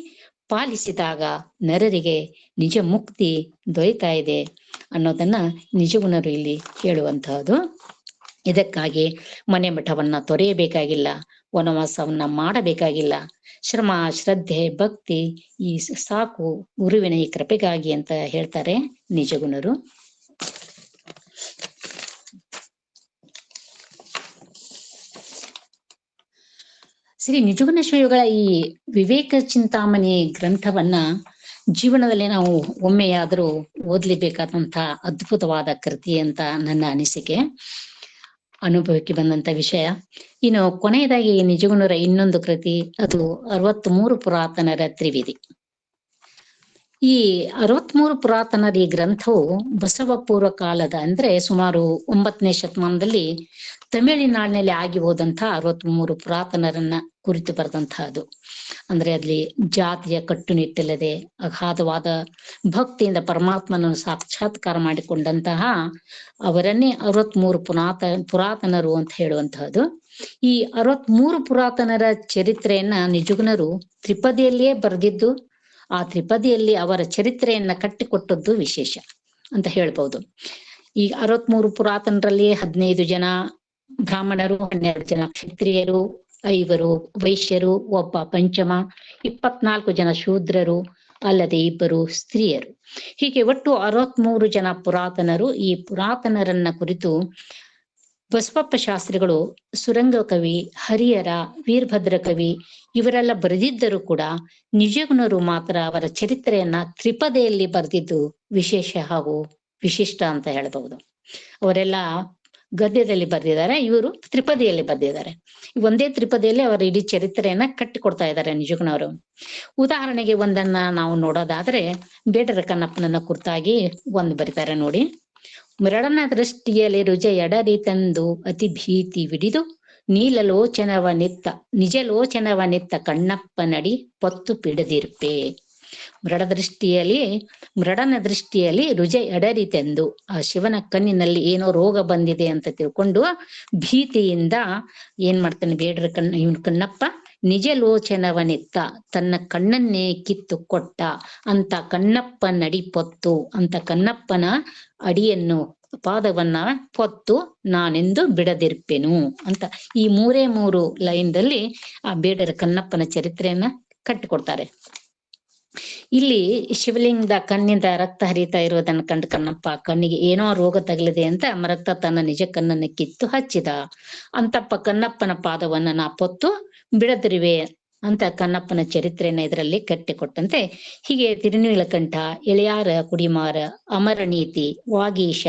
ಪಾಲಿಸಿದಾಗ ನರರಿಗೆ ನಿಜ ಮುಕ್ತಿ ದೊರೆತಾ ಇದೆ ಅನ್ನೋದನ್ನ ನಿಜಗುಣರು ಇಲ್ಲಿ ಹೇಳುವಂತಹದ್ದು. ಇದಕ್ಕಾಗಿ ಮನೆ ಮಠವನ್ನ ತೊರೆಯಬೇಕಾಗಿಲ್ಲ, ವನವಾಸವನ್ನ ಮಾಡಬೇಕಾಗಿಲ್ಲ. ಶ್ರಮ, ಶ್ರದ್ಧೆ, ಭಕ್ತಿ ಈ ಸಾಕು ಗುರುವಿನ ಈ ಕೃಪೆಗಾಗಿ ಅಂತ ಹೇಳ್ತಾರೆ ನಿಜಗುಣರು. ಶ್ರೀ ನಿಜಗುಣ ಶ್ರೀಗಳ ಈ ವಿವೇಕ ಚಿಂತಾಮಣಿ ಗ್ರಂಥವನ್ನ ಜೀವನದಲ್ಲಿ ನಾವು ಒಮ್ಮೆಯಾದರೂ ಓದ್ಲೇಬೇಕಾದಂತ ಅದ್ಭುತವಾದ ಕೃತಿ ಅಂತ ನನ್ನ ಅನಿಸಿಕೆ, ಅನುಭವಕ್ಕೆ ಬಂದಂತ ವಿಷಯ. ಇನ್ನು ಕೊನೆಯದಾಗಿ ನಿಜಗುಣರ ಇನ್ನೊಂದು ಕೃತಿ, ಅದು 63 ಪುರಾತನರ ತ್ರಿವಿಧಿ. ಈ 63 ಪುರಾತನರ ಈ ಗ್ರಂಥವು ಬಸವ ಪೂರ್ವ ಕಾಲದ ಅಂದ್ರೆ ಸುಮಾರು 9ನೇ ಶತಮಾನದಲ್ಲಿ ತಮಿಳುನಾಡಿನಲ್ಲಿ ಆಗಿ ಹೋದಂತ 63 ಪುರಾತನರನ್ನ ಕುರಿತು ಬರೆದಂತಹದ್ದು. ಅಂದ್ರೆ ಅಲ್ಲಿ ಜಾತಿಯ ಕಟ್ಟುನಿಟ್ಟಿಲ್ಲದೆ ಅಗಾಧವಾದ ಭಕ್ತಿಯಿಂದ ಪರಮಾತ್ಮನನ್ನು ಸಾಕ್ಷಾತ್ಕಾರ ಮಾಡಿಕೊಂಡಂತಹ ಅವರನ್ನೇ 63 ಪುರಾತನರು ಅಂತ ಹೇಳುವಂತಹದ್ದು. ಈ 63 ಪುರಾತನರ ಚರಿತ್ರೆಯನ್ನ ನಿಜಗುಣರು ತ್ರಿಪದಿಯಲ್ಲಿಯೇ ಬರೆದಿದ್ದು, ಆ ತ್ರಿಪದಿಯಲ್ಲಿ ಅವರ ಚರಿತ್ರೆಯನ್ನ ಕಟ್ಟಿಕೊಟ್ಟದ್ದು ವಿಶೇಷ ಅಂತ ಹೇಳ್ಬಹುದು. ಈ 63 ಪುರಾತನರಲ್ಲಿ 15 ಜನ ಬ್ರಾಹ್ಮಣರು, 12 ಜನ ಕ್ಷತ್ರಿಯರು, 5 ವೈಶ್ಯರು, 1 ಪಂಚಮ, 24 ಜನ ಶೂದ್ರರು, ಅಲ್ಲದೆ 2 ಸ್ತ್ರೀಯರು. ಹೀಗೆ ಒಟ್ಟು 63 ಜನ ಪುರಾತನರು. ಈ ಪುರಾತನರನ್ನ ಕುರಿತು ಬಸವಪ್ಪ ಶಾಸ್ತ್ರಿಗಳು ಸುರಂಗ ಕವಿ, ಹರಿಹರ, ವೀರಭದ್ರ ಕವಿ ಇವರೆಲ್ಲ ಬರೆದಿದ್ದರೂ ಕೂಡ ನಿಜಗುಣರು ಮಾತ್ರ ಅವರ ಚರಿತ್ರೆಯನ್ನ ತ್ರಿಪದಿಯಲ್ಲಿ ಬರೆದಿದ್ದು ವಿಶೇಷ ಹಾಗೂ ವಿಶಿಷ್ಟ ಅಂತ ಹೇಳಬಹುದು. ಅವರೆಲ್ಲ ಗದ್ಯದಲ್ಲಿ ಬರೆದಿದ್ದಾರೆ, ಇವರು ತ್ರಿಪದಿಯಲ್ಲಿ ಬರೆದಿದ್ದಾರೆ. ಒಂದೇ ತ್ರಿಪದಿಯಲ್ಲಿ ಅವರ ಇಡೀ ಚರಿತ್ರೆಯನ್ನ ಕಟ್ಟಿಕೊಡ್ತಾ ಇದ್ದಾರೆ ನಿಜಗುಣವರು. ಉದಾಹರಣೆಗೆ ಒಂದನ್ನ ನಾವು ನೋಡೋದಾದ್ರೆ ಬೇಡರ ಕಣ್ಣಪ್ಪನನ್ನ ಕುರಿತಾಗಿ ಒಂದು ಬರೀತಾರೆ ನೋಡಿ. ಮರಳನ ದೃಷ್ಟಿಯಲ್ಲಿ ರುಜ ಎಡರಿ ತಂದು ಅತಿ ಭೀತಿ ವಿಡಿದು ನೀಲಲೋಚನವನಿತ್ತ ನಿಜಲೋಚನವನಿತ್ತ ಕಣ್ಣಪ್ಪ ನಡಿ ಪೊತ್ತು ಪಿಡದಿರ್ಪೆ. ಮೃಡನ ದೃಷ್ಟಿಯಲ್ಲಿ ರುಜ ಎಡರಿತೆಂದು ಆ ಶಿವನ ಕಣ್ಣಿನಲ್ಲಿ ಏನೋ ರೋಗ ಬಂದಿದೆ ಅಂತ ತಿಳ್ಕೊಂಡು ಭೀತಿಯಿಂದ ಏನ್ ಮಾಡ್ತಾನೆ ಬೇಡ್ರ ಇವನ್ ಕಣ್ಣಪ್ಪ ನಿಜ ಲೋಚನವನಿತ್ತ ತನ್ನ ಕಣ್ಣನ್ನೇ ಕಿತ್ತು ಕೊಟ್ಟ ಅಂತ ಕಣ್ಣಪ್ಪ ನಡಿ ಪೊತ್ತು ಅಂತ ಕಣ್ಣಪ್ಪನ ಅಡಿಯನ್ನು ಪಾದವನ್ನ ಪೊತ್ತು ನಾನೆಂದು ಬಿಡದಿರ್ಪೆನು ಅಂತ ಈ 3 ಲೈನ್ದಲ್ಲಿ ಆ ಬೇಡರ ಕಣ್ಣಪ್ಪನ ಚರಿತ್ರೆಯನ್ನ ಕಟ್ಟಿಕೊಡ್ತಾರೆ. ಇಲ್ಲಿ ಶಿವಲಿಂಗದ ಕಣ್ಣಿಂದ ರಕ್ತ ಹರಿತಾ ಇರೋದನ್ನ ಕಂಡು ಕಣ್ಣಪ್ಪ ಕಣ್ಣಿಗೆ ಏನೋ ರೋಗ ತಗಲಿದೆ ಅಂತ ರಕ್ತ ತನ್ನ ನಿಜ ಕಣ್ಣನ್ನು ಕಿತ್ತು ಹಚ್ಚಿದ. ಅಂತಪ್ಪ ಕಣ್ಣಪ್ಪನ ಪಾದವನ್ನ ನಾ ಪೊತ್ತು ಬಿಡದಿರುವೆ ಅಂತ ಕಣ್ಣಪ್ಪನ ಚರಿತ್ರೆಯನ್ನ ಇದರಲ್ಲಿ ಕಟ್ಟಿಕೊಟ್ಟಂತೆ ಹೀಗೆ ತಿರುನೀಲಕಂಠ, ಎಳೆಯಾರ ಕುಡಿಮಾರ, ಅಮರನೀತಿ, ವಾಗೀಶ,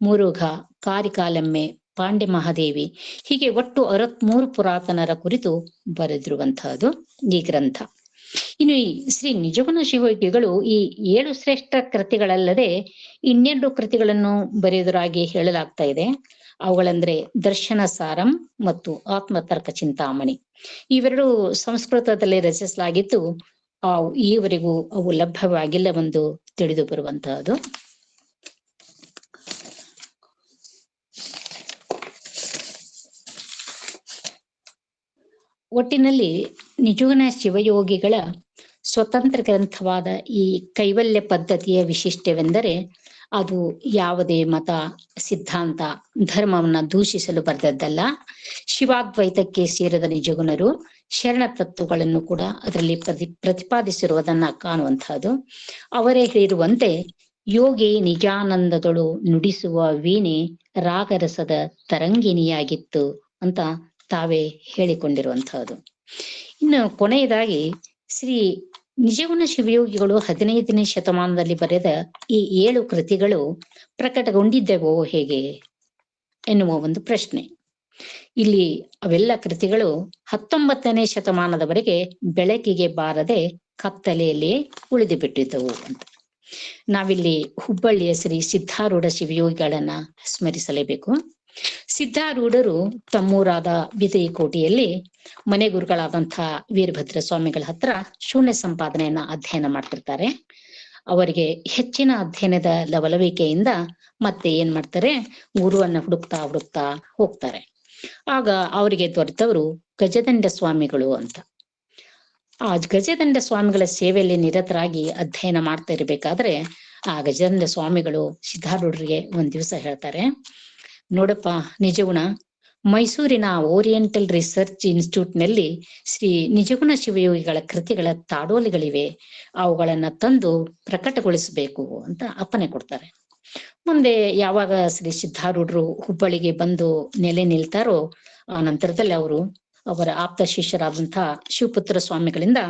ಮುರುಘ, ಕಾರಿಕಾಲಮ್ಮೆ, ಪಾಂಡೆ ಮಹಾದೇವಿ ಹೀಗೆ ಒಟ್ಟು 63 ಪುರಾತನರ ಕುರಿತು ಬರೆದಿರುವಂತಹದ್ದು ಈ ಗ್ರಂಥ. ಇನ್ನು ಈ ಶ್ರೀ ನಿಜಗುಣ ಶಿವಯೋಗಿಗಳು ಈ 7 ಶ್ರೇಷ್ಠ ಕೃತಿಗಳಲ್ಲದೆ 2 ಕೃತಿಗಳನ್ನು ಬರೆಯುವುದರಾಗಿ ಹೇಳಲಾಗ್ತಾ ಇದೆ. ಅವುಗಳಂದ್ರೆ ದರ್ಶನ ಸಾರಂ ಮತ್ತು ಆತ್ಮತರ್ಕ ಚಿಂತಾಮಣಿ. ಇವೆರಡು ಸಂಸ್ಕೃತದಲ್ಲಿ ರಚಿಸಲಾಗಿದ್ದು ಈವರೆಗೂ ಅವು ಲಭ್ಯವಾಗಿಲ್ಲವೆಂದು ತಿಳಿದು ಬರುವಂತಹದ್ದು. ಒಟ್ಟಿನಲ್ಲಿ ನಿಜಗುಣ ಶಿವಯೋಗಿಗಳ ಸ್ವತಂತ್ರ ಗ್ರಂಥವಾದ ಈ ಕೈವಲ್ಯ ಪದ್ಧತಿಯ ವಿಶಿಷ್ಟವೆಂದರೆ ಅದು ಯಾವುದೇ ಮತ, ಸಿದ್ಧಾಂತ, ಧರ್ಮವನ್ನ ದೂಷಿಸಲು ಬರೆದದ್ದಲ್ಲ. ಶಿವಾದ್ವೈತಕ್ಕೆ ಸೇರಿದ ನಿಜಗುಣರು ಶರಣ ತತ್ವಗಳನ್ನು ಕೂಡ ಅದರಲ್ಲಿ ಪ್ರತಿಪಾದಿಸಿರುವುದನ್ನ ಕಾಣುವಂತಹದ್ದು. ಅವರೇ ಹೇಳಿರುವಂತೆ ಯೋಗಿ ನಿಜಾನಂದದೊಳು ನುಡಿಸುವ ವೀಣೆ ರಾಗರಸದ ತರಂಗಿಣಿಯಾಗಿತ್ತು ಅಂತ ತಾವೇ ಹೇಳಿಕೊಂಡಿರುವಂತಹದ್ದು. ಇನ್ನು ಕೊನೆಯದಾಗಿ ಶ್ರೀ ನಿಜಗುಣ ಶಿವಯೋಗಿಗಳು 15ನೇ ಶತಮಾನದಲ್ಲಿ ಬರೆದ ಈ 7 ಕೃತಿಗಳು ಪ್ರಕಟಗೊಂಡಿದ್ದವೋ ಹೇಗೆ ಎನ್ನುವ ಒಂದು ಪ್ರಶ್ನೆ. ಇಲ್ಲಿ ಅವೆಲ್ಲ ಕೃತಿಗಳು 19ನೇ ಶತಮಾನದವರೆಗೆ ಬೆಳಕಿಗೆ ಬಾರದೆ ಕತ್ತಲೆಯಲ್ಲಿ ಉಳಿದು ಬಿಟ್ಟಿದ್ದವು ಅಂತ. ನಾವಿಲ್ಲಿ ಹುಬ್ಬಳ್ಳಿಯ ಶ್ರೀ ಸಿದ್ಧಾರೂಢ ಶಿವಯೋಗಿಗಳನ್ನ ಸ್ಮರಿಸಲೇಬೇಕು. ಸಿದ್ಧಾರೂಢರು ತಮ್ಮೂರಾದ ಬಿದೈಕೋಟೆಯಲ್ಲಿ ಮನೆ ಗುರುಗಳಾದಂತಹ ವೀರಭದ್ರ ಸ್ವಾಮಿಗಳ ಹತ್ರ ಶೂನ್ಯ ಸಂಪಾದನೆಯನ್ನ ಅಧ್ಯಯನ ಮಾಡ್ತಿರ್ತಾರೆ. ಅವರಿಗೆ ಹೆಚ್ಚಿನ ಅಧ್ಯಯನದ ಲವಲವಿಕೆಯಿಂದ ಮತ್ತೆ ಏನ್ ಮಾಡ್ತಾರೆ, ಗುರುವನ್ನ ಹುಡುಕ್ತಾ ಹೋಗ್ತಾರೆ. ಆಗ ಅವರಿಗೆ ದೊರೆತವರು ಗಜದಂಡ ಸ್ವಾಮಿಗಳು ಅಂತ. ಆ ಗಜದಂಡ ಸ್ವಾಮಿಗಳ ಸೇವೆಯಲ್ಲಿ ನಿರತರಾಗಿ ಅಧ್ಯಯನ ಮಾಡ್ತಾ ಇರ್ಬೇಕಾದ್ರೆ ಆ ಗಜದಂಡ ಸ್ವಾಮಿಗಳು ಸಿದ್ಧಾರೂಢರಿಗೆ ಒಂದ್ ದಿವಸ ಹೇಳ್ತಾರೆ, ನೋಡಪ್ಪ ನಿಜಗುಣ, ಮೈಸೂರಿನ ಓರಿಯೆಂಟಲ್ ರಿಸರ್ಚ್ ಇನ್ಸ್ಟಿಟ್ಯೂಟ್ ನಲ್ಲಿ ಶ್ರೀ ನಿಜಗುಣ ಶಿವಯೋಗಿಗಳ ಕೃತಿಗಳ ತಾಡೋಲಿಗಳಿವೆ, ಅವುಗಳನ್ನ ತಂದು ಪ್ರಕಟಗೊಳಿಸಬೇಕು ಅಂತ ಅಪ್ಪಣೆ ಕೊಡ್ತಾರೆ. ಮುಂದೆ ಯಾವಾಗ ಶ್ರೀ ಸಿದ್ಧಾರೂಢರು ಹುಬ್ಬಳ್ಳಿಗೆ ಬಂದು ನೆಲೆ ನಿಲ್ತಾರೋ ಆ ನಂತರದಲ್ಲಿ ಅವರು ಅವರ ಆಪ್ತ ಶಿಷ್ಯರಾದಂತಹ ಶಿವಪುತ್ರ ಸ್ವಾಮಿಗಳಿಂದ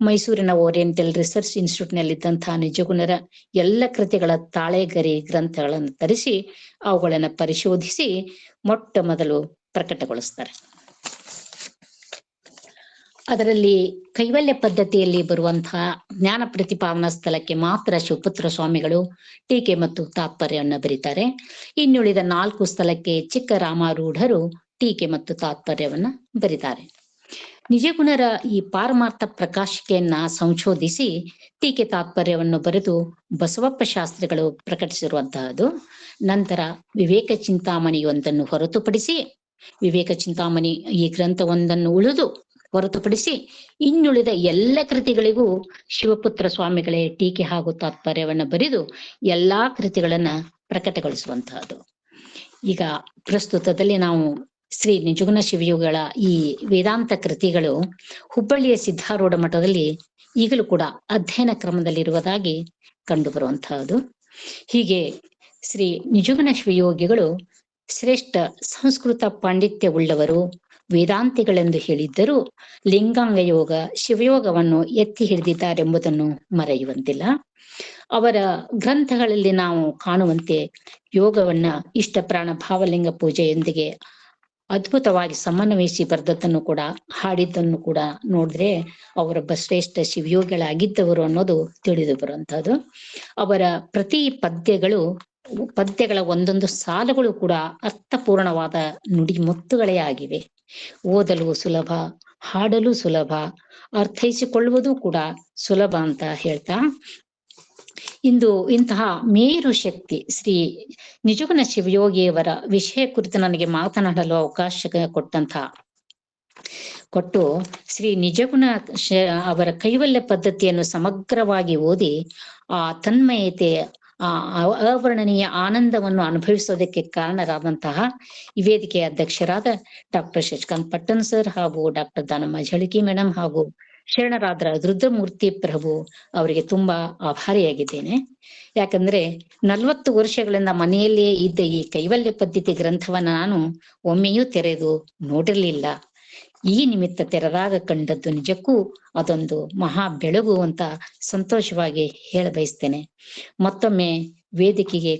ಮೈಸೂರಿನ ಓರಿಯೆಂಟಲ್ ರಿಸರ್ಚ್ ಇನ್ಸ್ಟಿಟ್ಯೂಟ್ ನಲ್ಲಿದ್ದಂತಹ ನಿಜಗುಣರ ಎಲ್ಲ ಕೃತಿಗಳ ತಾಳೆಗರಿ ಗ್ರಂಥಗಳನ್ನು ತರಿಸಿ ಅವುಗಳನ್ನ ಪರಿಶೋಧಿಸಿ ಮೊಟ್ಟ ಮೊದಲು ಪ್ರಕಟಗೊಳಿಸ್ತಾರೆ. ಅದರಲ್ಲಿ ಕೈವಲ್ಯ ಪದ್ಧತಿಯಲ್ಲಿ ಬರುವಂತಹ ಜ್ಞಾನ ಪ್ರತಿಪಾದನಾ ಸ್ಥಳಕ್ಕೆ ಮಾತ್ರ ಶಿವಪುತ್ರ ಸ್ವಾಮಿಗಳು ಟೀಕೆ ಮತ್ತು ತಾತ್ಪರ್ಯವನ್ನ ಬರೀತಾರೆ. ಇನ್ನುಳಿದ 4 ಸ್ಥಳಕ್ಕೆ ಚಿಕ್ಕ ರಾಮಾರೂಢರು ಟೀಕೆ ಮತ್ತು ತಾತ್ಪರ್ಯವನ್ನ ಬರೀತಾರೆ. ನಿಜಗುಣರ ಈ ಪಾರಮಾರ್ಥ ಪ್ರಕಾಶಿಕೆಯನ್ನ ಸಂಶೋಧಿಸಿ ಟೀಕೆ ತಾತ್ಪರ್ಯವನ್ನು ಬರೆದು ಬಸವಪ್ಪ ಶಾಸ್ತ್ರಿಗಳು ಪ್ರಕಟಿಸಿರುವಂತಹದ್ದು. ನಂತರ ವಿವೇಕ ಚಿಂತಾಮಣಿಯೊಂದನ್ನು ಹೊರತುಪಡಿಸಿ, ವಿವೇಕ ಚಿಂತಾಮಣಿ ಈ ಗ್ರಂಥವೊಂದನ್ನು ಹೊರತುಪಡಿಸಿ ಇನ್ನುಳಿದ ಎಲ್ಲ ಕೃತಿಗಳಿಗೂ ಶಿವಪುತ್ರ ಸ್ವಾಮಿಗಳೇ ಟೀಕೆ ಹಾಗೂ ತಾತ್ಪರ್ಯವನ್ನ ಬರೆದು ಎಲ್ಲಾ ಕೃತಿಗಳನ್ನ ಪ್ರಕಟಗೊಳಿಸುವಂತಹದ್ದು. ಈಗ ಪ್ರಸ್ತುತದಲ್ಲಿ ನಾವು ಶ್ರೀ ನಿಜಗುಣ ಶಿವಯೋಗಿಗಳ ಈ ವೇದಾಂತ ಕೃತಿಗಳು ಹುಬ್ಬಳ್ಳಿಯ ಸಿದ್ಧಾರೂಢ ಮಠದಲ್ಲಿ ಈಗಲೂ ಕೂಡ ಅಧ್ಯಯನ ಕ್ರಮದಲ್ಲಿರುವುದಾಗಿ ಕಂಡು ಬರುವಂತಹದ್ದು. ಹೀಗೆ ಶ್ರೀ ನಿಜಗುಣ ಶಿವಯೋಗಿಗಳು ಶ್ರೇಷ್ಠ ಸಂಸ್ಕೃತ ಪಾಂಡಿತ್ಯವುಳ್ಳವರು, ವೇದಾಂತಿಗಳೆಂದು ಹೇಳಿದ್ದರೂ ಲಿಂಗಾಂಗ ಯೋಗ ಶಿವಯೋಗವನ್ನು ಎತ್ತಿ ಹಿಡಿದಿದ್ದಾರೆಂಬುದನ್ನು ಮರೆಯುವಂತಿಲ್ಲ. ಅವರ ಗ್ರಂಥಗಳಲ್ಲಿ ನಾವು ಕಾಣುವಂತೆ ಯೋಗವನ್ನ ಇಷ್ಟ ಪ್ರಾಣ ಭಾವಲಿಂಗ ಪೂಜೆಯೊಂದಿಗೆ ಅದ್ಭುತವಾಗಿ ಸಮನ್ವಯಿಸಿ ಬರೆದದ್ದನ್ನು ಕೂಡ ಹಾಡಿದ್ದನ್ನು ಕೂಡ ನೋಡಿದ್ರೆ ಅವರೊಬ್ಬ ಶ್ರೇಷ್ಠ ಶಿವಯೋಗಿಗಳಾಗಿದ್ದವರು ಅನ್ನೋದು ತಿಳಿದು ಬರುವಂತಹದ್ದು. ಅವರ ಪ್ರತಿ ಪದ್ಯಗಳ ಒಂದೊಂದು ಸಾಲುಗಳು ಕೂಡ ಅರ್ಥಪೂರ್ಣವಾದ ನುಡಿ ಮುತ್ತುಗಳೇ ಆಗಿವೆ. ಓದಲು ಸುಲಭ, ಹಾಡಲು ಸುಲಭ, ಅರ್ಥೈಸಿಕೊಳ್ಳುವುದು ಕೂಡ ಸುಲಭ ಅಂತ ಹೇಳ್ತಾ, ಇಂದು ಇಂತಹ ಮೇರು ಶಕ್ತಿ ಶ್ರೀ ನಿಜಗುಣ ಶಿವಯೋಗಿಯವರ ವಿಷಯ ಕುರಿತು ನನಗೆ ಮಾತನಾಡಲು ಅವಕಾಶ ಕೊಟ್ಟು ಶ್ರೀ ನಿಜಗುಣ ಅವರ ಕೈವಲ್ಯ ಪದ್ಧತಿಯನ್ನು ಸಮಗ್ರವಾಗಿ ಓದಿ ಆ ತನ್ಮಯತೆ, ಆ ಅವರ್ಣನೀಯ ಆನಂದವನ್ನು ಅನುಭವಿಸೋದಕ್ಕೆ ಕಾರಣರಾದಂತಹ ಈ ವೇದಿಕೆಯ ಅಧ್ಯಕ್ಷರಾದ ಡಾಕ್ಟರ್ ಶಶಿಕಾಂತ್ ಪಟ್ಟಣ್ ಸರ್ ಹಾಗೂ ಡಾಕ್ಟರ್ ದಾನಮ್ಮ ಝಳಕಿ ಮೇಡಮ್ ಹಾಗೂ ಶರಣರಾದ ರುದ್ರಮೂರ್ತಿ ಪ್ರಭು ಅವರಿಗೆ ತುಂಬಾ ಆಭಾರಿಯಾಗಿದ್ದೇನೆ. ಯಾಕಂದ್ರೆ 40 ವರ್ಷಗಳಿಂದ ಮನೆಯಲ್ಲಿಯೇ ಇದ್ದ ಈ ಕೈವಲ್ಯ ಪದ್ಧತಿ ಗ್ರಂಥವನ್ನ ನಾನು ಒಮ್ಮೆಯೂ ತೆರೆದು ನೋಡಿರ್ಲಿಲ್ಲ. ಈ ನಿಮಿತ್ತ ತೆರೆದಾಗ ಕಂಡದ್ದು ನಿಜಕ್ಕೂ ಅದೊಂದು ಮಹಾ ಬೆಳಗು ಅಂತ ಸಂತೋಷವಾಗಿ ಹೇಳ ಬಯಸ್ತೇನೆ. ಮತ್ತೊಮ್ಮೆ ವೇದಿಕೆಗೆ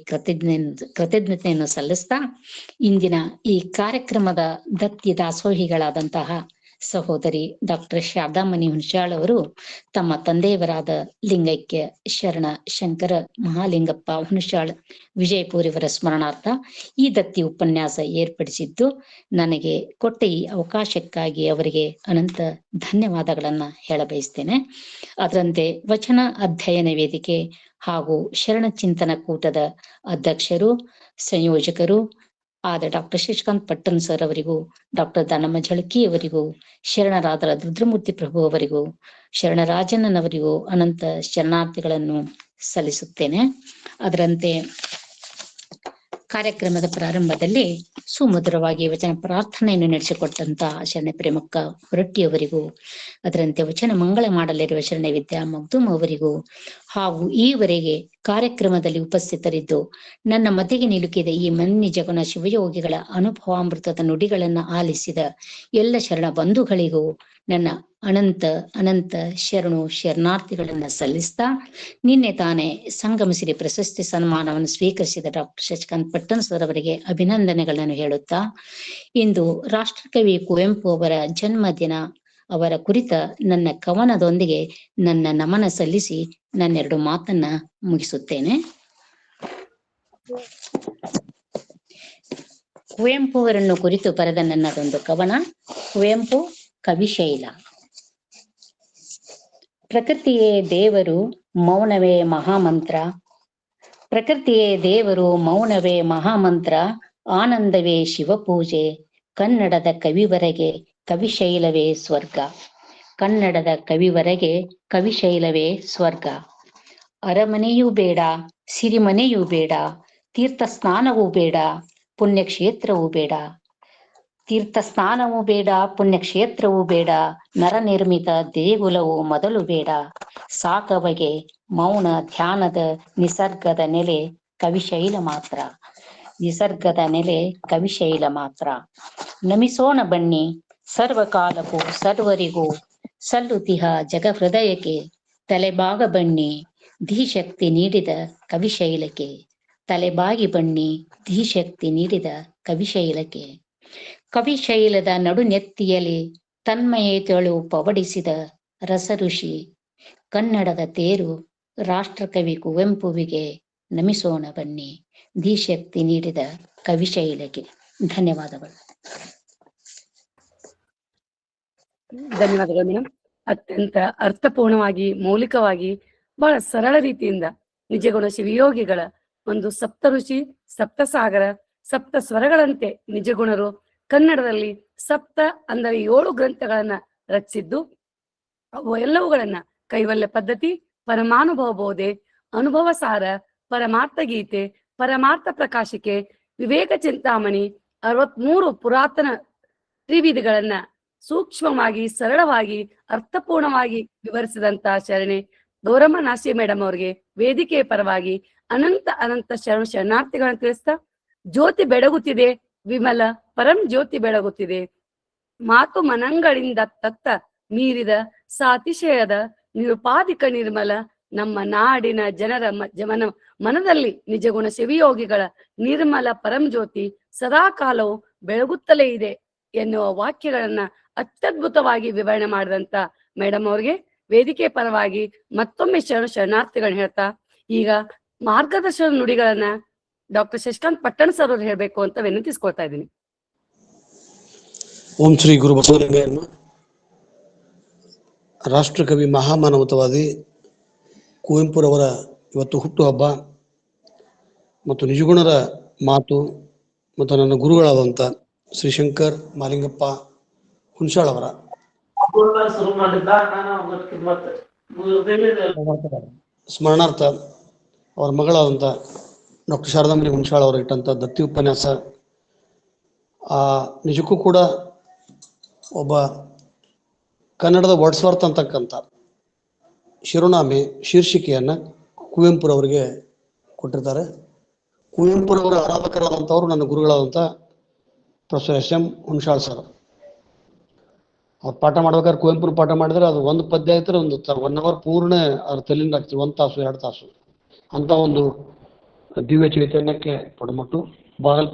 ಕೃತಜ್ಞತೆಯನ್ನು ಸಲ್ಲಿಸ್ತಾ ಇಂದಿನ ಈ ಕಾರ್ಯಕ್ರಮದ ದತ್ತಿ ದಾಸೋಹಿಗಳಾದಂತಹ ಸಹೋದರಿ ಡಾಕ್ಟರ್ ಶಾರದಾಮಣಿ ಹುಣಸಾಳ್ ಅವರು ತಮ್ಮ ತಂದೆಯವರಾದ ಲಿಂಗೈಕ್ಯ ಶರಣ ಶಂಕರ ಮಹಾಲಿಂಗಪ್ಪ ಹುಣಸಾಳ್ ವಿಜಯಪುರ ಇವರ ಸ್ಮರಣಾರ್ಥ ಈ ದತ್ತಿ ಉಪನ್ಯಾಸ ಏರ್ಪಡಿಸಿದ್ದು ನನಗೆ ಕೊಟ್ಟ ಈ ಅವಕಾಶಕ್ಕಾಗಿ ಅವರಿಗೆ ಅನಂತ ಧನ್ಯವಾದಗಳನ್ನ ಹೇಳ ಬಯಸ್ತೇನೆ. ಅದರಂತೆ ವಚನ ಅಧ್ಯಯನ ವೇದಿಕೆ ಹಾಗೂ ಶರಣ ಚಿಂತನ ಕೂಟದ ಅಧ್ಯಕ್ಷರು ಸಂಯೋಜಕರು ಆದ ಡಾಕ್ಟರ್ ಶಶಿಕಾಂತ್ ಪಟ್ಟಣ್ ಸರ್ ಅವರಿಗೂ, ಡಾಕ್ಟರ್ ದಾನಮ್ಮ ಝಳಕಿ ಅವರಿಗೂ, ಶರಣರಾದ ರುದ್ರಮೂರ್ತಿ ಪ್ರಭು ಅವರಿಗೂ, ಶರಣರಾಜಣ್ಣನವರಿಗೂ ಅನಂತ ಶರಣಾರ್ಥಿಗಳನ್ನು ಸಲ್ಲಿಸುತ್ತೇನೆ. ಅದರಂತೆ ಕಾರ್ಯಕ್ರಮದ ಪ್ರಾರಂಭದಲ್ಲಿ ಸುಮಧುರವಾಗಿ ವಚನ ಪ್ರಾರ್ಥನೆಯನ್ನು ನಡೆಸಿಕೊಟ್ಟಂತಹ ಶರಣ ಪ್ರೇಮಕ್ಕ ಹೊರಟ್ಟಿಯವರಿಗೂ, ಅದರಂತೆ ವಚನ ಮಂಗಳ ಮಾಡಲಿರುವ ಶರಣ ವಿದ್ಯಾ ಮಗ್ದುಮ್ ಅವರಿಗೂ ಹಾಗೂ ಈವರೆಗೆ ಕಾರ್ಯಕ್ರಮದಲ್ಲಿ ಉಪಸ್ಥಿತರಿದ್ದು ನನ್ನ ಮಧ್ಯೆ ನಿಲುಕಿದ ಈ ಮನ್ನಿಜಗುಣ ಶಿವಯೋಗಿಗಳ ಅನುಭವಾಮೃತದ ನುಡಿಗಳನ್ನ ಆಲಿಸಿದ ಎಲ್ಲ ಶರಣ ಬಂಧುಗಳಿಗೂ ನನ್ನ ಅನಂತ ಅನಂತ ಶರಣಾರ್ಥಿಗಳನ್ನ ಸಲ್ಲಿಸ್ತಾ ನಿನ್ನೆ ತಾನೇ ಸಂಗಮಸಿರಿ ಪ್ರಶಸ್ತಿ ಸನ್ಮಾನವನ್ನು ಸ್ವೀಕರಿಸಿದ ಡಾಕ್ಟರ್ ಶಶಿಕಾಂತ್ ಪಟ್ಟಣ್ ಸರ್ ಅವರಿಗೆ ಅಭಿನಂದನೆಗಳನ್ನು ಹೇಳುತ್ತಾ ಇಂದು ರಾಷ್ಟ್ರಕವಿ ಕುವೆಂಪು ಅವರ ಜನ್ಮದಿನ ಅವರ ಕುರಿತ ನನ್ನ ಕವನದೊಂದಿಗೆ ನನ್ನ ನಮನ ಸಲ್ಲಿಸಿ ನನ್ನೆರಡು ಮಾತನ್ನ ಮುಗಿಸುತ್ತೇನೆ. ಕುವೆಂಪು ಅವರನ್ನು ಕುರಿತು ಬರೆದ ನನ್ನದೊಂದು ಕವನ. ಕುವೆಂಪು ಕವಿಶೈಲ. ಪ್ರಕೃತಿಯೇ ದೇವರು, ಮೌನವೇ ಮಹಾಮಂತ್ರ. ಪ್ರಕೃತಿಯೇ ದೇವರು, ಮೌನವೇ ಮಹಾಮಂತ್ರ. ಆನಂದವೇ ಶಿವಪೂಜೆ. ಕನ್ನಡದ ಕವಿವರೆಗೆ ಕವಿಶೈಲವೇ ಸ್ವರ್ಗ. ಕನ್ನಡದ ಕವಿವರೆಗೆ ಕವಿಶೈಲವೇ ಸ್ವರ್ಗ. ಅರಮನೆಯೂ ಬೇಡ, ಸಿರಿಮನೆಯೂ ಬೇಡ, ತೀರ್ಥ ಸ್ನಾನವೂ ಬೇಡ, ಪುಣ್ಯಕ್ಷೇತ್ರವೂ ಬೇಡ. ತೀರ್ಥ ಸ್ನಾನವೂ ಬೇಡ, ಪುಣ್ಯಕ್ಷೇತ್ರವೂ ಬೇಡ, ನರ ನಿರ್ಮಿತ ದೇಗುಲವೂ ಮೊದಲು ಬೇಡ. ಸಾಕವಗೆ ಮೌನ ಧ್ಯಾನದ ನಿಸರ್ಗದ ನೆಲೆ ಕವಿಶೈಲ ಮಾತ್ರ. ನಿಸರ್ಗದ ನೆಲೆ ಕವಿಶೈಲ ಮಾತ್ರ. ನಮಿಸೋಣ ಬನ್ನಿ ಸರ್ವಕಾಲಕ್ಕೂ ಸರ್ವರಿಗೂ ಸಲ್ಲುತಿಹ ಜಗ ಹೃದಯಕ್ಕೆ. ತಲೆಬಾಗ ಬನ್ನಿ ಧೀಶಕ್ತಿ ನೀಡಿದ ಕವಿಶೈಲಕ್ಕೆ. ತಲೆಬಾಗಿ ಬನ್ನಿ ಧೀಶಕ್ತಿ ನೀಡಿದ ಕವಿಶೈಲಕ್ಕೆ. ಕವಿಶೈಲದ ನಡುನೆತ್ತಿಯಲ್ಲಿ ತನ್ಮಯತೆಯಳು ಪವಡಿಸಿದ ರಸ ಋಷಿ ಕನ್ನಡದ ತೇರು ರಾಷ್ಟ್ರಕವಿ ಕುವೆಂಪುವಿಗೆ ನಮಿಸೋಣ ಬನ್ನಿ ಧೀಶಕ್ತಿ ನೀಡಿದ ಕವಿಶೈಲಕ್ಕೆ. ಧನ್ಯವಾದಗಳು. ಧನ್ಯವಾದಗಳು ಮೇಡಮ್. ಅತ್ಯಂತ ಅರ್ಥಪೂರ್ಣವಾಗಿ, ಮೌಲಿಕವಾಗಿ, ಬಹಳ ಸರಳ ರೀತಿಯಿಂದ ನಿಜಗುಣ ಶಿವಯೋಗಿಗಳ ಒಂದು ಸಪ್ತ ಋಷಿ, ಸಪ್ತಸಾಗರ, ಸಪ್ತ ಸ್ವರಗಳಂತೆ ನಿಜಗುಣರು ಕನ್ನಡದಲ್ಲಿ ಸಪ್ತ ಅಂದರೆ 7 ಗ್ರಂಥಗಳನ್ನ ರಚಿಸಿದ್ದು, ಅವು ಎಲ್ಲವುಗಳನ್ನ ಕೈವಲ್ಯ ಪದ್ಧತಿ, ಪರಮಾನುಭವ ಬೋಧೆ, ಅನುಭವ ಸಾರ, ಪರಮಾರ್ಥ ಗೀತೆ, ಪರಮಾರ್ಥ ಪ್ರಕಾಶಿಕೆ, ವಿವೇಕ ಚಿಂತಾಮಣಿ, 63 ಪುರಾತನ ತ್ರಿವಿಧಿಗಳನ್ನ ಸೂಕ್ಷ್ಮವಾಗಿ, ಸರಳವಾಗಿ, ಅರ್ಥಪೂರ್ಣವಾಗಿ ವಿವರಿಸಿದಂತಹ ಶರಣೆ ಗೌರಮ್ಮ ನಾಶಿ ಮೇಡಮ್ ಅವರಿಗೆ ವೇದಿಕೆಯ ಪರವಾಗಿ ಅನಂತ ಅನಂತ ಶರಣಾರ್ಥಿಗಳನ್ನು ತಿಳಿಸ್ತಾ, ಜ್ಯೋತಿ ಬೆಳಗುತ್ತಿದೆ ವಿಮಲ ಪರಂ ಜ್ಯೋತಿ ಬೆಳಗುತ್ತಿದೆ. ಮಾತು ಮನಂಗಳಿಂದ ತತ್ತ ಮೀರಿದ ಸಾತಿಶಯದ ನಿರುಪಾಧಿಕ ನಿರ್ಮಲ ನಮ್ಮ ನಾಡಿನ ಜನರ ಮನದಲ್ಲಿ ನಿಜಗುಣ ಶಿವಯೋಗಿಗಳ ನಿರ್ಮಲ ಪರಂ ಜ್ಯೋತಿ ಸದಾ ಕಾಲವು ಬೆಳಗುತ್ತಲೇ ಇದೆ ಎನ್ನುವ ವಾಕ್ಯಗಳನ್ನ ಅತ್ಯದ್ಭುತವಾಗಿ ವಿವರಣೆ ಮಾಡಿದಂತ ಮೇಡಮ್ ಅವ್ರಿಗೆ ವೇದಿಕೆ ಪರವಾಗಿ ಮತ್ತೊಮ್ಮೆ ಶರಣಾರ್ಥಿಗಳನ್ನ ಹೇಳ್ತಾ, ಈಗ ಮಾರ್ಗದರ್ಶನ ನುಡಿಗಳನ್ನ ಡಾಕ್ಟರ್ ಶಶಿಕಾಂತ್ ಪಟ್ಟಣ್ ಸರ್ ಅವರು ಹೇಳ್ಬೇಕು ಅಂತ ವಿನಂತಿಸ್ಕೊಳ್ತಾ ಇದ್ದೀನಿ. ಓಂ ಶ್ರೀ ಗುರು ಬಸವಲಿಂಗಯ್ಯನಮ. ರಾಷ್ಟ್ರಕವಿ ಮಹಾಮಾನವತವಾದಿ ಕುವೆಂಪುರವರ ಇವತ್ತು ಹುಟ್ಟುಹಬ್ಬ ಮತ್ತು ನಿಜಗುಣರ ಮಾತು ಮತ್ತು ನನ್ನ ಗುರುಗಳಾದಂಥ ಶ್ರೀ ಶಂಕರ್ ಮಾಲಿಂಗಪ್ಪ ಹುಣಸಾಳ್ ಅವರ ಸ್ಮರಣಾರ್ಥ ಅವರ ಮಗಳಾದಂಥ ಡಾಕ್ಟರ್ ಶಾರದಾಮಣಿ ಹುಣಸಾಳ್ ಅವರು ಇಟ್ಟಂಥ ದತ್ತಿ ಉಪನ್ಯಾಸ ನಿಜಕ್ಕೂ ಕೂಡ ಒಬ್ಬ ಕನ್ನಡದ ವರ್ಡ್ಸ್ವರ್ತ್ ಅಂತಕ್ಕಂಥ ಶಿರೋನಾಮೆ ಶೀರ್ಷಿಕೆಯನ್ನು ಕುವೆಂಪುರವರಿಗೆ ಕೊಟ್ಟಿರ್ತಾರೆ. ಕುವೆಂಪುರವರ ಆರಾಧಕರಾದಂಥವ್ರು ನನ್ನ ಗುರುಗಳಾದಂಥ professor S M Hunasal sir. ಅವ್ರು ಪಾಠ ಮಾಡ್ಬೇಕಾದ್ರೆ ಕುವೆಂಪುರ ಪಾಠ ಮಾಡಿದ್ರೆ ಅದು ಒಂದು ಪದ್ಯ ಆಯ್ತಾರೆ ಒಂದು 1 hour ಪೂರ್ಣ ಅದ್ರ ತಲೆಯಿಂದ ಆಗ್ತದೆ, 1 ತಾಸು 2 ತಾಸು ಅಂತ ಒಂದು ದಿವ್ಯ ಚೈತನ್ಯಕ್ಕೆ ಪಡಮಟ್ಟು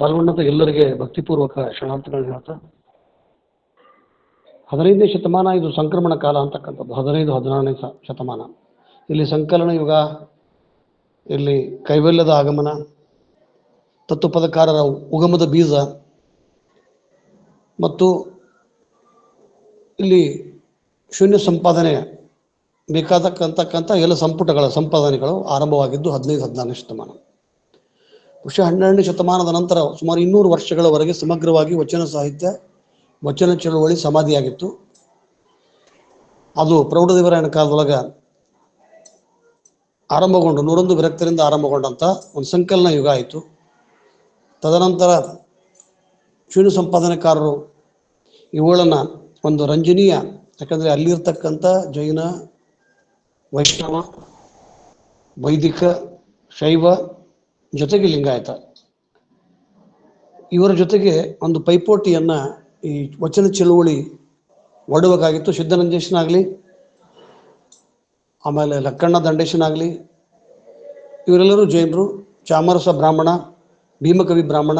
ಪಾಲ್ಗೊಂಡಂತ ಎಲ್ಲರಿಗೆ ಭಕ್ತಿಪೂರ್ವಕ ಶರಣಾರ್ಥಿಗಳನ್ನ ಹೇಳ್ತಾ, 15ನೇ ಶತಮಾನ ಇದು ಸಂಕ್ರಮಣ ಕಾಲ ಅಂತಕ್ಕಂಥದ್ದು. 15-16ನೇ ಶತಮಾನ ಇಲ್ಲಿ ಸಂಕಲನ ಯುಗ, ಇಲ್ಲಿ ಕೈವಲ್ಯದ ಆಗಮನ, ತತ್ವಪದಕಾರರ ಉಗಮದ ಬೀಜ ಮತ್ತು ಇಲ್ಲಿ ಶೂನ್ಯ ಸಂಪಾದನೆ ಬೇಕಾದಕ್ಕಂತಕ್ಕಂಥ ಎಲ್ಲ ಸಂಪುಟಗಳ ಸಂಪಾದನೆಗಳು ಆರಂಭವಾಗಿದ್ದು 15-14ನೇ ಶತಮಾನ. ಬಹುಶಃ 12ನೇ ಶತಮಾನದ ನಂತರ ಸುಮಾರು 200 ವರ್ಷಗಳವರೆಗೆ ಸಮಗ್ರವಾಗಿ ವಚನ ಸಾಹಿತ್ಯ, ವಚನ ಚಳುವಳಿ ಸಮಾಧಿಯಾಗಿತ್ತು. ಅದು ಪ್ರೌಢದೇವರಾಯನ ಕಾಲದೊಳಗೆ ಆರಂಭಗೊಂಡು 101 ವಿರಕ್ತರಿಂದ ಆರಂಭಗೊಂಡಂಥ ಒಂದು ಸಂಕಲನ ಯುಗ ಆಯಿತು. ತದನಂತರ ಶೂನ್ಯ ಸಂಪಾದನೆಕಾರರು ಇವುಗಳನ್ನು ಒಂದು ರಂಜನೀಯ, ಯಾಕಂದರೆ ಅಲ್ಲಿರ್ತಕ್ಕಂಥ ಜೈನ, ವೈಷ್ಣವ ವೈದಿಕ, ಶೈವ ಜೊತೆಗೆ ಲಿಂಗಾಯತ ಇವರ ಜೊತೆಗೆ ಒಂದು ಪೈಪೋಟಿಯನ್ನು ಈ ವಚನ ಚಳುವಳಿ ಒಡಬೇಕಾಗಿತ್ತು. ಸಿದ್ದನಂಜೇಶನಾಗಲಿ, ಆಮೇಲೆ ಲಕ್ಕಣ್ಣ ದಂಡೇಶನಾಗಲಿ, ಇವರೆಲ್ಲರೂ ಜೈನರು. ಚಾಮರಸ ಬ್ರಾಹ್ಮಣ, ಭೀಮಕವಿ ಬ್ರಾಹ್ಮಣ.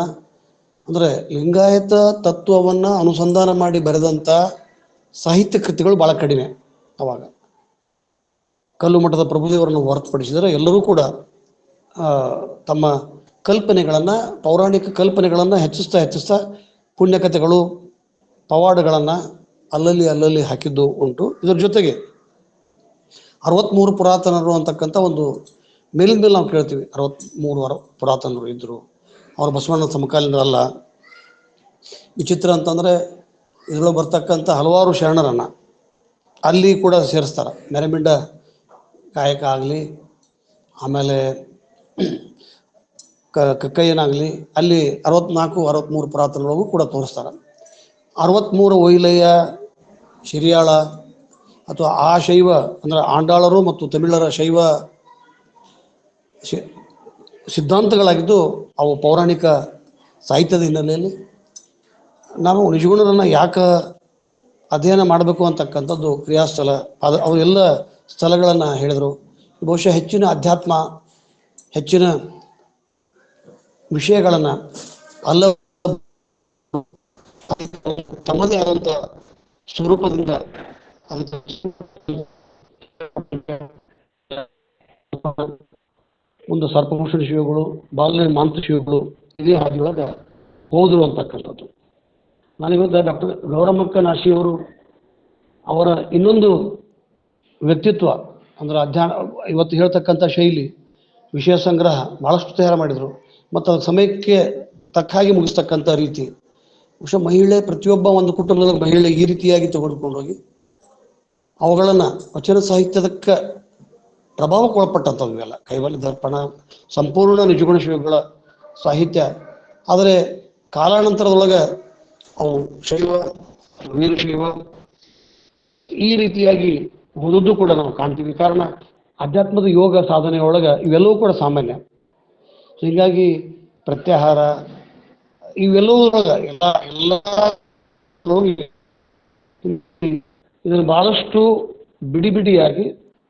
ಅಂದರೆ ಲಿಂಗಾಯತ ತತ್ವವನ್ನು ಅನುಸಂಧಾನ ಮಾಡಿ ಬರೆದಂಥ ಸಾಹಿತ್ಯ ಕೃತಿಗಳು ಭಾಳ ಕಡಿಮೆ. ಅವಾಗ ಕಲ್ಲು ಮಠದ ಪ್ರಭುದೇವರನ್ನು ಹೊರತುಪಡಿಸಿದರೆ ಎಲ್ಲರೂ ಕೂಡ ತಮ್ಮ ಕಲ್ಪನೆಗಳನ್ನು, ಪೌರಾಣಿಕ ಕಲ್ಪನೆಗಳನ್ನು ಹೆಚ್ಚಿಸ್ತಾ ಪುಣ್ಯಕಥೆಗಳು, ಪವಾಡಗಳನ್ನು ಅಲ್ಲಲ್ಲಿ ಹಾಕಿದ್ದು ಉಂಟು. ಇದರ ಜೊತೆಗೆ 63 ಪುರಾತನರು ಅಂತಕ್ಕಂಥ ಒಂದು ಮೇಲಿನ ಮೇಲೆ ನಾವು ಕೇಳ್ತೀವಿ. 63 ಪುರಾತನರು ಇದ್ದರು, ಅವರು ಬಸವಣ್ಣ ಸಮಕಾಲೀನರಲ್ಲ. ವಿಚಿತ್ರ ಅಂತಂದರೆ ಇದರೊಳಗೆ ಬರ್ತಕ್ಕಂಥ ಹಲವಾರು ಶರಣರನ್ನು ಅಲ್ಲಿ ಕೂಡ ಸೇರಿಸ್ತಾರೆ. ಮೆರಮಿಂಡ ಕಾಯಕ ಆಗಲಿ, ಆಮೇಲೆ ಕಕ್ಕಯ್ಯನಾಗಲಿ, ಅಲ್ಲಿ 64-63 ಪುರಾತನರೊಳಗೂ ಕೂಡ ತೋರಿಸ್ತಾರೆ. 63 ಒಯ್ಲಯ್ಯ, ಶಿರಿಯಾಳ ಅಥವಾ ಆ ಶೈವ ಅಂದರೆ ಆಂಡಾಳರು ಮತ್ತು ತಮಿಳರ ಶೈವ ಸಿದ್ಧಾಂತಗಳಾಗಿದ್ದು ಅವು ಪೌರಾಣಿಕ ಸಾಹಿತ್ಯದ ಹಿನ್ನೆಲೆಯಲ್ಲಿ. ನಾನು ನಿಜಗುಣರನ್ನು ಯಾಕೆ ಅಧ್ಯಯನ ಮಾಡಬೇಕು ಅಂತಕ್ಕಂಥದ್ದು ಕ್ರಿಯಾಸ್ಥಳ, ಅವರೆಲ್ಲ ಸ್ಥಳಗಳನ್ನು ಹೇಳಿದರು. ಬಹುಶಃ ಹೆಚ್ಚಿನ ಅಧ್ಯಾತ್ಮ, ಹೆಚ್ಚಿನ ವಿಷಯಗಳನ್ನು ಅಲ್ಲ ತಮ್ಮದೇ ಆದಂಥ ಸ್ವರೂಪದಿಂದ ಒಂದು ಸರ್ಪಭೂಷಣ ಶಿವಗಳು, ಬಾಲ ಮಾಂತ್ರ ಶಿವಗಳು ಇದೇ ಹಾದಿಯೊಳಗೆ ಹೋದರು ಅಂತಕ್ಕಂಥದ್ದು. ನಾನಿವತ್ತು ಡಾಕ್ಟರ್ ಗೌರಮ್ಮಕ್ಕ ನಾಶಿಯವರು ಅವರ ಇನ್ನೊಂದು ವ್ಯಕ್ತಿತ್ವ ಅಂದರೆ ಅಧ್ಯಯನ, ಇವತ್ತು ಹೇಳ್ತಕ್ಕಂಥ ಶೈಲಿ, ವಿಷಯ ಸಂಗ್ರಹ ಭಾಳಷ್ಟು ತಯಾರು ಮಾಡಿದರು. ಮತ್ತು ಅದರ ಸಮಯಕ್ಕೆ ತಕ್ಕ ಹಾಗೆ ಮುಗಿಸ್ತಕ್ಕಂಥ ರೀತಿ. ಬಹುಶಃ ಮಹಿಳೆ, ಪ್ರತಿಯೊಬ್ಬ ಒಂದು ಕುಟುಂಬದ ಮಹಿಳೆ ಈ ರೀತಿಯಾಗಿ ತೆಗೆದುಕೊಂಡೋಗಿ ಅವುಗಳನ್ನು ವಚನ ಸಾಹಿತ್ಯದಕ್ಕೆ ಪ್ರಭಾವಕ್ಕೆ ಒಳಪಟ್ಟಂಥವು ಇವೆಲ್ಲ. ಕೈವಲ್ಯ ದರ್ಪಣ ಸಂಪೂರ್ಣ ನಿಜಗುಣ ಶಿವಗಳ ಸಾಹಿತ್ಯ. ಆದರೆ ಕಾಲಾನಂತರದೊಳಗೆ ಅವು ಶೈವ, ವೀರಶೈವ ಈ ರೀತಿಯಾಗಿ ಓದೋದು ಕೂಡ ನಾವು ಕಾಣ್ತೀವಿ. ಕಾರಣ ಅಧ್ಯಾತ್ಮದ ಯೋಗ ಸಾಧನೆಯೊಳಗೆ ಇವೆಲ್ಲವೂ ಕೂಡ ಸಾಮಾನ್ಯ. ಹೀಗಾಗಿ ಪ್ರತ್ಯಾಹಾರ ಇವೆಲ್ಲವೊಳಗೆ ಎಲ್ಲ ಇದನ್ನು ಭಾಳಷ್ಟು ಬಿಡಿಯಾಗಿ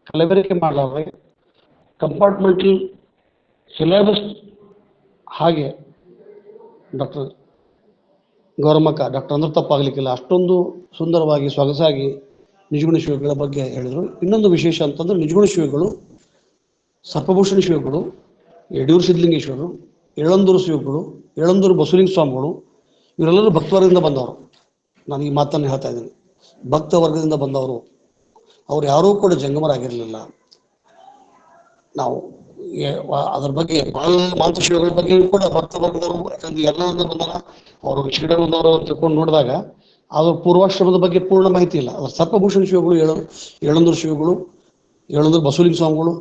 ಕಲಬೆರಕೆ ಮಾಡಲಾರ್ದೆ ಕಂಪಾರ್ಟ್ಮೆಂಟಲ್ ಸಿಲೆಬಸ್ ಹಾಗೆ ಡಾಕ್ಟರ್ ಗೌರಮ್ಮಕ್ಕ, ಡಾಕ್ಟರ್ ಅಂದ್ರೆ ತಪ್ಪಾಗಲಿಕ್ಕಿಲ್ಲ, ಅಷ್ಟೊಂದು ಸುಂದರವಾಗಿ ಸೊಗಸಾಗಿ ನಿಜಗುಣ ಶಿವಗಳ ಬಗ್ಗೆ ಹೇಳಿದರು. ಇನ್ನೊಂದು ವಿಶೇಷ ಅಂತಂದ್ರೆ ನಿಜಗುಣ ಶಿವಗಳು, ಸರ್ಪಭೂಷಣ ಶಿವಗಳು, ಯಡಿಯೂರು ಸಿದ್ಧಲಿಂಗೇಶ್ವರರು, ಯಳಂದೂರು ಶಿವಗಳು, ಯಳಂದೂರು ಬಸವಲಿಂಗ ಸ್ವಾಮಿಗಳು ಇವರೆಲ್ಲರೂ ಭಕ್ತವರ್ಗದಿಂದ ಬಂದವರು. ನಾನು ಈ ಮಾತನ್ನು ಹೇಳ್ತಾ ಇದ್ದೀನಿ, ಭಕ್ತ ವರ್ಗದಿಂದ ಬಂದವರು. ಅವ್ರು ಯಾರೂ ಕೂಡ ಜಂಗಮರಾಗಿರಲಿಲ್ಲ. ನಾವು ಅದ್ರ ಬಗ್ಗೆ ಮಾಂತ್ರ ಶಿವಗಳ ಬಗ್ಗೆ ಕೂಡ ಭಕ್ತ ವರ್ಗದವರು, ಯಾಕಂದ್ರೆ ಎಲ್ಲರಿಂದ ಬಂದಾಗ ಅವರು ಶ್ರೀಡಂದವರು ತಿಳ್ಕೊಂಡು ನೋಡಿದಾಗ ಅದು ಪೂರ್ವಾಶ್ರಮದ ಬಗ್ಗೆ ಪೂರ್ಣ ಮಾಹಿತಿ ಇಲ್ಲ. ಅದ್ರ ಸರ್ಪಭೂಷಣ ಶಿವಗಳು, ಯಳಂದೂರು ಶಿವಗಳು, ಯಳಂದೂರು ಬಸವಲಿಂಗ ಸ್ವಾಮಿಗಳು,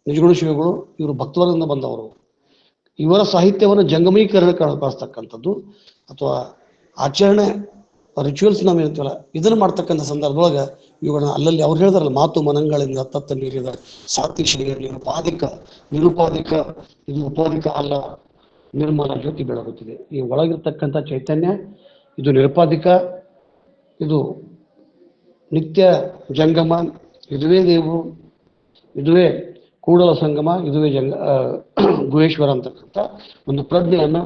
ನಿಜಗುಣ ಶಿವಗಳು ಇವರು ಭಕ್ತವರ್ಗದಿಂದ ಬಂದವರು. ಇವರ ಸಾಹಿತ್ಯವನ್ನು ಜಂಗಮೀಕರಣಕ್ಕಾಗಿಸ್ತಕ್ಕಂಥದ್ದು ಅಥವಾ ಆಚರಣೆ ರಿಚುವಲ್ಸ್ ನಾವು ಹೇಳ್ತೀವಲ್ಲ, ಇದನ್ನು ಮಾಡ್ತಕ್ಕಂಥ ಸಂದರ್ಭದೊಳಗೆ ಇವುಗಳನ್ನ ಅಲ್ಲಲ್ಲಿ ಅವ್ರು ಹೇಳ್ತಾರಲ್ಲ, ಮಾತು ಮನಗಳಿಂದ ತತ್ತ ಮೀರಿದ ಸಾತಿಶಯ ನಿರುಪಾದಿಕ ಇದು ಉಪಾದಿಕ ಅಲ್ಲ, ನಿರ್ಮಲ ಜ್ಯೋತಿ ಬೆಳಗುತ್ತಿದೆ. ಈ ಒಳಗಿರ್ತಕ್ಕಂಥ ಚೈತನ್ಯ ಇದು ನಿರುಪಾದಿಕ, ಇದು ನಿತ್ಯ ಜಂಗಮ, ಇದುವೇ ದೇವರು, ಇದುವೇ ಕೂಡಲ ಸಂಗಮ, ಇದುವೇ ಗುಹೇಶ್ವರ ಅಂತಕ್ಕಂಥ ಒಂದು ಪ್ರಜ್ಞೆಯನ್ನು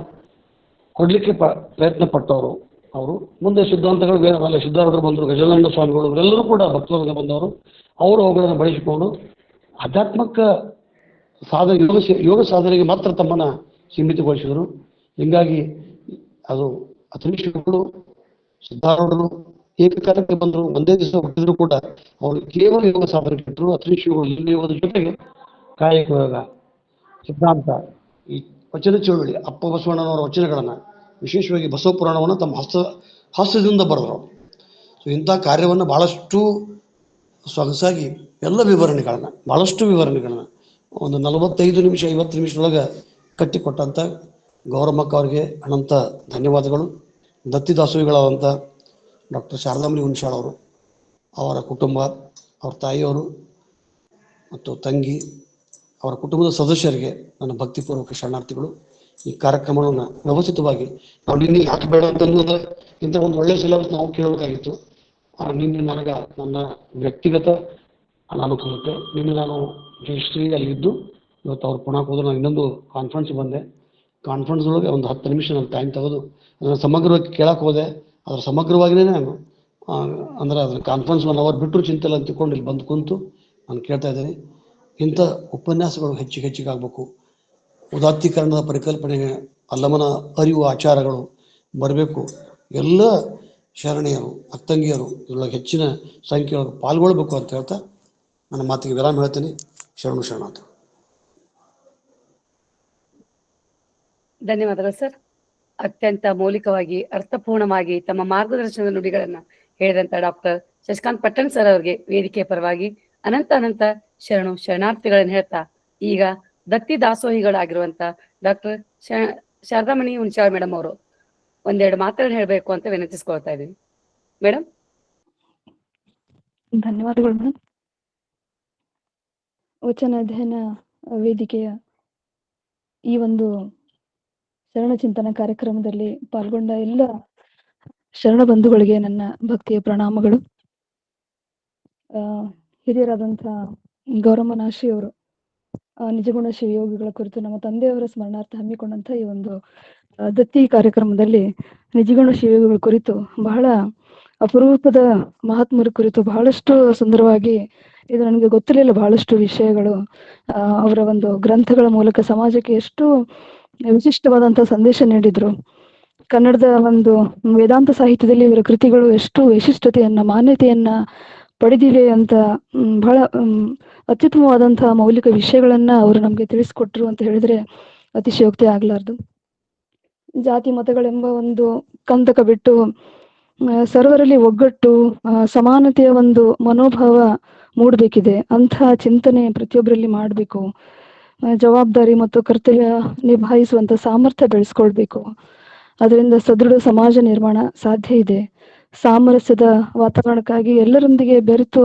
ಕೊಡ್ಲಿಕ್ಕೆ ಪ್ರಯತ್ನ ಪಟ್ಟವರು ಅವರು. ಮುಂದೆ ಸಿದ್ಧಾಂತಗಳು ಬೇರೆ ಸಿದ್ಧಾರೂಢರು ಬಂದರು, ಗಜಾನಂದ ಸ್ವಾಮಿಗಳು, ಇವರೆಲ್ಲರೂ ಕೂಡ ಭಕ್ತರಿಂದ ಬಂದವರು. ಅವರು ಅವುಗಳನ್ನು ಬಳಸಿಕೊಂಡು ಆಧ್ಯಾತ್ಮಿಕ ಸಾಧನೆ, ಯೋಗ ಸಾಧನೆಗೆ ಮಾತ್ರ ತಮ್ಮನ್ನು ಸೀಮಿತಗೊಳಿಸಿದರು. ಹೀಗಾಗಿ ಅದು ಅಥಣಿ ಶ್ರೀಗಳು, ಸಿದ್ಧಾರೂಢರು ಏಕಕಾಲಕ್ಕೆ ಬಂದರು, ಒಂದೇ ದಿವಸ ಹುಟ್ಟಿದ್ರು ಕೂಡ ಅವರು ಕೇವಲ ಯೋಗ ಸಾಧನೆ ಇಟ್ಟರು. ಅಥಣಿ ಶ್ರೀಗಳು ಇಲ್ಲಿ ಯೋಗದ ಜೊತೆಗೆ ಕಾಯಕ ಯೋಗ ಸಿದ್ಧಾಂತ, ಈ ವಚನ ಚಳುವಳಿ, ಅಪ್ಪ ಬಸವಣ್ಣನವರ ವಚನಗಳನ್ನು, ವಿಶೇಷವಾಗಿ ಬಸವ ಪುರಾಣವನ್ನು ತಮ್ಮ ಹಾಸ್ಯದಿಂದ ಬರೆದರು. ಸೊ ಇಂಥ ಕಾರ್ಯವನ್ನು ಭಾಳಷ್ಟು ಸೊಗಸಾಗಿ ಎಲ್ಲ ವಿವರಣೆಗಳನ್ನು, ಭಾಳಷ್ಟು ವಿವರಣೆಗಳನ್ನು ಒಂದು 45 ನಿಮಿಷ 50 ನಿಮಿಷದೊಳಗೆ ಕಟ್ಟಿಕೊಟ್ಟಂಥ ಗೌರಮ್ಮಕ್ಕ ಅವರಿಗೆ ಅನಂತ ಧನ್ಯವಾದಗಳು. ದತ್ತಿ ದಾಸೋಹಿಗಳಾದಂಥ ಡಾಕ್ಟರ್ ಶಾರದಾಂಬಿ ಹುಣಸಾಳ್ ಅವರು, ಅವರ ಕುಟುಂಬ, ಅವ್ರ ತಾಯಿಯವರು ಮತ್ತು ತಂಗಿ ಅವರ ಕುಟುಂಬದ ಸದಸ್ಯರಿಗೆ ನನ್ನ ಭಕ್ತಿಪೂರ್ವಕ ಶರಣಾರ್ಥಿಗಳು. ಈ ಕಾರ್ಯಕ್ರಮವನ್ನು ವ್ಯವಸ್ಥಿತವಾಗಿ ನಾವು ನಿನ್ನೆ ಯಾಕೆ ಬೇಡ ಅಂತಂದ್ರೆ ಇಂಥ ಒಂದು ಒಳ್ಳೆಯ ಸಿಲೆಬಸ್ ನಾವು ಕೇಳಬೇಕಾಗಿತ್ತು. ನಿನ್ನೆ ನನಗೆ ನನ್ನ ವ್ಯಕ್ತಿಗತ ಅನಾನುಕೂಲತೆ, ನಿನ್ನೆ ನಾನು ಹಿಸ್ಟ್ರಿ ಅಲ್ಲಿದ್ದು ಇವತ್ತು ಅವ್ರು ಪುಣಕ್ಕೆ ಹೋದ್ರೆ ನಾನು ಇನ್ನೊಂದು ಕಾನ್ಫರೆನ್ಸ್ ಬಂದೆ. ಕಾನ್ಫರೆನ್ಸ್ ಒಳಗೆ ಒಂದು 10 ನಿಮಿಷ ನಾನು ಟೈಮ್ ತೆಗೆದು ಅದನ್ನು ಸಮಗ್ರವಾಗಿ ಕೇಳಕ್ಕೆ ಹೋದೆ. ಅದ್ರ ಸಮಗ್ರವಾಗಿಯೇ ನಾನು ಅಂದ್ರೆ ಅದನ್ನ ಕಾನ್ಫರೆನ್ಸ್ 1 ಅವರ್ ಬಿಟ್ಟರು ಚಿಂತೆ ಇಲ್ಲ ಅಂತ ತಿಳ್ಕೊಂಡು ಇಲ್ಲಿ ಬಂದು ಕುಂತು ನಾನು ಕೇಳ್ತಾ ಇದ್ದೀನಿ. ಇಂಥ ಉಪನ್ಯಾಸಗಳು ಹೆಚ್ಚಿಗೆ ಆಗಬೇಕು. ಉದಾತ್ತೀಕರಣದ ಪರಿಕಲ್ಪನೆ, ಅಲ್ಲಮನ ಅರಿವು, ಆಚಾರಗಳು ಬರಬೇಕು. ಎಲ್ಲ ಶರಣೀಯರು, ಅತ್ತಂಗಿಯರು ಇದರೊಳಗೆ ಹೆಚ್ಚಿನ ಸಂಖ್ಯೆಯೊಳಗೆ ಪಾಲ್ಗೊಳ್ಬೇಕು ಅಂತ ಹೇಳ್ತಾ ನನ್ನ ಮಾತಿಗೆ ವಿರಾಮ ಹೇಳ್ತೀನಿ. ಶರಣು ಶರಣಾಥ. ಧನ್ಯವಾದಗಳು ಸರ್. ಅತ್ಯಂತ ಮೌಲಿಕವಾಗಿ ಅರ್ಥಪೂರ್ಣವಾಗಿ ತಮ್ಮ ಮಾರ್ಗದರ್ಶನದ ನುಡಿಗಳನ್ನ ಹೇಳಿದಂತ ಡಾಕ್ಟರ್ ಶಶಿಕಾಂತ್ ಪಟ್ಟಣ್ ಸರ್ ಅವರಿಗೆ ವೇದಿಕೆ ಪರವಾಗಿ ಅನಂತ ಶರಣು ಶರಣಾರ್ಥಿಗಳನ್ನ ಹೇಳ್ತಾ, ಈಗ ದತ್ತಿ ದಾಸೋಹಿಗಳಾಗಿರುವಂತ ಡಾಕ್ಟರ್ ಶಾರದಾಮಣಿ ಹುಣಸಾಳ್ ಮೇಡಮ್ ಅವರು ಒಂದೆರಡು ಮಾತುಗಳನ್ನ ಹೇಳ್ಬೇಕು ಅಂತ ವಿನಂತಿಸ್ಕೊಳ್ತಾ ಇದ್ದೀವಿ. ಮೇಡಮ್. ಧನ್ಯವಾದಗಳು ಮೇಡಮ್. ವಚನ ಅಧ್ಯಯನ ವೇದಿಕೆಯ ಈ ಒಂದು ಶರಣ ಚಿಂತನ ಕಾರ್ಯಕ್ರಮದಲ್ಲಿ ಪಾಲ್ಗೊಂಡ ಎಲ್ಲ ಶರಣ ಬಂಧುಗಳಿಗೆ ನನ್ನ ಭಕ್ತಿಯ ಪ್ರಣಾಮಗಳು. ಹಿರಿಯರಾದಂತಹ ಗೌರಮ್ಮ ನಾಶಿ ಅವರು ನಿಜಗುಣ ಶಿವಯೋಗಿಗಳ ಕುರಿತು ನಮ್ಮ ತಂದೆಯವರ ಸ್ಮರಣಾರ್ಥ ಹಮ್ಮಿಕೊಂಡಂತ ಈ ಒಂದು ದತ್ತಿ ಕಾರ್ಯಕ್ರಮದಲ್ಲಿ ನಿಜಗುಣ ಶಿವಯೋಗಿಗಳ ಕುರಿತು ಬಹಳ ಅಪರೂಪದ ಮಹಾತ್ಮರ ಕುರಿತು ಬಹಳಷ್ಟು ಸುಂದರವಾಗಿ, ಇದು ನನಗೆ ಗೊತ್ತಿರಲಿಲ್ಲ, ಬಹಳಷ್ಟು ವಿಷಯಗಳು ಅವರ ಒಂದು ಗ್ರಂಥಗಳ ಮೂಲಕ ಸಮಾಜಕ್ಕೆ ಎಷ್ಟು ವಿಶಿಷ್ಟವಾದಂತಹ ಸಂದೇಶ ನೀಡಿದ್ರು. ಕನ್ನಡದ ಒಂದು ವೇದಾಂತ ಸಾಹಿತ್ಯದಲ್ಲಿ ಇವರ ಕೃತಿಗಳು ಎಷ್ಟು ವಿಶಿಷ್ಟತೆಯನ್ನ, ಮಾನ್ಯತೆಯನ್ನ ಪಡೆದಿವೆ ಅಂತ ಬಹಳ ಅತ್ಯುತ್ತಮವಾದಂತಹ ಮೌಲಿಕ ವಿಷಯಗಳನ್ನ ಅವರು ನಮ್ಗೆ ತಿಳಿಸ್ಕೊಟ್ರು ಅಂತ ಹೇಳಿದ್ರೆ ಅತಿಶಯೋಕ್ತಿ ಆಗ್ಲಾರ್ದು. ಜಾತಿ ಮತಗಳೆಂಬ ಒಂದು ಕಂದಕ ಬಿಟ್ಟು ಸರ್ವರಲ್ಲಿ ಒಗ್ಗಟ್ಟು, ಸಮಾನತೆಯ ಒಂದು ಮನೋಭಾವ ಮೂಡಬೇಕಿದೆ. ಅಂತಹ ಚಿಂತನೆ ಪ್ರತಿಯೊಬ್ಬರಲ್ಲಿ ಮಾಡಬೇಕು. ಜವಾಬ್ದಾರಿ ಮತ್ತು ಕರ್ತವ್ಯ ನಿಭಾಯಿಸುವಂತ ಸಾಮರ್ಥ್ಯ ಬೆಳೆಸ್ಕೊಳ್ಬೇಕು. ಅದರಿಂದ ಸದೃಢ ಸಮಾಜ ನಿರ್ಮಾಣ ಸಾಧ್ಯ ಇದೆ. ಸಾಮರಸ್ಯದ ವಾತಾವರಣಕ್ಕಾಗಿ ಎಲ್ಲರೊಂದಿಗೆ ಬೆರೆತು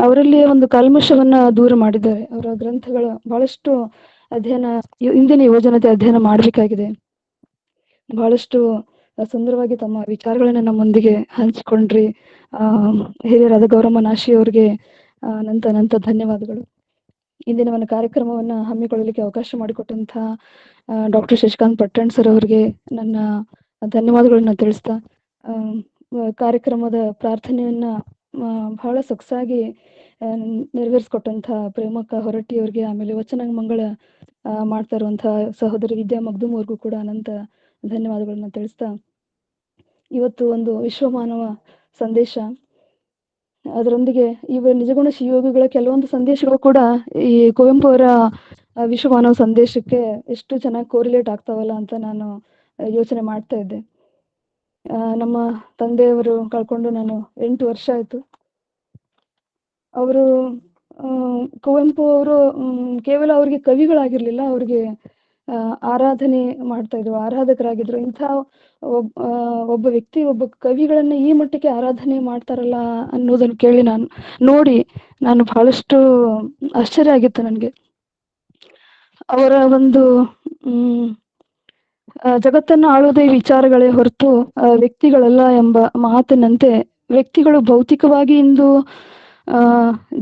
ಅವರಲ್ಲಿ ಒಂದು ಕಲ್ಮಶವನ್ನ ದೂರ ಮಾಡಿದ್ದಾರೆ. ಅವರ ಗ್ರಂಥಗಳ ಬಹಳಷ್ಟು ಅಧ್ಯಯನ ಇಂದಿನ ಯುವಜನತೆ ಅಧ್ಯಯನ ಮಾಡಬೇಕಾಗಿದೆ. ಬಹಳಷ್ಟು ಸುಂದರವಾಗಿ ತಮ್ಮ ವಿಚಾರಗಳನ್ನ ನಮ್ಮೊಂದಿಗೆ ಹಂಚಿಕೊಂಡ್ರಿ. ಹಿರಿಯರಾದ ಗೌರಮ್ಮ ನಾಶಿ ಅವರಿಗೆ ಅನಂತ ಧನ್ಯವಾದಗಳು. ಇಂದಿನ ಒಂದು ಕಾರ್ಯಕ್ರಮವನ್ನ ಹಮ್ಮಿಕೊಳ್ಳಲಿಕ್ಕೆ ಅವಕಾಶ ಮಾಡಿಕೊಟ್ಟಂತಹ ಡಾಕ್ಟರ್ ಶಶಿಕಾಂತ್ ಪಟ್ಟಣ್ ಸರ್ ಅವರಿಗೆ ನನ್ನ ಧನ್ಯವಾದಗಳನ್ನ ತಿಳಿಸ್ತಾ, ಕಾರ್ಯಕ್ರಮದ ಪ್ರಾರ್ಥನೆಯನ್ನ ಬಹಳ ಸೊಗಸಾಗಿ ನೆರವೇರಿಸ್ಕೊಟ್ಟಂತಹ ಪ್ರೇಮಕ್ಕ ಹೊರಟ್ಟಿ ಅವರಿಗೆ, ಆಮೇಲೆ ವಚನ ಮಂಗಳ ಮಾಡ್ತಾ ಇರುವಂತಹ ಸಹೋದರಿ ವಿದ್ಯಾ ಮಗ್ದುಮ್ ಅವ್ರಿಗೂ ಕೂಡ ಅನಂತ ಧನ್ಯವಾದಗಳನ್ನ ತಿಳಿಸ್ತಾ, ಇವತ್ತು ಒಂದು ವಿಶ್ವಮಾನವ ಸಂದೇಶ, ಅದರೊಂದಿಗೆ ಇವ ನಿಜಗುಣ ಶಿವಯೋಗಿಗಳ ಕೆಲವೊಂದು ಸಂದೇಶಗಳು ಕೂಡ ಈ ಕುವೆಂಪು ಅವರ ವಿಶ್ವಮಾನವ ಸಂದೇಶಕ್ಕೆ ಎಷ್ಟು ಚೆನ್ನಾಗಿ ಕೋರಿಲೇಟ್ ಆಗ್ತಾವಲ್ಲ ಅಂತ ನಾನು ಯೋಚನೆ ಮಾಡ್ತಾ ಇದ್ದೆ. ನಮ್ಮ ತಂದೆಯವರು ಕಳ್ಕೊಂಡು ನಾನು 8 ವರ್ಷ ಆಯ್ತು. ಅವರು ಕುವೆಂಪು ಅವರು ಕೇವಲ ಅವ್ರಿಗೆ ಕವಿಗಳಾಗಿರ್ಲಿಲ್ಲ, ಅವ್ರಿಗೆ ಆರಾಧನೆ ಮಾಡ್ತಾ ಇದ್ರು, ಆರಾಧಕರಾಗಿದ್ರು. ಇಂಥ ಒಬ್ಬ ವ್ಯಕ್ತಿ, ಒಬ್ಬ ಕವಿಗಳನ್ನ ಈ ಮಟ್ಟಕ್ಕೆ ಆರಾಧನೆ ಮಾಡ್ತಾರಲ್ಲ ಅನ್ನೋದನ್ನು ಕೇಳಿ ನೋಡಿ ಬಹಳಷ್ಟು ಆಶ್ಚರ್ಯ ಆಗಿತ್ತು ನನಗೆ. ಅವರ ಒಂದು ಜಗತ್ತನ್ನು ಆಳುವುದೇ ವಿಚಾರಗಳೇ ಹೊರತು ವ್ಯಕ್ತಿಗಳಲ್ಲ ಎಂಬ ಮಾತಿನಂತೆ, ವ್ಯಕ್ತಿಗಳು ಭೌತಿಕವಾಗಿ ಇಂದು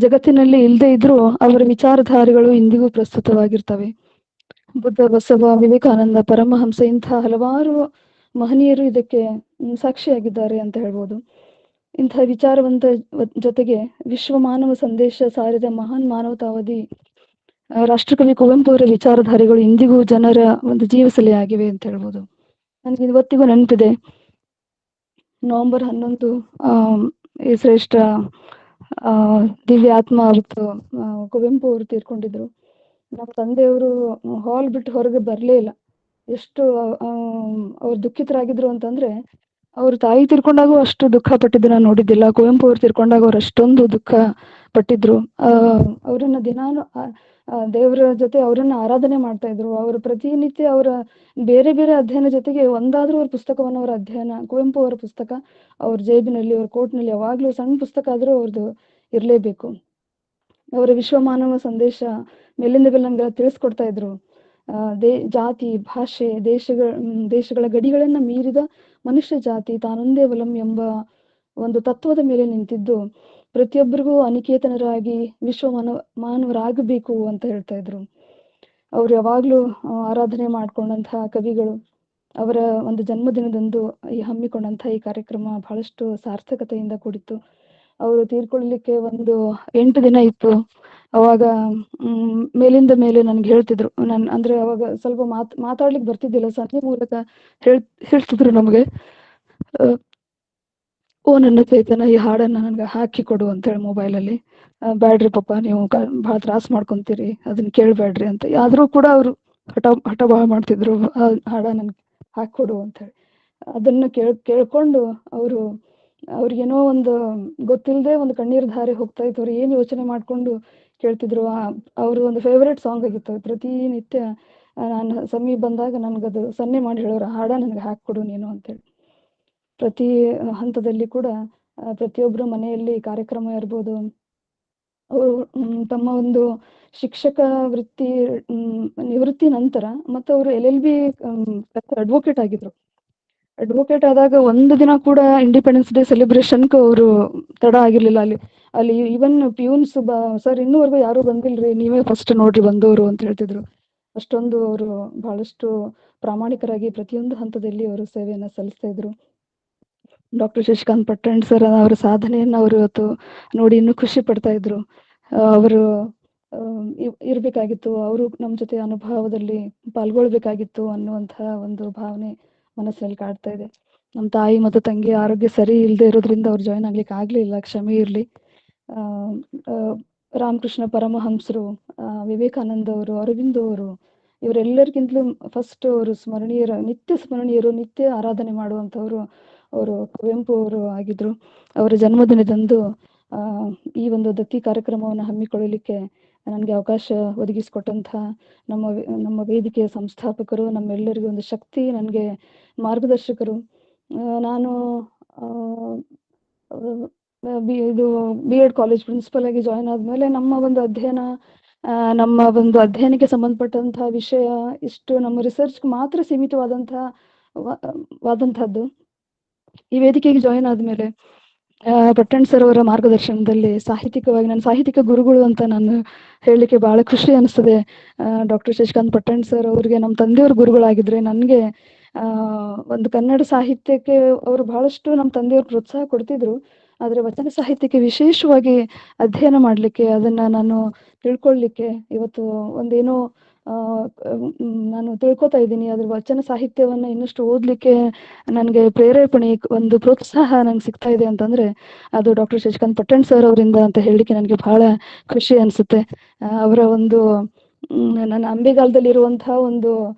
ಜಗತ್ತಿನಲ್ಲಿ ಇಲ್ಲದೆ ಇದ್ರೂ ಅವರ ವಿಚಾರಧಾರೆಗಳು ಇಂದಿಗೂ ಪ್ರಸ್ತುತವಾಗಿರ್ತವೆ. ಬುದ್ಧ, ಬಸವ, ವಿವೇಕಾನಂದ, ಪರಮಹಂಸ ಇಂಥ ಹಲವಾರು ಮಹನೀಯರು ಇದಕ್ಕೆ ಸಾಕ್ಷಿಯಾಗಿದ್ದಾರೆ ಅಂತ ಹೇಳ್ಬೋದು. ಇಂಥ ವಿಚಾರವಂತ ಜೊತೆಗೆ ವಿಶ್ವ ಮಾನವ ಸಂದೇಶ ಸಾರಿದ ಮಹಾನ್ ಮಾನವತಾವಾದಿ ರಾಷ್ಟ್ರಕವಿ ಕುವೆಂಪು ಅವರ ವಿಚಾರಧಾರೆಗಳು ಇಂದಿಗೂ ಜನರ ಒಂದು ಜೀವಸಲೆಯಾಗಿವೆ ಅಂತ ಹೇಳ್ಬೋದು. ನನಗೆ ಇವತ್ತಿಗೂ ನೆನಪಿದೆ, ನವೆಂಬರ್ 11 ಈ ಶ್ರೇಷ್ಠ ದಿವ್ಯ ಆತ್ಮ ಅವತ್ತು ಕುವೆಂಪು ಅವರು ತೀರ್ಕೊಂಡಿದ್ರು. ನಮ್ಮ ತಂದೆಯವರು ಹಾಲ್ ಬಿಟ್ಟು ಹೊರಗೆ ಬರ್ಲೇ ಇಲ್ಲ. ಎಷ್ಟು ಅವ್ರು ದುಃಖಿತರಾಗಿದ್ರು ಅಂತಂದ್ರೆ, ಅವ್ರ ತಾಯಿ ತೀರ್ಕೊಂಡಾಗೂ ಅಷ್ಟು ದುಃಖ ಪಟ್ಟಿದ್ದು ನಾನು ನೋಡಿದ್ದಿಲ್ಲ. ಕುವೆಂಪು ಅವ್ರು ತೀರ್ಕೊಂಡಾಗ ಅವ್ರು ಅಷ್ಟೊಂದು ದುಃಖ ಪಟ್ಟಿದ್ರು. ಅವರನ್ನ ದಿನಾನು ದೇವರ ಜೊತೆ ಅವರನ್ನ ಆರಾಧನೆ ಮಾಡ್ತಾ ಇದ್ರು. ಅವರು ಪ್ರತಿನಿತ್ಯ ಅವರ ಬೇರೆ ಬೇರೆ ಅಧ್ಯಯನ ಜೊತೆಗೆ ಒಂದಾದ್ರೂ ಅವ್ರ ಪುಸ್ತಕವನ್ನು, ಅವರ ಅಧ್ಯಯನ, ಕುವೆಂಪು ಅವರ ಪುಸ್ತಕ ಅವ್ರ ಜೇಬಿನಲ್ಲಿ, ಅವ್ರ ಕೋಟ್ನಲ್ಲಿ ಯಾವಾಗ್ಲೂ ಸಣ್ಣ ಪುಸ್ತಕ ಆದ್ರೂ ಅವ್ರದ್ದು ಇರ್ಲೇಬೇಕು. ಅವರ ವಿಶ್ವಮಾನವ ಸಂದೇಶ ಮೇಲಿಂದ ಮೇಲೆ ನನ್ಗೆ ತಿಳಿಸ್ಕೊಡ್ತಾ ಇದ್ರು. ಜಾತಿ, ಭಾಷೆ, ದೇಶಗಳ ಗಡಿಗಳನ್ನ ಮೀರಿದ ಮನುಷ್ಯ ಜಾತಿ ತಾನೊಂದೇ ಬಲಂ ಎಂಬ ಒಂದು ತತ್ವದ ಮೇಲೆ ನಿಂತಿದ್ದು ಪ್ರತಿಯೊಬ್ಬರಿಗೂ ಅನಿಕೇತನರಾಗಿ ಮಾನವರಾಗಬೇಕು ಅಂತ ಹೇಳ್ತಾ ಇದ್ರು. ಅವ್ರು ಯಾವಾಗ್ಲೂ ಆರಾಧನೆ ಮಾಡ್ಕೊಂಡಂತಹ ಕವಿಗಳು. ಅವರ ಒಂದು ಜನ್ಮದಿನದಂದು ಹಮ್ಮಿಕೊಂಡಂತಹ ಈ ಕಾರ್ಯಕ್ರಮ ಬಹಳಷ್ಟು ಸಾರ್ಥಕತೆಯಿಂದ ಕೂಡಿತ್ತು. ಅವರು ತೀರ್ಕೊಳ್ಳಲಿಕ್ಕೆ ಒಂದು 8 ದಿನ ಇತ್ತು. ಅವಾಗ ಮೇಲಿಂದ ಮೇಲೆ ನನ್ಗೆ ಹೇಳ್ತಿದ್ರು. ಅಂದ್ರೆ ಅವಾಗ ಸ್ವಲ್ಪ ಮಾತಾಡ್ಲಿಕ್ಕೆ ಬರ್ತಿದ್ದಿಲ್ಲ. ಸನ್ನೆ ಮೂಲಕ ಹೇಳ್ತಿದ್ರು ನಮ್ಗೆ, ಓ ನನ್ನ ಚೈತನ್ಯ, ಈ ಹಾಡನ್ನ ನನ್ಗೆ ಹಾಕಿ ಕೊಡು ಅಂತ ಹೇಳಿ ಮೊಬೈಲಲ್ಲಿ. ಬ್ಯಾಡ್ರಿ ಪಾಪ, ನೀವು ಬಹಳ ತ್ರಾಸ ಮಾಡ್ಕೊಂತೀರಿ, ಅದನ್ನ ಕೇಳ್ಬೇಡ್ರಿ ಅಂತ. ಆದ್ರೂ ಕೂಡ ಅವರು ಹಠ ಬಹಳ ಮಾಡ್ತಿದ್ರು, ಹಾಡ ನನ್ಗೆ ಹಾಕೊಡು ಅಂತ ಹೇಳಿ. ಅದನ್ನ ಕೇಳ್ಕೊಂಡು ಅವ್ರಿಗೇನೋ ಒಂದು ಗೊತ್ತಿಲ್ಲದೆ ಒಂದು ಕಣ್ಣೀರ್ ಧಾರೆ ಹೋಗ್ತಾ ಇತ್ತು. ಅವ್ರು ಏನ್ ಯೋಚನೆ ಮಾಡ್ಕೊಂಡು ಕೇಳ್ತಿದ್ರು. ಅವ್ರ ಒಂದು ಫೇವರೇಟ್ ಸಾಂಗ್ ಆಗಿತ್ತು. ಪ್ರತಿನಿತ್ಯ ನಾನು ಸಮೀಪ ಬಂದಾಗ ನನ್ಗದು ಸನ್ನೆ ಮಾಡಿ ಹೇಳೋರು, ಹಾಡ ನನ್ಗೆ ಹಾಕೊಡು ನೀನು ಅಂತೇಳಿ. ಪ್ರತಿ ಹಂತದಲ್ಲಿ ಕೂಡ ಪ್ರತಿಯೊಬ್ಬರ ಮನೆಯಲ್ಲಿ ಕಾರ್ಯಕ್ರಮ ಇರ್ಬೋದು. ಅವರು ತಮ್ಮ ಒಂದು ಶಿಕ್ಷಕ ವೃತ್ತಿ ನಿವೃತ್ತಿ ನಂತರ ಮತ್ತೆ ಅವರು LLB ಅಡ್ವೊಕೇಟ್ ಆಗಿದ್ರು. ಅಡ್ವೊಕೇಟ್ ಆದಾಗ ಒಂದು ದಿನ ಕೂಡ ಇಂಡಿಪೆಂಡೆನ್ಸ್ ಡೇ ಸೆಲೆಬ್ರೇಷನ್ಗೆ ಅವರು ತಡ ಆಗಿರ್ಲಿಲ್ಲ. ಅಲ್ಲಿ ಈವನ್ ಪ್ಯೂನ್ಸ್ ಸರ್ ಇನ್ನೂವರೆಗೂ ಯಾರು ಬಂದಿಲ್ರಿ, ನೀವೇ ಫಸ್ಟ್ ನೋಡ್ರಿ ಬಂದವರು ಅಂತ ಹೇಳ್ತಿದ್ರು. ಅಷ್ಟೊಂದು ಅವರು ಬಹಳಷ್ಟು ಪ್ರಾಮಾಣಿಕರಾಗಿ ಪ್ರತಿಯೊಂದು ಹಂತದಲ್ಲಿ ಅವರು ಸೇವೆಯನ್ನ ಸಲ್ಲಿಸ್ತಾ ಇದ್ರು. ಡಾಕ್ಟರ್ ಶಶಿಕಾಂತ್ ಪಟ್ಟಣ್ ಸರ್ ಅವರ ಸಾಧನೆಯನ್ನ ಅವರು ಇವತ್ತು ನೋಡಿ ಇನ್ನೂ ಖುಷಿ ಪಡ್ತಾ ಇದ್ರು. ಅವರು ಇರ್ಬೇಕಾಗಿತ್ತು, ಅವರು ನಮ್ಮ ಜೊತೆ ಅನುಭವದಲ್ಲಿ ಪಾಲ್ಗೊಳ್ಬೇಕಾಗಿತ್ತು ಅನ್ನುವಂತಹ ಒಂದು ಭಾವನೆ ಮನಸ್ಸಲ್ಲಿ ಕಾಡ್ತಾ ಇದೆ. ನಮ್ಮ ತಾಯಿ ಮತ್ತು ತಂಗಿ ಆರೋಗ್ಯ ಸರಿ ಇಲ್ಲದೆ ಇರೋದ್ರಿಂದ ಅವ್ರು ಜಾಯ್ನ್ ಆಗ್ಲಿಕ್ಕೆ ಆಗ್ಲಿಲ್ಲ, ಕ್ಷಮೆ ಇರ್ಲಿ. ರಾಮಕೃಷ್ಣ ಪರಮಹಂಸರು, ವಿವೇಕಾನಂದ ಅವರು, ಅರವಿಂದ್ ಅವರು, ಇವರೆಲ್ಲರಿಗಿಂತಲೂ ಫಸ್ಟ್ ಅವರು ಸ್ಮರಣೀಯರು, ನಿತ್ಯ ಆರಾಧನೆ ಮಾಡುವಂಥವ್ರು ಅವರು ಕುವೆಂಪು ಅವರು ಆಗಿದ್ರು. ಅವರ ಜನ್ಮದಿನದಂದು ಈ ಒಂದು ದತ್ತಿ ಕಾರ್ಯಕ್ರಮವನ್ನು ಹಮ್ಮಿಕೊಳ್ಳಲಿಕ್ಕೆ ನನಗೆ ಅವಕಾಶ ಒದಗಿಸಿಕೊಟ್ಟಂತಹ ನಮ್ಮ ವೇದಿಕೆಯ ಸಂಸ್ಥಾಪಕರು, ನಮ್ಮೆಲ್ಲರಿಗೂ ಒಂದು ಶಕ್ತಿ, ನನಗೆ ಮಾರ್ಗದರ್ಶಕರು. ನಾನು ಇದು B.Ed ಕಾಲೇಜ್ ಪ್ರಿನ್ಸಿಪಲ್ ಆಗಿ ಜಾಯ್ನ್ ಆದ್ಮೇಲೆ ನಮ್ಮ ಒಂದು ಅಧ್ಯಯನಕ್ಕೆ ಸಂಬಂಧಪಟ್ಟಂತಹ ವಿಷಯ ಇಷ್ಟು ನಮ್ಮ ರಿಸರ್ಚ್ ಮಾತ್ರ ಸೀಮಿತವಾದಂತಹದ್ದು. ಈ ವೇದಿಕೆಗೆ ಜಾಯಿನ್ ಆದ್ಮೇಲೆ ಪಟ್ಟಣ್ ಸರ್ ಅವರ ಮಾರ್ಗದರ್ಶನದಲ್ಲಿ ಸಾಹಿತ್ಯಿಕವಾಗಿ ನನ್ನ ಸಾಹಿತ್ಯಿಕ ಗುರುಗಳು ಅಂತ ನಾನು ಹೇಳಲಿಕ್ಕೆ ಬಹಳ ಖುಷಿ ಅನಿಸ್ತದೆ. ಡಾಕ್ಟರ್ ಶಶಿಕಾಂತ್ ಪಟ್ಟಣ್ ಸರ್ ಅವ್ರಿಗೆ ನಮ್ಮ ತಂದೆಯವ್ರ ಗುರುಗಳಾಗಿದ್ರೆ, ನನಗೆ ಒಂದು ಕನ್ನಡ ಸಾಹಿತ್ಯಕ್ಕೆ ಅವರು ಬಹಳಷ್ಟು ನಮ್ಮ ತಂದೆಯವ್ರು ಪ್ರೋತ್ಸಾಹ ಕೊಡ್ತಿದ್ರು. ಆದರೆ ವಚನ ಸಾಹಿತ್ಯಕ್ಕೆ ವಿಶೇಷವಾಗಿ ಅಧ್ಯಯನ ಮಾಡಲಿಕ್ಕೆ, ಅದನ್ನ ನಾನು ತಿಳ್ಕೊಳ್ಳಿಕ್ಕೆ ಇವತ್ತು ಒಂದೇನೋ ನಾನು ತಿಳ್ಕೊತಾ ಇದ್ದೀನಿ. ಅದ್ರ ವಚನ ಸಾಹಿತ್ಯವನ್ನ ಇನ್ನಷ್ಟು ಓದ್ಲಿಕ್ಕೆ ನನಗೆ ಪ್ರೇರೇಪಣೆ, ಒಂದು ಪ್ರೋತ್ಸಾಹ ನಂಗೆ ಸಿಗ್ತಾ ಇದೆ ಅಂತಂದ್ರೆ ಅದು ಡಾಕ್ಟರ್ ಶಶಿಕಾಂತ್ ಪಟ್ಟಣ್ ಸರ್ ಅವರಿಂದ ಅಂತ ಹೇಳಲಿಕ್ಕೆ ನನಗೆ ಬಹಳ ಖುಷಿ ಅನ್ಸುತ್ತೆ. ಅವರ ಒಂದು ನನ್ನ ಅಂಬೆಗಾಲದಲ್ಲಿ ಇರುವಂತಹ ಒಂದು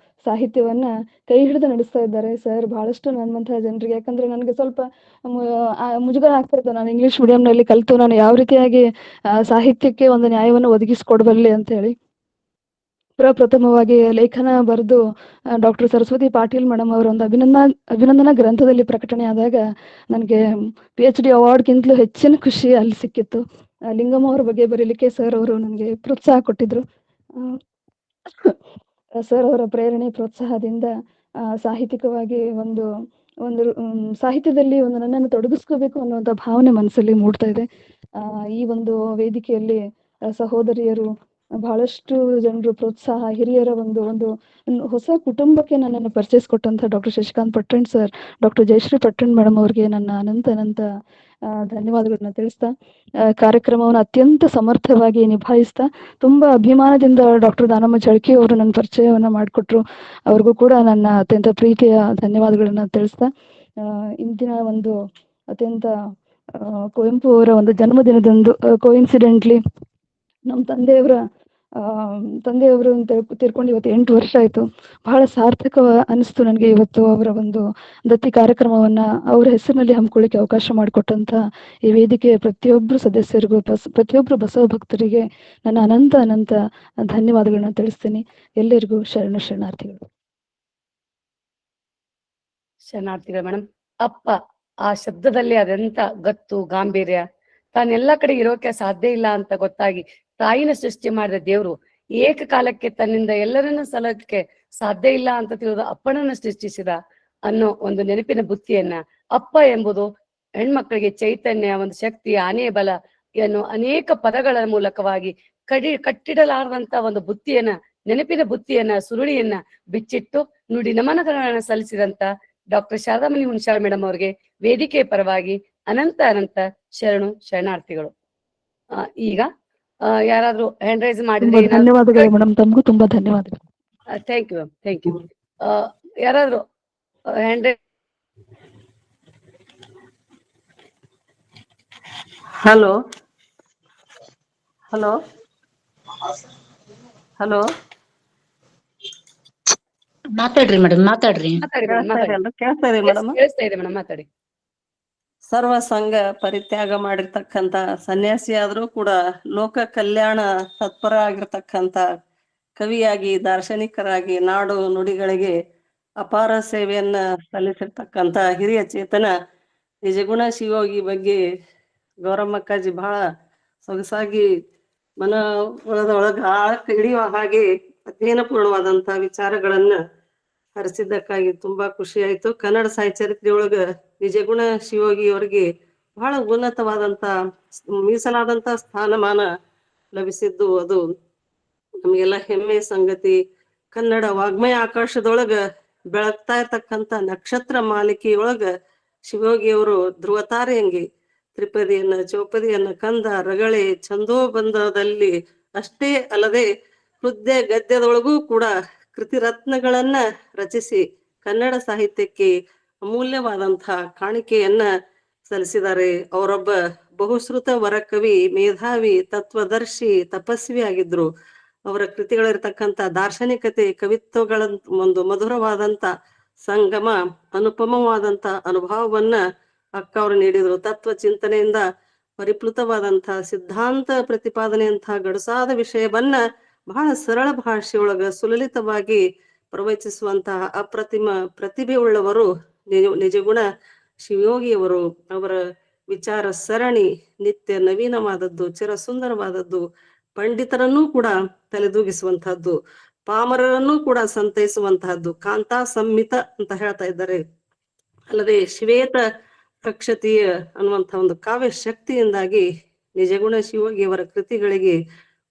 ಸಾಹಿತ್ಯವನ್ನ ಕೈ ಹಿಡಿದು ನಡೆಸ್ತಾ ಇದ್ದಾರೆ ಸರ್ ಬಹಳಷ್ಟು ನಮ್ಮಂತಹ ಜನರಿಗೆ. ಯಾಕಂದ್ರೆ ನನಗೆ ಸ್ವಲ್ಪ ಮುಜುಗರ ಆಗ್ತಾ ಇತ್ತು, ನಾನು ಇಂಗ್ಲಿಷ್ ಮೀಡಿಯಂನಲ್ಲಿ ಕಲಿತು ನಾನು ಯಾವ ರೀತಿಯಾಗಿ ಸಾಹಿತ್ಯಕ್ಕೆ ಒಂದು ನ್ಯಾಯವನ್ನು ಒದಗಿಸಿಕೊಡಬಲ್ಲೆ ಅಂತ ಹೇಳಿ. ಪ್ರಪ್ರಥಮವಾಗಿ ಲೇಖನ ಬರೆದು ಡಾಕ್ಟರ್ ಸರಸ್ವತಿ ಪಾಟೀಲ್ ಮೇಡಮ್ ಅವರ ಒಂದು ಅಭಿನಂದನಾ ಗ್ರಂಥದಲ್ಲಿ ಪ್ರಕಟಣೆ ಆದಾಗ ನನಗೆ PhD ಅವಾರ್ಡ್ಗಿಂತಲೂ ಹೆಚ್ಚಿನ ಖುಷಿ ಅಲ್ಲಿ ಸಿಕ್ಕಿತ್ತು. ಲಿಂಗಮ್ಮ ಅವರ ಬಗ್ಗೆ ಬರೀಲಿಕ್ಕೆ ಸರ್ ಅವರು ನನಗೆ ಪ್ರೋತ್ಸಾಹ ಕೊಟ್ಟಿದ್ರು. ಸರ್ ಅವರ ಪ್ರೇರಣೆ ಪ್ರೋತ್ಸಾಹದಿಂದ ಸಾಹಿತ್ಯಿಕವಾಗಿ ಒಂದು ಸಾಹಿತ್ಯದಲ್ಲಿ ಒಂದು ನನ್ನನ್ನು ತೊಡಗಿಸ್ಕೋಬೇಕು ಅನ್ನುವಂಥ ಭಾವನೆ ಮನಸ್ಸಲ್ಲಿ ಮೂಡ್ತಾ ಇದೆ. ಈ ಒಂದು ವೇದಿಕೆಯಲ್ಲಿ ಸಹೋದರಿಯರು, ಬಹಳಷ್ಟು ಜನರು ಪ್ರೋತ್ಸಾಹ, ಹಿರಿಯರ ಒಂದು ಹೊಸ ಕುಟುಂಬಕ್ಕೆ ನನ್ನನ್ನು ಪರಿಚಯಿಸಿಕೊಟ್ಟಂತ doctor Shashikant Pattan sir, doctor Jayashree Pattan madam ಅವರಿಗೆ ನನ್ನ ಅನಂತ ಧನ್ಯವಾದಗಳನ್ನ ತಿಳಿಸ್ತಾ, ಕಾರ್ಯಕ್ರಮವನ್ನು ಅತ್ಯಂತ ಸಮರ್ಥವಾಗಿ ನಿಭಾಯಿಸ್ತಾ, ತುಂಬಾ ಅಭಿಮಾನದಿಂದ ಡಾಕ್ಟರ್ ದಾನಮ್ಮ ಚಳಕಿ ಅವರು ನನ್ನ ಪರಿಚಯವನ್ನ ಮಾಡಿಕೊಟ್ರು. ಅವ್ರಿಗೂ ಕೂಡ ನನ್ನ ಅತ್ಯಂತ ಪ್ರೀತಿಯ ಧನ್ಯವಾದಗಳನ್ನ ತಿಳಿಸ್ತಾ, ಇಂದಿನ ಒಂದು ಅತ್ಯಂತ ಕುವೆಂಪು ಅವರ ಒಂದು ಜನ್ಮದಿನದಂದು ಕೋಇನ್ಸಿಡೆಂಟ್ಲಿ ನಮ್ಮ ತಂದೆಯವರು ತೀರ್ಕೊಂಡು ಇವತ್ತು 8 ವರ್ಷ ಆಯ್ತು. ಬಹಳ ಸಾರ್ಥಕ ಅನಿಸ್ತು ನನಗೆ ಇವತ್ತು ಅವರ ಒಂದು ದತ್ತಿ ಕಾರ್ಯಕ್ರಮವನ್ನ ಅವರ ಹೆಸರಿನಲ್ಲಿ ಹಮ್ಮಿಕೊಳ್ಳಿಕ್ಕೆ ಅವಕಾಶ ಮಾಡಿಕೊಟ್ಟಂತ ಈ ವೇದಿಕೆಯ ಪ್ರತಿಯೊಬ್ಬರು ಸದಸ್ಯರಿಗೂ, ಪ್ರತಿಯೊಬ್ಬರು ಬಸವ ಭಕ್ತರಿಗೆ ನನ್ನ ಅನಂತ ಧನ್ಯವಾದಗಳನ್ನ ತಿಳಿಸ್ತೀನಿ. ಎಲ್ಲರಿಗೂ ಶರಣಾರ್ಥಿಗಳು. ಶರಣಾರ್ಥಿಗಳು ಮೇಡಮ್. ಅಪ್ಪ ಆ ಶಬ್ದದಲ್ಲಿ ಅದೆಂತ ಗತ್ತು, ಗಾಂಭೀರ್ಯ, ತಾನೆಲ್ಲ ಕಡೆ ಇರೋಕೆ ಸಾಧ್ಯ ಇಲ್ಲ ಅಂತ ಗೊತ್ತಾಗಿ ತಾಯಿನ ಸೃಷ್ಟಿ ಮಾಡಿದ ದೇವ್ರು ಏಕಕಾಲಕ್ಕೆ ತನ್ನಿಂದ ಎಲ್ಲರನ್ನೂ ಸಲಹಕ್ಕೆ ಸಾಧ್ಯ ಇಲ್ಲ ಅಂತ ತಿಳಿದ ಅಪ್ಪನನ್ನು ಸೃಷ್ಟಿಸಿದ ಅನ್ನೋ ಒಂದು ನೆನಪಿನ ಬುತ್ತಿಯನ್ನ, ಅಪ್ಪ ಎಂಬುದು ಹೆಣ್ಮಕ್ಳಿಗೆ ಚೈತನ್ಯ, ಒಂದು ಶಕ್ತಿ, ಆನೆಯ ಬಲ ಎನ್ನುವ ಅನೇಕ ಪದಗಳ ಮೂಲಕವಾಗಿ ಕಟ್ಟಿಡಲಾರದಂತ ಒಂದು ಬುತ್ತಿಯನ್ನ, ನೆನಪಿನ ಬುತ್ತಿಯನ್ನ, ಸುರುಳಿಯನ್ನ ಬಿಚ್ಚಿಟ್ಟು ನುಡಿ ನಮನಗಳನ್ನ ಸಲ್ಲಿಸಿದಂತ ಡಾಕ್ಟರ್ ಶಾರದಾಮಣಿ ಹುಣಸಾಳ್ ಮೇಡಮ್ ಅವರಿಗೆ ವೇದಿಕೆ ಪರವಾಗಿ ಅನಂತ ಅನಂತ ಶರಣಾರ್ಥಿಗಳು. ಈಗ ಯಾರಾದ್ರೂ ಹ್ಯಾಂಡ್ ರೈಸ್ ತುಂಬಾ ಮಾಡಿದ್ರೆ ಧನ್ಯವಾದಗಳು ಮೇಡಮ್, ತಮಗೂ ತುಂಬಾ ಧನ್ಯವಾದಗಳು. Thank you ma'am, thank you. ಯಾರಾದ್ರೂ hand raise? Hello hello hello, ಮಾತಾಡ್ರಿ ಮೇಡಮ್, ಮಾತಾಡ್ರಿ. ಮಾತಾಡಿ madam, ಮಾತಾಡಿ. ಕೇಳ್ತಾ ಇದೆ ಮೇಡಮ್. ಕೇಳಿಸ್ತಾ ಇದೆ ಮೇಡಮ್, ಮಾತಾಡಿ. ಸರ್ವ ಸಂಘ ಪರಿತ್ಯಾಗ ಮಾಡಿರ್ತಕ್ಕಂತ ಸನ್ಯಾಸಿ ಆದ್ರೂ ಕೂಡ ಲೋಕ ಕಲ್ಯಾಣ ತತ್ಪರ ಆಗಿರ್ತಕ್ಕಂತ ಕವಿಯಾಗಿ, ದಾರ್ಶನಿಕರಾಗಿ, ನಾಡು ನುಡಿಗಳಿಗೆ ಅಪಾರ ಸೇವೆಯನ್ನ ಸಲ್ಲಿಸಿರ್ತಕ್ಕಂತ ಹಿರಿಯ ಚೇತನ ನಿಜಗುಣ ಶಿವಯೋಗಿ ಬಗ್ಗೆ ಗೌರಮ್ಮಕ್ಕಾಜಿ ಬಹಳ ಸೊಗಸಾಗಿ ಮನ ಒಳಗ ಆಳಕ್ಕೆ ಹಿಡಿಯುವ ಹಾಗೆ ಅಧ್ಯಯನ ಪೂರ್ಣವಾದಂತಹ ವಿಚಾರಗಳನ್ನ ಹರಿಸಿದ್ದಕ್ಕಾಗಿ ತುಂಬಾ ಖುಷಿ ಆಯ್ತು. ಕನ್ನಡ ಸಾಹಿತ್ಯ ಚರಿತ್ರೆಯೊಳಗ ನಿಜಗುಣ ಶಿವಯೋಗಿ ಅವರಿಗೆ ಬಹಳ ಉನ್ನತವಾದಂತ ಮೀಸಲಾದಂತ ಸ್ಥಾನಮಾನ ಲಭಿಸಿದ್ದು ಅದು ನಮಗೆಲ್ಲ ಹೆಮ್ಮೆ ಸಂಗತಿ. ಕನ್ನಡ ವಾಗ್ಮಯ ಆಕಾಶದೊಳಗ ಬೆಳಗ್ತಾ ಇರ್ತಕ್ಕಂತ ನಕ್ಷತ್ರ ಮಾಲಿಕೆಯೊಳಗ ಶಿವಯೋಗಿಯವರು ಧ್ರುವತಾರೆಯಂಗಿ ತ್ರಿಪದಿಯನ್ನ, ಚೌಪದಿಯನ್ನ, ಕಂದ, ರಗಳೆ, ಛಂದೋಬಂಧದಲ್ಲಿ ಅಷ್ಟೇ ಅಲ್ಲದೆ ಹೃದಯ ಗದ್ಯದೊಳಗೂ ಕೂಡ ಕೃತಿರತ್ನಗಳನ್ನ ರಚಿಸಿ ಕನ್ನಡ ಸಾಹಿತ್ಯಕ್ಕೆ ಅಮೂಲ್ಯವಾದಂತಹ ಕಾಣಿಕೆಯನ್ನ ಸಲ್ಲಿಸಿದ್ದಾರೆ. ಅವರೊಬ್ಬ ಬಹುಶ್ರುತ ವರಕವಿ, ಮೇಧಾವಿ, ತತ್ವದರ್ಶಿ, ತಪಸ್ವಿ ಆಗಿದ್ರು. ಅವರ ಕೃತಿಗಳಿರ್ತಕ್ಕಂಥ ದಾರ್ಶನಿಕತೆ, ಕವಿತ್ವಗಳ ಒಂದು ಮಧುರವಾದಂತ ಸಂಗಮ, ಅನುಪಮವಾದಂತ ಅನುಭವವನ್ನ ಅಕ್ಕ ಅವರು ನೀಡಿದ್ರು. ತತ್ವ ಚಿಂತನೆಯಿಂದ ಪರಿಪ್ಲುತವಾದಂತಹ ಸಿದ್ಧಾಂತ ಪ್ರತಿಪಾದನೆಯಂತಹ ಗಡುಸಾದ ವಿಷಯವನ್ನ ಬಹಳ ಸರಳ ಭಾಷೆಯೊಳಗ ಸುಲಲಿತವಾಗಿ ಪ್ರವಚಿಸುವಂತಹ ಅಪ್ರತಿಮ ಪ್ರತಿಭೆ ಉಳ್ಳವರು ನಿಜಗುಣ ಶಿವಯೋಗಿಯವರು. ಅವರ ವಿಚಾರ ಸರಣಿ ನಿತ್ಯ ನವೀನವಾದದ್ದು, ಚಿರ ಸುಂದರವಾದದ್ದು, ಪಂಡಿತರನ್ನೂ ಕೂಡ ತಲೆದೂಗಿಸುವಂತಹದ್ದು, ಪಾಮರರನ್ನೂ ಕೂಡ ಸಂತೈಸುವಂತಹದ್ದು, ಕಾಂತಾ ಸಂಹಿತ ಅಂತ ಹೇಳ್ತಾ ಇದ್ದಾರೆ. ಅಲ್ಲದೆ ಶ್ವೇತ ಕಕ್ಷತೀಯ ಅನ್ನುವಂಥ ಒಂದು ಕಾವ್ಯ ಶಕ್ತಿಯಿಂದಾಗಿ ನಿಜಗುಣ ಶಿವಯೋಗಿಯವರ ಕೃತಿಗಳಿಗೆ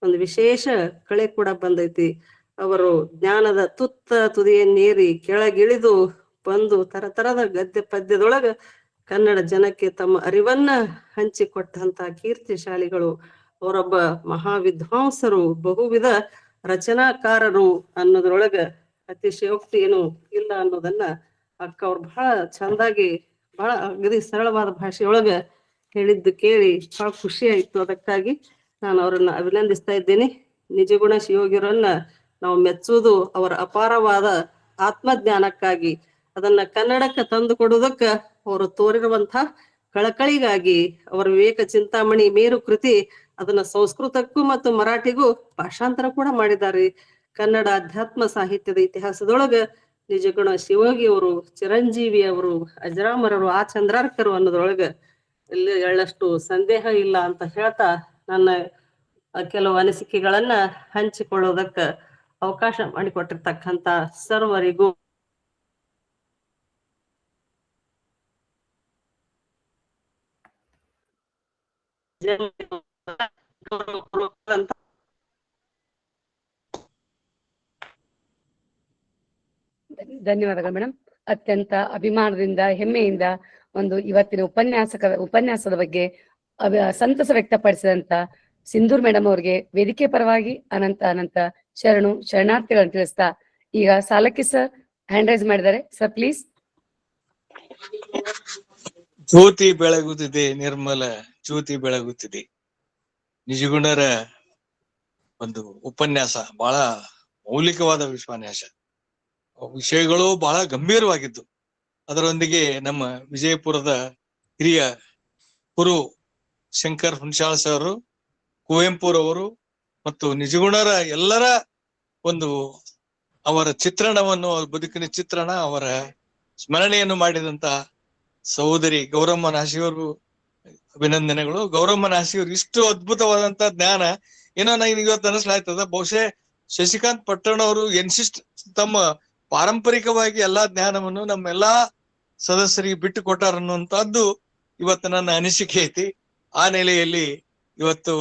ಒಂದು ವಿಶೇಷ ಕಳೆ ಕೂಡ ಬಂದೈತಿ. ಅವರು ಜ್ಞಾನದ ತುದಿಯನ್ನೇರಿ ಕೆಳಗಿಳಿದು ಬಂದು ತರತರದ ಗದ್ಯ ಪದ್ಯದೊಳಗ ಕನ್ನಡ ಜನಕ್ಕೆ ತಮ್ಮ ಅರಿವನ್ನ ಹಂಚಿಕೊಟ್ಟಂತ ಕೀರ್ತಿಶಾಲಿಗಳು. ಅವರೊಬ್ಬ ಮಹಾವಿದ್ವಾಂಸರು, ಬಹುವಿಧ ರಚನಾಕಾರರು ಅನ್ನೋದ್ರೊಳಗ ಅತಿಶಯೋಕ್ತಿ ಏನು ಇಲ್ಲ ಅನ್ನೋದನ್ನ ಅಕ್ಕ ಅವ್ರು ಬಹಳ ಚಂದಾಗಿ, ಬಹಳ ಅಗದಿ ಸರಳವಾದ ಭಾಷೆಯೊಳಗ ಹೇಳಿದ್ದು ಕೇಳಿ ಬಹಳ ಖುಷಿ ಆಯ್ತು. ಅದಕ್ಕಾಗಿ ನಾನು ಅವರನ್ನ ಅಭಿನಂದಿಸ್ತಾ ಇದ್ದೇನೆ. ನಿಜಗುಣ ಶಿವಯೋಗಿಯರನ್ನ ನಾವು ಮೆಚ್ಚುವುದು ಅವರ ಅಪಾರವಾದ ಆತ್ಮಜ್ಞಾನಕ್ಕಾಗಿ, ಅದನ್ನ ಕನ್ನಡಕ್ಕೆ ತಂದು ಕೊಡುವುದಕ್ಕ ಅವರು ತೋರಿರುವಂತಹ ಕಳಕಳಿಗಾಗಿ. ಅವರ ವಿವೇಕ ಚಿಂತಾಮಣಿ ಮೇರು ಕೃತಿ ಅದನ್ನ ಸಂಸ್ಕೃತಕ್ಕೂ ಮತ್ತು ಮರಾಠಿಗೂ ಭಾಷಾಂತರ ಕೂಡ ಮಾಡಿದ್ದಾರೆ. ಕನ್ನಡ ಅಧ್ಯಾತ್ಮ ಸಾಹಿತ್ಯದ ಇತಿಹಾಸದೊಳಗ ನಿಜಗುಣ ಶಿವಯೋಗಿ ಅವರು ಚಿರಂಜೀವಿ ಅವರು, ಅಜರಾಮರರು, ಆ ಚಂದ್ರಾರ್ಕರು ಅನ್ನೋದ್ರೊಳಗ ಇಲ್ಲಿ ಎಳ್ಳಷ್ಟು ಸಂದೇಹ ಇಲ್ಲ ಅಂತ ಹೇಳ್ತಾ ನನ್ನ ಕೆಲವು ಅನಿಸಿಕೆಗಳನ್ನ ಹಂಚಿಕೊಳ್ಳೋದಕ್ಕ ಅವಕಾಶ ಮಾಡಿಕೊಟ್ಟಿರ್ತಕ್ಕಂತ ಸರ್ವರಿಗೂ ಧನ್ಯವಾದಗಳು ಮೇಡಮ್. ಅತ್ಯಂತ ಅಭಿಮಾನದಿಂದ, ಹೆಮ್ಮೆಯಿಂದ ಒಂದು ಇವತ್ತಿನ ಉಪನ್ಯಾಸದ ಬಗ್ಗೆ ಸಂತಸ ವ್ಯಕ್ತಪಡಿಸಿದಂತ ಸಿಂಧೂರ್ ಮೇಡಮ್ ಅವ್ರಿಗೆ ವೇದಿಕೆ ಪರವಾಗಿ ಅನಂತ ಅನಂತ ಶರಣಾರ್ಥಿಗಳನ್ನು ತಿಳಿಸ್ತಾ, ಈಗ ಸಾಲಕ್ಕಿ ಸರ್ ಹ್ಯಾಂಡ್ ರೈಸ್ ಮಾಡಿದ್ದಾರೆ. Sir please. ಜ್ಯೋತಿ ಬೆಳಗುತ್ತಿದೆ, ನಿರ್ಮಲ ಜ್ಯೋತಿ ಬೆಳಗುತ್ತಿದೆ. ನಿಜಗುಣರ ಒಂದು ಉಪನ್ಯಾಸ ಬಹಳ ಮೌಲಿಕವಾದ ಉಪನ್ಯಾಸ. ವಿಷಯಗಳು ಬಹಳ ಗಂಭೀರವಾಗಿದ್ದು, ಅದರೊಂದಿಗೆ ನಮ್ಮ ವಿಜಯಪುರದ ಹಿರಿಯ ಗುರು ಶಂಕರ್ ಹುಣಸಾಳ್ ಸರ್, ಕುವೆಂಪುರವರು ಮತ್ತು ನಿಜಗುಣರ ಎಲ್ಲರ ಒಂದು ಅವರ ಚಿತ್ರಣವನ್ನು, ಬದುಕಿನ ಚಿತ್ರಣ, ಅವರ ಸ್ಮರಣೆಯನ್ನು ಮಾಡಿದಂತ ಸಹೋದರಿ ಗೌರಮ್ಮ ನಾಶಿಯವರು ಅಭಿನಂದನೆಗಳು. ಗೌರಮ್ಮ ನಾಶಿಯವರು ಇಷ್ಟು ಅದ್ಭುತವಾದಂತ ಜ್ಞಾನ ಏನೋ ನನಗೆ ಇವತ್ತು ಅನಿಸ್ಲಾಯ್ತದ. ಬಹುಶಃ ಶಶಿಕಾಂತ್ ಪಟ್ಟಣ ಅವರು ತಮ್ಮ ಪಾರಂಪರಿಕವಾಗಿ ಎಲ್ಲಾ ಜ್ಞಾನವನ್ನು ನಮ್ಮೆಲ್ಲಾ ಸದಸ್ಯರಿಗೆ ಬಿಟ್ಟು ಕೊಟ್ಟಾರ ಅನ್ನುವಂತಹದ್ದು ಇವತ್ತು ನನ್ನ ಅನಿಸಿಕೆ ಐತಿ. ಆ ನೆಲೆಯಲ್ಲಿ ಇವತ್ತು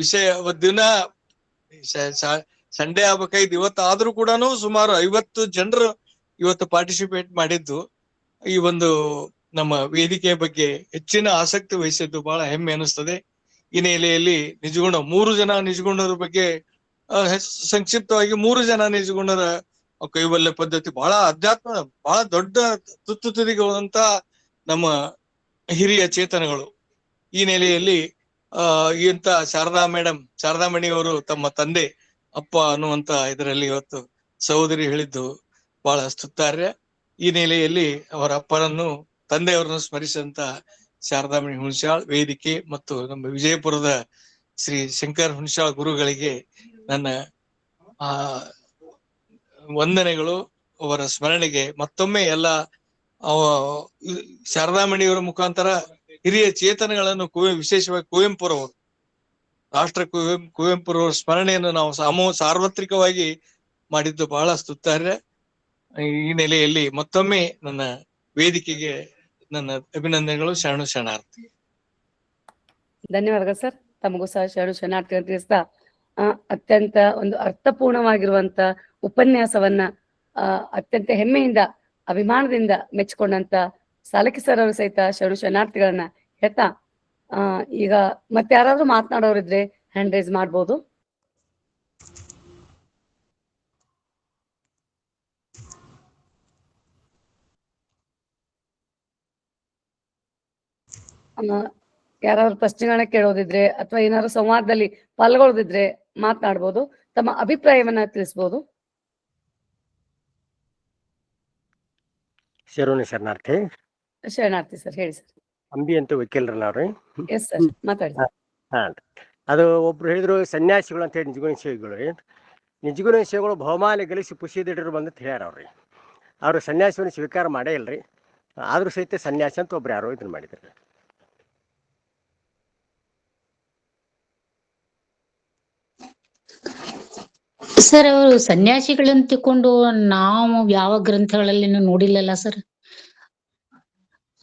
ವಿಷಯ ದಿನ ಸಂಡೇ ಆಗ್ಬೇಕಾಯ್ತು ಇವತ್ತು, ಆದ್ರೂ ಕೂಡ ಸುಮಾರು 50 ಜನರು ಇವತ್ತು ಪಾರ್ಟಿಸಿಪೇಟ್ ಮಾಡಿದ್ದು ಈ ಒಂದು ನಮ್ಮ ವೇದಿಕೆಯ ಬಗ್ಗೆ ಹೆಚ್ಚಿನ ಆಸಕ್ತಿ ವಹಿಸಿದ್ದು ಬಹಳ ಹೆಮ್ಮೆ ಅನಿಸ್ತದೆ. ಈ ನೆಲೆಯಲ್ಲಿ ನಿಜಗುಣ 3 ಜನ ನಿಜಗುಣರ ಬಗ್ಗೆ ಸಂಕ್ಷಿಪ್ತವಾಗಿ 3 ಜನ ನಿಜಗುಣರ ಕೈವಲ್ಯ ಪದ್ಧತಿ ಬಹಳ ಅಧ್ಯಾತ್ಮ, ಬಹಳ ದೊಡ್ಡ ತುದಿಗೆ ಹೋದಂತ ನಮ್ಮ ಹಿರಿಯ ಚೇತನಗಳು. ಈ ನೆಲೆಯಲ್ಲಿ ಇಂತ ಶಾರದಾಮಣಿ ಅವರು ತಮ್ಮ ತಂದೆ ಅಪ್ಪ ಅನ್ನುವಂತ ಇದರಲ್ಲಿ ಇವತ್ತು ಸಹೋದರಿ ಹೇಳಿದ್ದು ಬಹಳ ಸ್ತುತ್ಯಾರ್ಹ. ಈ ನೆಲೆಯಲ್ಲಿ ಅವರ ಅಪ್ಪನನ್ನು, ತಂದೆಯವರನ್ನು ಸ್ಮರಿಸಿದಂತ ಶಾರದಾಮಣಿ ಹುಣಸ್ಯಾಳ್ ವೇದಿಕೆ ಮತ್ತು ನಮ್ಮ ವಿಜಯಪುರದ ಶ್ರೀ ಶಂಕರ್ ಹುಣಸ್ಯಾಳ್ ಗುರುಗಳಿಗೆ ನನ್ನ ವಂದನೆಗಳು. ಅವರ ಸ್ಮರಣೆಗೆ ಮತ್ತೊಮ್ಮೆ ಎಲ್ಲ ಶಾರದಾಮಣಿಯವರ ಮುಖಾಂತರ ಹಿರಿಯ ಚೇತನಗಳನ್ನು ವಿಶೇಷವಾಗಿ ಕುವೆಂಪುರವರು, ರಾಷ್ಟ್ರ ಕುವೆಂಪುರವರ ಸ್ಮರಣೆಯನ್ನು ನಾವು ಸಾರ್ವತ್ರಿಕವಾಗಿ ಮಾಡಿದ್ದು ಬಹಳ ಸ್ತುತ್ಯಾರ್ಹ. ಈ ನೆಲೆಯಲ್ಲಿ ಮತ್ತೊಮ್ಮೆ ನನ್ನ ವೇದಿಕೆಗೆ ನನ್ನ ಅಭಿನಂದನೆಗಳು, ಶರಣಾರ್ಥಿ. ಧನ್ಯವಾದಗಳು ಸರ್. ತಮಗೂ ಸಹ ಶರಣಾರ್ಥಿ ತಿಳಿಸ್ತಾ ಅತ್ಯಂತ ಒಂದು ಅರ್ಥಪೂರ್ಣವಾಗಿರುವಂತ ಉಪನ್ಯಾಸವನ್ನ ಅತ್ಯಂತ ಹೆಮ್ಮೆಯಿಂದ ಅಭಿಮಾನದಿಂದ ಮೆಚ್ಚಿಕೊಂಡಂತ ಸಾಲಕಿ ಸರ್ ಅವರು ಸಹಿತ ಶರಣಾರ್ಥಿಗಳನ್ನ ಹೇಳ್ತಾ ಈಗ ಮತ್ತೆ ಯಾರಾದ್ರೂ ಮಾತನಾಡೋರಿದ್ರೆ ಹ್ಯಾಂಡ್ ರೈಸ್ ಮಾಡ್ಬೋದು. ಯಾರಾದ್ರೂ ಪ್ರಶ್ನೆಗಳನ್ನ ಕೇಳೋದಿದ್ರೆ ಅಥವಾ ಏನಾದ್ರು ಸಂವಾದದಲ್ಲಿ ಪಾಲ್ಗೊಳ್ಳೋದಿದ್ರೆ ಮಾತನಾಡ್ಬೋದು, ತಮ್ಮ ಅಭಿಪ್ರಾಯವನ್ನ ತಿಳಿಸ್ಬೋದು. ಶರಣಾರ್ಥಿ ಸರ್, ಹೇಳಿ ಸರ್. ಅಂಬಿ ಅಂತ ವಕೀಲರಲ್ಲ ಅವ್ರಿ. ಎಸ್ ಸರ್, ಮಾತಾಡಿ. ಹಾ, ಅದು ಒಬ್ರು ಹೇಳಿದ್ರು ಸನ್ಯಾಸಿಗಳು ಅಂತ ಹೇಳಿ ನಿಜಗುಣ ಶಿವಗಳು ರೀ. ನಿಜಗುಣ ಶಿವಗಳು ಬಹುಮಾನ ಗಳಿಸಿ ಪುಷಿದಿಡರು ಬಂದು ಹೇಳ್ಯಾರ ಅವ್ರಿ. ಅವರು ಸನ್ಯಾಸವನ್ನು ಸ್ವೀಕಾರ ಮಾಡೇ ಇಲ್ರಿ. ಆದ್ರೂ ಸಹಿತ ಸನ್ಯಾಸಿ ಅಂತ ಒಬ್ರು ಯಾರೋ ಇದನ್ನ ಮಾಡಿದ್ರು. ಸರ್, ಅವರು ಸನ್ಯಾಸಿಗಳನ್ನ ತಿಳ್ಕೊಂಡು ನಾವು ಯಾವ ಗ್ರಂಥಗಳಲ್ಲಿ ನೋಡಿಲ್ಲಲ್ಲ ಸರ್.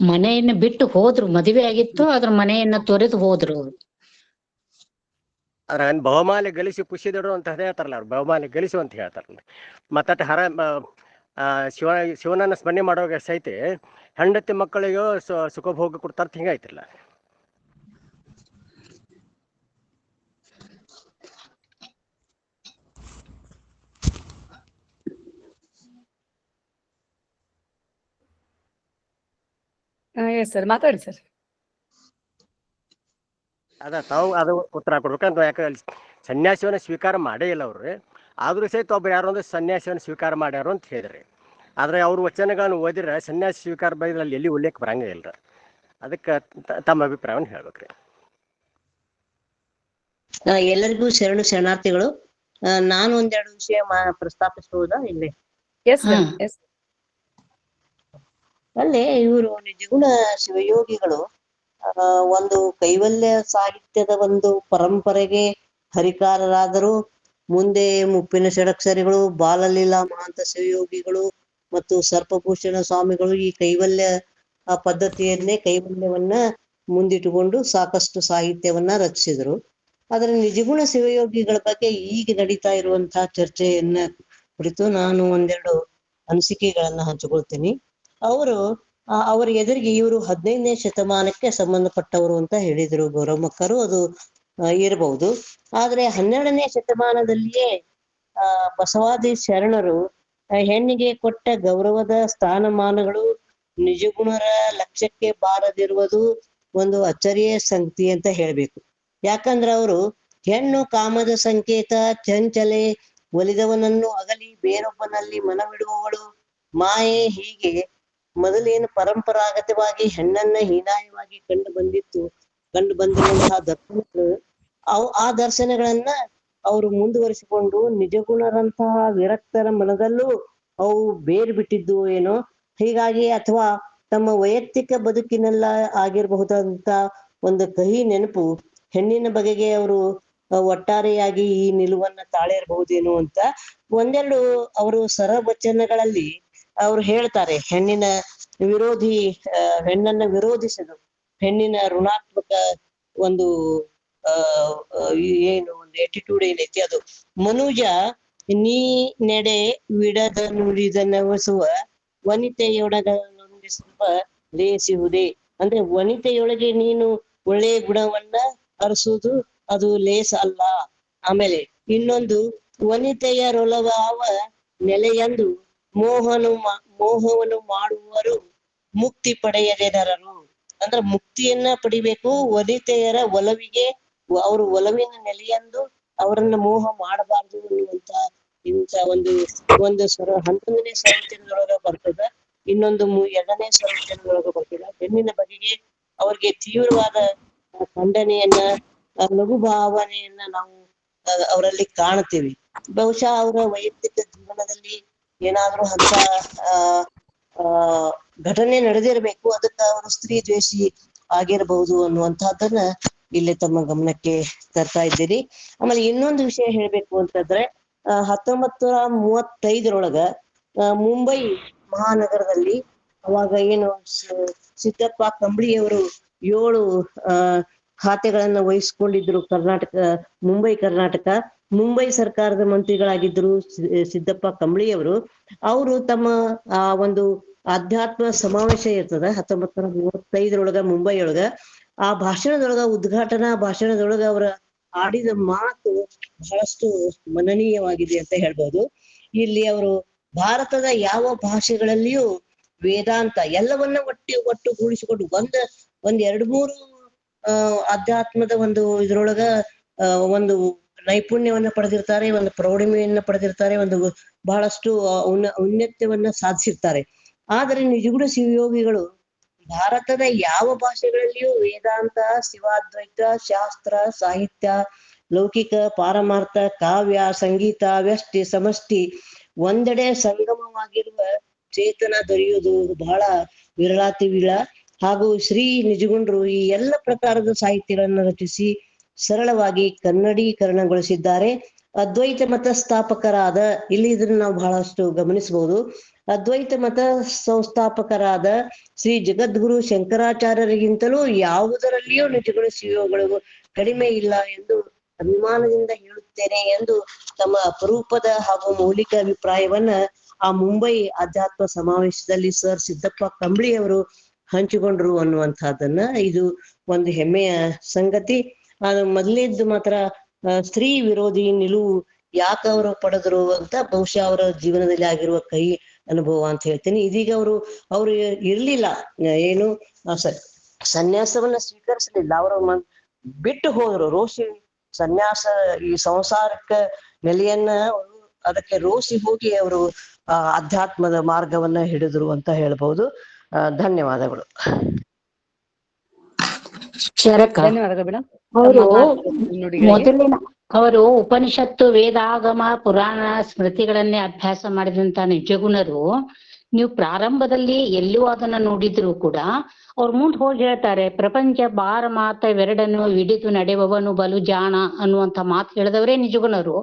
ಮನೆಯನ್ನ ಬಿಟ್ಟು ಹೋದ್ರು, ಮದುವೆ ಆಗಿತ್ತು, ಅದ್ರ ಮನೆಯನ್ನ ತೊರೆದು ಹೋದ್ರು ಅವರು. ಅದ್ರ ಬಹುಮಾನ ಗಳಿಸಿ ಪುಷಿದಿಡರು ಅಂತ ಹೇಳ್ತಾರಲ್ಲ, ಅವ್ರು ಬಹುಮಾನ ಗಳಿಸು ಅಂತ ಹೇಳ್ತಾರಲ್ಲ. ಮತ್ತ ಶಿವನನ್ನ ಸ್ಮರಣೆ ಮಾಡುವಾಗ ಸಹಿತ ಹೆಂಡತಿ ಮಕ್ಕಳಿಗೂ ಸುಖಭೋಗ ಕೊಡ್ತಾರ ಹಿಂಗಾಯ್ತಿಲ್ಲ. ಎಸ್ ಸರ್, ಮಾತಾಡಿ ಸರ್. ತಾವು ಅದು ಉತ್ತರ ಕೊಡ್ಬೇಕಂತ. ಯಾಕಂದ್ರೆ ಸನ್ಯಾಸಿವನ್ನ ಸ್ವೀಕಾರ ಮಾಡೇ ಇಲ್ಲ ಅವ್ರು. ಆದ್ರೂ ಸಹಿತ ಒಬ್ರು ಯಾರು ಅಂದ್ರೆ ಸನ್ಯಾಸಿವನ್ನ ಸ್ವೀಕಾರ ಮಾಡ್ಯಾರು ಅಂತ ಹೇಳಿದ್ರಿ. ಆದ್ರೆ ಅವ್ರ ವಚನಗಳನ್ನು ಓದಿದ್ರೆ ಸನ್ಯಾಸಿ ಸ್ವೀಕಾರ ಬೈದ್ರಲ್ಲಿ ಎಲ್ಲಿ ಉಲ್ಲೇಖ ಬರಂಗೇ ಇಲ್ರ. ಅದಕ್ಕೆ ತಮ್ಮ ಅಭಿಪ್ರಾಯವನ್ನು ಹೇಳ್ಬೇಕ್ರಿ. ಎಲ್ಲರಿಗೂ ಶರಣಾರ್ಥಿಗಳು. ನಾನು ಒಂದೆರಡು ವಿಷಯ ಪ್ರಸ್ತಾಪಿಸಬಹುದಾ ಇಲ್ಲಿ? ಅಲ್ಲೇ ಇವರು ನಿಜಗುಣ ಶಿವಯೋಗಿಗಳು ಒಂದು ಕೈವಲ್ಯ ಸಾಹಿತ್ಯದ ಒಂದು ಪರಂಪರೆಗೆ ಹರಿಕಾರರಾದರು. ಮುಂದೆ ಮುಪ್ಪಿನ ಷಡಕ್ಷರಿಗಳು, ಬಾಲಲೀಲಾ ಮಹಾಂತ ಶಿವಯೋಗಿಗಳು ಮತ್ತು ಸರ್ಪಭೂಷಣ ಸ್ವಾಮಿಗಳು ಈ ಕೈವಲ್ಯ ಪದ್ಧತಿಯನ್ನೇ, ಕೈವಲ್ಯವನ್ನ ಮುಂದಿಟ್ಟುಕೊಂಡು ಸಾಕಷ್ಟು ಸಾಹಿತ್ಯವನ್ನ ರಚಿಸಿದರು. ಆದರೆ ನಿಜಗುಣ ಶಿವಯೋಗಿಗಳ ಬಗ್ಗೆ ಈಗ ನಡೀತಾ ಇರುವಂತಹ ಚರ್ಚೆಯನ್ನ ಕುರಿತು ನಾನು ಒಂದೆರಡು ಅನಿಸಿಕೆಗಳನ್ನ ಹಂಚಿಕೊಳ್ತೀನಿ. ಅವರ ಎದುರಿಗೆ ಇವರು 15ನೇ ಶತಮಾನಕ್ಕೆ ಸಂಬಂಧಪಟ್ಟವರು ಅಂತ ಹೇಳಿದ್ರು ಗೌರಮ್ಮಕ್ಕರು. ಅದು ಇರಬಹುದು. ಆದ್ರೆ 12ನೇ ಶತಮಾನದಲ್ಲಿಯೇ ಬಸವಾದಿ ಶರಣರು ಹೆಣ್ಣಿಗೆ ಕೊಟ್ಟ ಗೌರವದ ಸ್ಥಾನಮಾನಗಳು ನಿಜಗುಣರ ಲಕ್ಷ್ಯಕ್ಕೆ ಬಾರದಿರುವುದು ಒಂದು ಅಚ್ಚರಿಯ ಸಂಗತಿ ಅಂತ ಹೇಳ್ಬೇಕು. ಯಾಕಂದ್ರೆ ಅವರು ಹೆಣ್ಣು ಕಾಮದ ಸಂಕೇತ, ಚಂಚಲೆ, ಒಲಿದವನನ್ನು ಅಗಲಿ ಬೇರೊಬ್ಬನಲ್ಲಿ ಮನವಿಡುವವಳು, ಮಾಯೆ, ಹೀಗೆ ಮೊದಲೇನು ಪರಂಪರಾಗತವಾಗಿ ಹೆಣ್ಣನ್ನ ಹೀನಾಯವಾಗಿ ಕಂಡು ಬಂದಿರುವಂತಹ ದರ್ಶನಗಳು, ಆ ದರ್ಶನಗಳನ್ನ ಅವರು ಮುಂದುವರಿಸಿಕೊಂಡು ನಿಜಗುಣರಂತಹ ವಿರಕ್ತರ ಮನದಲ್ಲೂ ಅವು ಬೇರು ಬಿಟ್ಟಿದ್ದು ಏನೋ. ಹೀಗಾಗಿ ಅಥವಾ ತಮ್ಮ ವೈಯಕ್ತಿಕ ಬದುಕಿನೆಲ್ಲ ಆಗಿರಬಹುದಂತ ಒಂದು ಕಹಿ ನೆನಪು ಹೆಣ್ಣಿನ ಬಗೆಗೆ ಅವರು ಒಟ್ಟಾರೆಯಾಗಿ ಈ ನಿಲುವನ್ನ ತಾಳಿರಬಹುದೇನೋ ಅಂತ ಒಂದೆರಡು ಅವರು ಸರವಚನಗಳಲ್ಲಿ ಅವ್ರು ಹೇಳ್ತಾರೆ. ಹೆಣ್ಣನ್ನ ವಿರೋಧಿಸಲು ಹೆಣ್ಣಿನ ಋಣಾತ್ಮಕ ಒಂದು ಏನು ಒಂದು ಎಟಿಟ್ಯೂಡ್ ಏನೈತಿ ಅದು. ಮನುಜ ನೀ ನೆಡೆ ವಿಡದ ನುಡಿದ ನವಸುವ ವನಿತೆಯೊಳಗಿಸುವ ಲೇಸಿಹುದೇ. ಅಂದ್ರೆ ವನಿತೆಯೊಳಗೆ ನೀನು ಒಳ್ಳೆಯ ಗುಣವನ್ನ ಹರಿಸುವುದು ಅದು ಲೇಸ ಅಲ್ಲ. ಆಮೇಲೆ ಇನ್ನೊಂದು ವನಿತೆಯರೊಳಗಾವ ನೆಲೆಯಂದು ಮೋಹವನ್ನು ಮಾಡುವರು ಮುಕ್ತಿ ಪಡೆಯದೆ ನರರು. ಅಂದ್ರೆ ಮುಕ್ತಿಯನ್ನ ಪಡಿಬೇಕು. ವನಿತೆಯರ ಒಲವಿಗೆ ಅವರು ಒಲವಿನ ನೆಲೆಯಂದು ಅವರನ್ನ ಮೋಹ ಮಾಡಬಾರ್ದು ಅನ್ನುವಂತ ಇಂಥ ಒಂದು 11ನೇ ಸರ್ವಚನದೊಳಗ ಬರ್ತದ. ಇನ್ನೊಂದು 2ನೇ ಸರ್ವಚನದೊಳಗ ಬರ್ತದ. ಹೆಣ್ಣಿನ ಬಗೆಗೆ ಅವ್ರಿಗೆ ತೀವ್ರವಾದ ಖಂಡನೆಯನ್ನ ಲಘು ಭಾವನೆಯನ್ನ ನಾವು ಅವರಲ್ಲಿ ಕಾಣ್ತೀವಿ. ಬಹುಶಃ ಅವರ ವೈಯಕ್ತಿಕ ಜೀವನದಲ್ಲಿ ಏನಾದ್ರೂ ಅಂತ ಘಟನೆ ನಡೆದಿರ್ಬೇಕು. ಅದಕ್ಕ ಅವರು ಸ್ತ್ರೀ ದ್ವೇಷಿ ಆಗಿರಬಹುದು ಅನ್ನುವಂತಹದ್ದನ್ನ ಇಲ್ಲಿ ತಮ್ಮ ಗಮನಕ್ಕೆ ತರ್ತಾ ಇದ್ದೀರಿ. ಆಮೇಲೆ ಇನ್ನೊಂದು ವಿಷಯ ಹೇಳ್ಬೇಕು ಅಂತಂದ್ರೆ 1935 ಮುಂಬೈ ಮಹಾನಗರದಲ್ಲಿ ಅವಾಗ ಏನು ಸಿದ್ದಪ್ಪ ಕಂಬಳಿಯವರು 7 ಖಾತೆಗಳನ್ನ ವಹಿಸ್ಕೊಂಡಿದ್ರು. ಮುಂಬೈ ಸರ್ಕಾರದ ಮಂತ್ರಿಗಳಾಗಿದ್ರು ಸಿದ್ದಪ್ಪ ಕಂಬಳಿಯವರು. ಅವರು ತಮ್ಮ ಒಂದು ಆಧ್ಯಾತ್ಮ ಸಮಾವೇಶ ಇರ್ತದ 1935 ಮುಂಬೈಯೊಳಗ. ಆ ಭಾಷಣದೊಳಗ ಉದ್ಘಾಟನಾ ಭಾಷಣದೊಳಗ ಅವರ ಆಡಿದ ಮಾತು ಬಹಳಷ್ಟು ಮನನೀಯವಾಗಿದೆ ಅಂತ ಹೇಳ್ಬೋದು. ಇಲ್ಲಿ ಅವರು ಭಾರತದ ಯಾವ ಭಾಷೆಗಳಲ್ಲಿಯೂ ವೇದಾಂತ ಎಲ್ಲವನ್ನ ಒಟ್ಟುಗೂಡಿಸಿಕೊಂಡು ಒಂದ್ 2-3 ಅಧ್ಯಾತ್ಮದ ಒಂದು ಇದ್ರೊಳಗ ಒಂದು ನೈಪುಣ್ಯವನ್ನ ಪಡೆದಿರ್ತಾರೆ, ಒಂದು ಪ್ರೌಢಿಮೆಯನ್ನ ಪಡೆದಿರ್ತಾರೆ, ಒಂದು ಬಹಳಷ್ಟು ಔನ್ನತ್ಯವನ್ನ ಸಾಧಿಸಿರ್ತಾರೆ. ಆದರೆ ನಿಜಗುಣ ಶಿವಯೋಗಿಗಳು ಭಾರತದ ಯಾವ ಭಾಷೆಗಳಲ್ಲಿಯೂ ವೇದಾಂತ, ಶಿವಾದ್ವೈತ, ಶಾಸ್ತ್ರ, ಸಾಹಿತ್ಯ, ಲೌಕಿಕ, ಪಾರಮಾರ್ಥ, ಕಾವ್ಯ, ಸಂಗೀತ, ವ್ಯಷ್ಟಿ, ಸಮಷ್ಟಿ ಒಂದೆಡೆ ಸಂಗಮವಾಗಿರುವ ಚೇತನ ದೊರೆಯುವುದು ಬಹಳ ವಿರಳ. ಹಾಗೂ ಶ್ರೀ ನಿಜಗುಣರು ಈ ಎಲ್ಲ ಪ್ರಕಾರದ ಸಾಹಿತ್ಯಗಳನ್ನು ರಚಿಸಿ ಸರಳವಾಗಿ ಕನ್ನಡೀಕರಣಗೊಳಿಸಿದ್ದಾರೆ. ಅದ್ವೈತ ಮತ ಸ್ಥಾಪಕರಾದ ಇಲ್ಲಿ ಇದನ್ನ ನಾವು ಬಹಳಷ್ಟು ಗಮನಿಸಬಹುದು. ಅದ್ವೈತ ಮತ ಸಂಸ್ಥಾಪಕರಾದ ಶ್ರೀ ಜಗದ್ಗುರು ಶಂಕರಾಚಾರ್ಯರಿಗಿಂತಲೂ ಯಾವುದರಲ್ಲಿಯೂ ನಿಜಗುಣ ಶಿವಯೋಗಿಗಳು ಕಡಿಮೆ ಇಲ್ಲ ಎಂದು ಅಭಿಮಾನದಿಂದ ಹೇಳುತ್ತೇನೆ ಎಂದು ತಮ್ಮ ಅಪರೂಪದ ಹಾಗೂ ಮೌಲಿಕ ಅಭಿಪ್ರಾಯವನ್ನ ಆ ಮುಂಬೈ ಅಧ್ಯಾತ್ಮ ಸಮಾವೇಶದಲ್ಲಿ ಸರ್ ಸಿದ್ದಪ್ಪ ಕಂಬಳಿಯವರು ಹಂಚಿಕೊಂಡ್ರು ಅನ್ನುವಂತಹದ್ದನ್ನ ಇದು ಒಂದು ಹೆಮ್ಮೆಯ ಸಂಗತಿ. ಅದು ಮೊದಲಿದ್ದು ಮಾತ್ರ ಸ್ತ್ರೀ ವಿರೋಧಿ ನಿಲುವು ಯಾಕ ಅವರು ಪಡೆದ್ರು ಅಂತ ಬಹುಶಃ ಅವರ ಜೀವನದಲ್ಲಿ ಆಗಿರುವ ಕೈ ಅನುಭವ ಅಂತ ಹೇಳ್ತೀನಿ. ಇದೀಗ ಅವರು ಇರ್ಲಿಲ್ಲ, ಏನು ಸನ್ಯಾಸವನ್ನ ಸ್ವೀಕರಿಸಲಿಲ್ಲ, ಅವರು ಬಿಟ್ಟು ಹೋದ್ರು. ರೋಷಿ ಸನ್ಯಾಸ ಈ ಸಂಸಾರಕ್ಕ ನೆಲೆಯನ್ನ ಅದಕ್ಕೆ ರೋಸಿ ಹೋಗಿ ಅವರು ಅಧ್ಯಾತ್ಮದ ಮಾರ್ಗವನ್ನ ಹಿಡಿದ್ರು ಅಂತ ಹೇಳ್ಬಹುದು. ಧನ್ಯವಾದಗಳು. ಧನ್ಯವಾದಗಳು ಮೇಡಮ್. ಅವರು ಉಪನಿಷತ್ತು, ವೇದಾಗಮ, ಪುರಾಣ, ಸ್ಮೃತಿಗಳನ್ನೇ ಅಭ್ಯಾಸ ಮಾಡಿದಂತ ನಿಜಗುಣರು ನೀವು ಪ್ರಾರಂಭದಲ್ಲಿ ಎಲ್ಲೂ ಅದನ್ನ ನೋಡಿದ್ರು ಕೂಡ ಅವ್ರ ಮುಂದೆ ಹೋಗಿ ಹೇಳ್ತಾರೆ, ಪ್ರಪಂಚ ಬಾರ ಮಾತವೆರಡನ್ನು ಹಿಡಿದು ನಡೆಯುವವನು ಬಲು ಜಾಣ ಅನ್ನುವಂಥ ಮಾತು ಹೇಳಿದವರೇ ನಿಜಗುಣರು.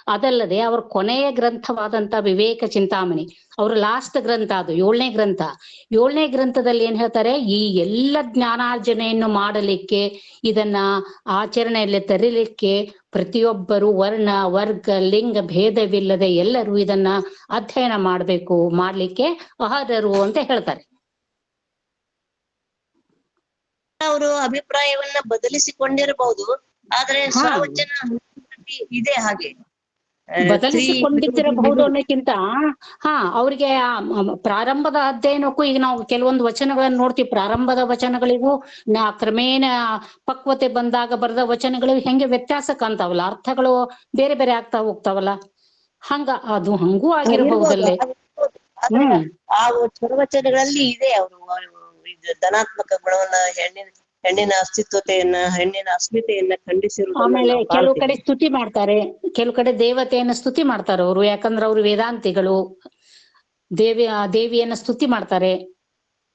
ಅದಲ್ಲದೆ ಅವ್ರ ಕೊನೆಯ ಗ್ರಂಥವಾದಂತ ವಿವೇಕ ಚಿಂತಾಮಣಿ, ಅವ್ರ ಲಾಸ್ಟ್ ಗ್ರಂಥ, ಅದು 7ನೇ ಗ್ರಂಥ. 7ನೇ ಗ್ರಂಥದಲ್ಲಿ ಏನ್ ಹೇಳ್ತಾರೆ, ಈ ಎಲ್ಲ ಜ್ಞಾನಾರ್ಜನೆಯನ್ನು ಮಾಡಲಿಕ್ಕೆ, ಇದನ್ನ ಆಚರಣೆಯಲ್ಲಿ ತರಲಿಕ್ಕೆ ಪ್ರತಿಯೊಬ್ಬರು ವರ್ಣ, ವರ್ಗ, ಲಿಂಗ ಭೇದವಿಲ್ಲದೆ ಎಲ್ಲರೂ ಇದನ್ನ ಅಧ್ಯಯನ ಮಾಡ್ಲಿಕ್ಕೆ ಅರ್ಹರು ಅಂತ ಹೇಳ್ತಾರೆ. ಅವರು ಅಭಿಪ್ರಾಯವನ್ನ ಬದಲಿಸಿಕೊಂಡಿರಬಹುದು, ಆದ್ರೆ ಸ್ವವಚನ ಇದೆ ಹಾಗೆ ಬದಲಿಸಿಕೊಂಡಿದ್ದಿರಬಹುದು ಅನ್ನೋಕ್ಕಿಂತ ಅವ್ರಿಗೆ ಪ್ರಾರಂಭದ ಅಧ್ಯಯನಕ್ಕೂ ಈಗ ನಾವು ಕೆಲವೊಂದು ವಚನಗಳನ್ನ ನೋಡ್ತೀವಿ. ಪ್ರಾರಂಭದ ವಚನಗಳಿಗೂ ಕ್ರಮೇಣ ಪಕ್ವತೆ ಬಂದಾಗ ಬರೆದ ವಚನಗಳಿಗೂ ಹೆಂಗೆ ವ್ಯತ್ಯಾಸ ಕಾಣ್ತಾವಲ್ಲ, ಅರ್ಥಗಳು ಬೇರೆ ಬೇರೆ ಆಗ್ತಾ ಹೋಗ್ತಾವಲ್ಲ, ಅದು ಹಂಗೂ ಆಗಿರಬಹುದಲ್ಲೇ. ಆ ಸ್ವರವಚನಗಳಲ್ಲಿ ಇದೆ ಅವರು ಧನಾತ್ಮಕ ಗುಣವನ್ನ, ಹೆಣ್ಣಿನ ಅಸ್ತಿತ್ವತೆಯನ್ನ, ಹೆಣ್ಣಿನ ಅಸ್ಮಿತೆಯನ್ನ ಖಂಡಿಸಿರುವುದು. ಆಮೇಲೆ ಕೆಲವು ಕಡೆ ಸ್ತುತಿ ಮಾಡ್ತಾರೆ, ಕೆಲವು ಕಡೆ ದೇವತೆಯನ್ನ ಸ್ತುತಿ ಮಾಡ್ತಾರೆ ಅವರು, ಯಾಕಂದ್ರೆ ಅವರು ವೇದಾಂತಿಗಳು. ದೇವಿಯನ್ನ ಸ್ತುತಿ ಮಾಡ್ತಾರೆ.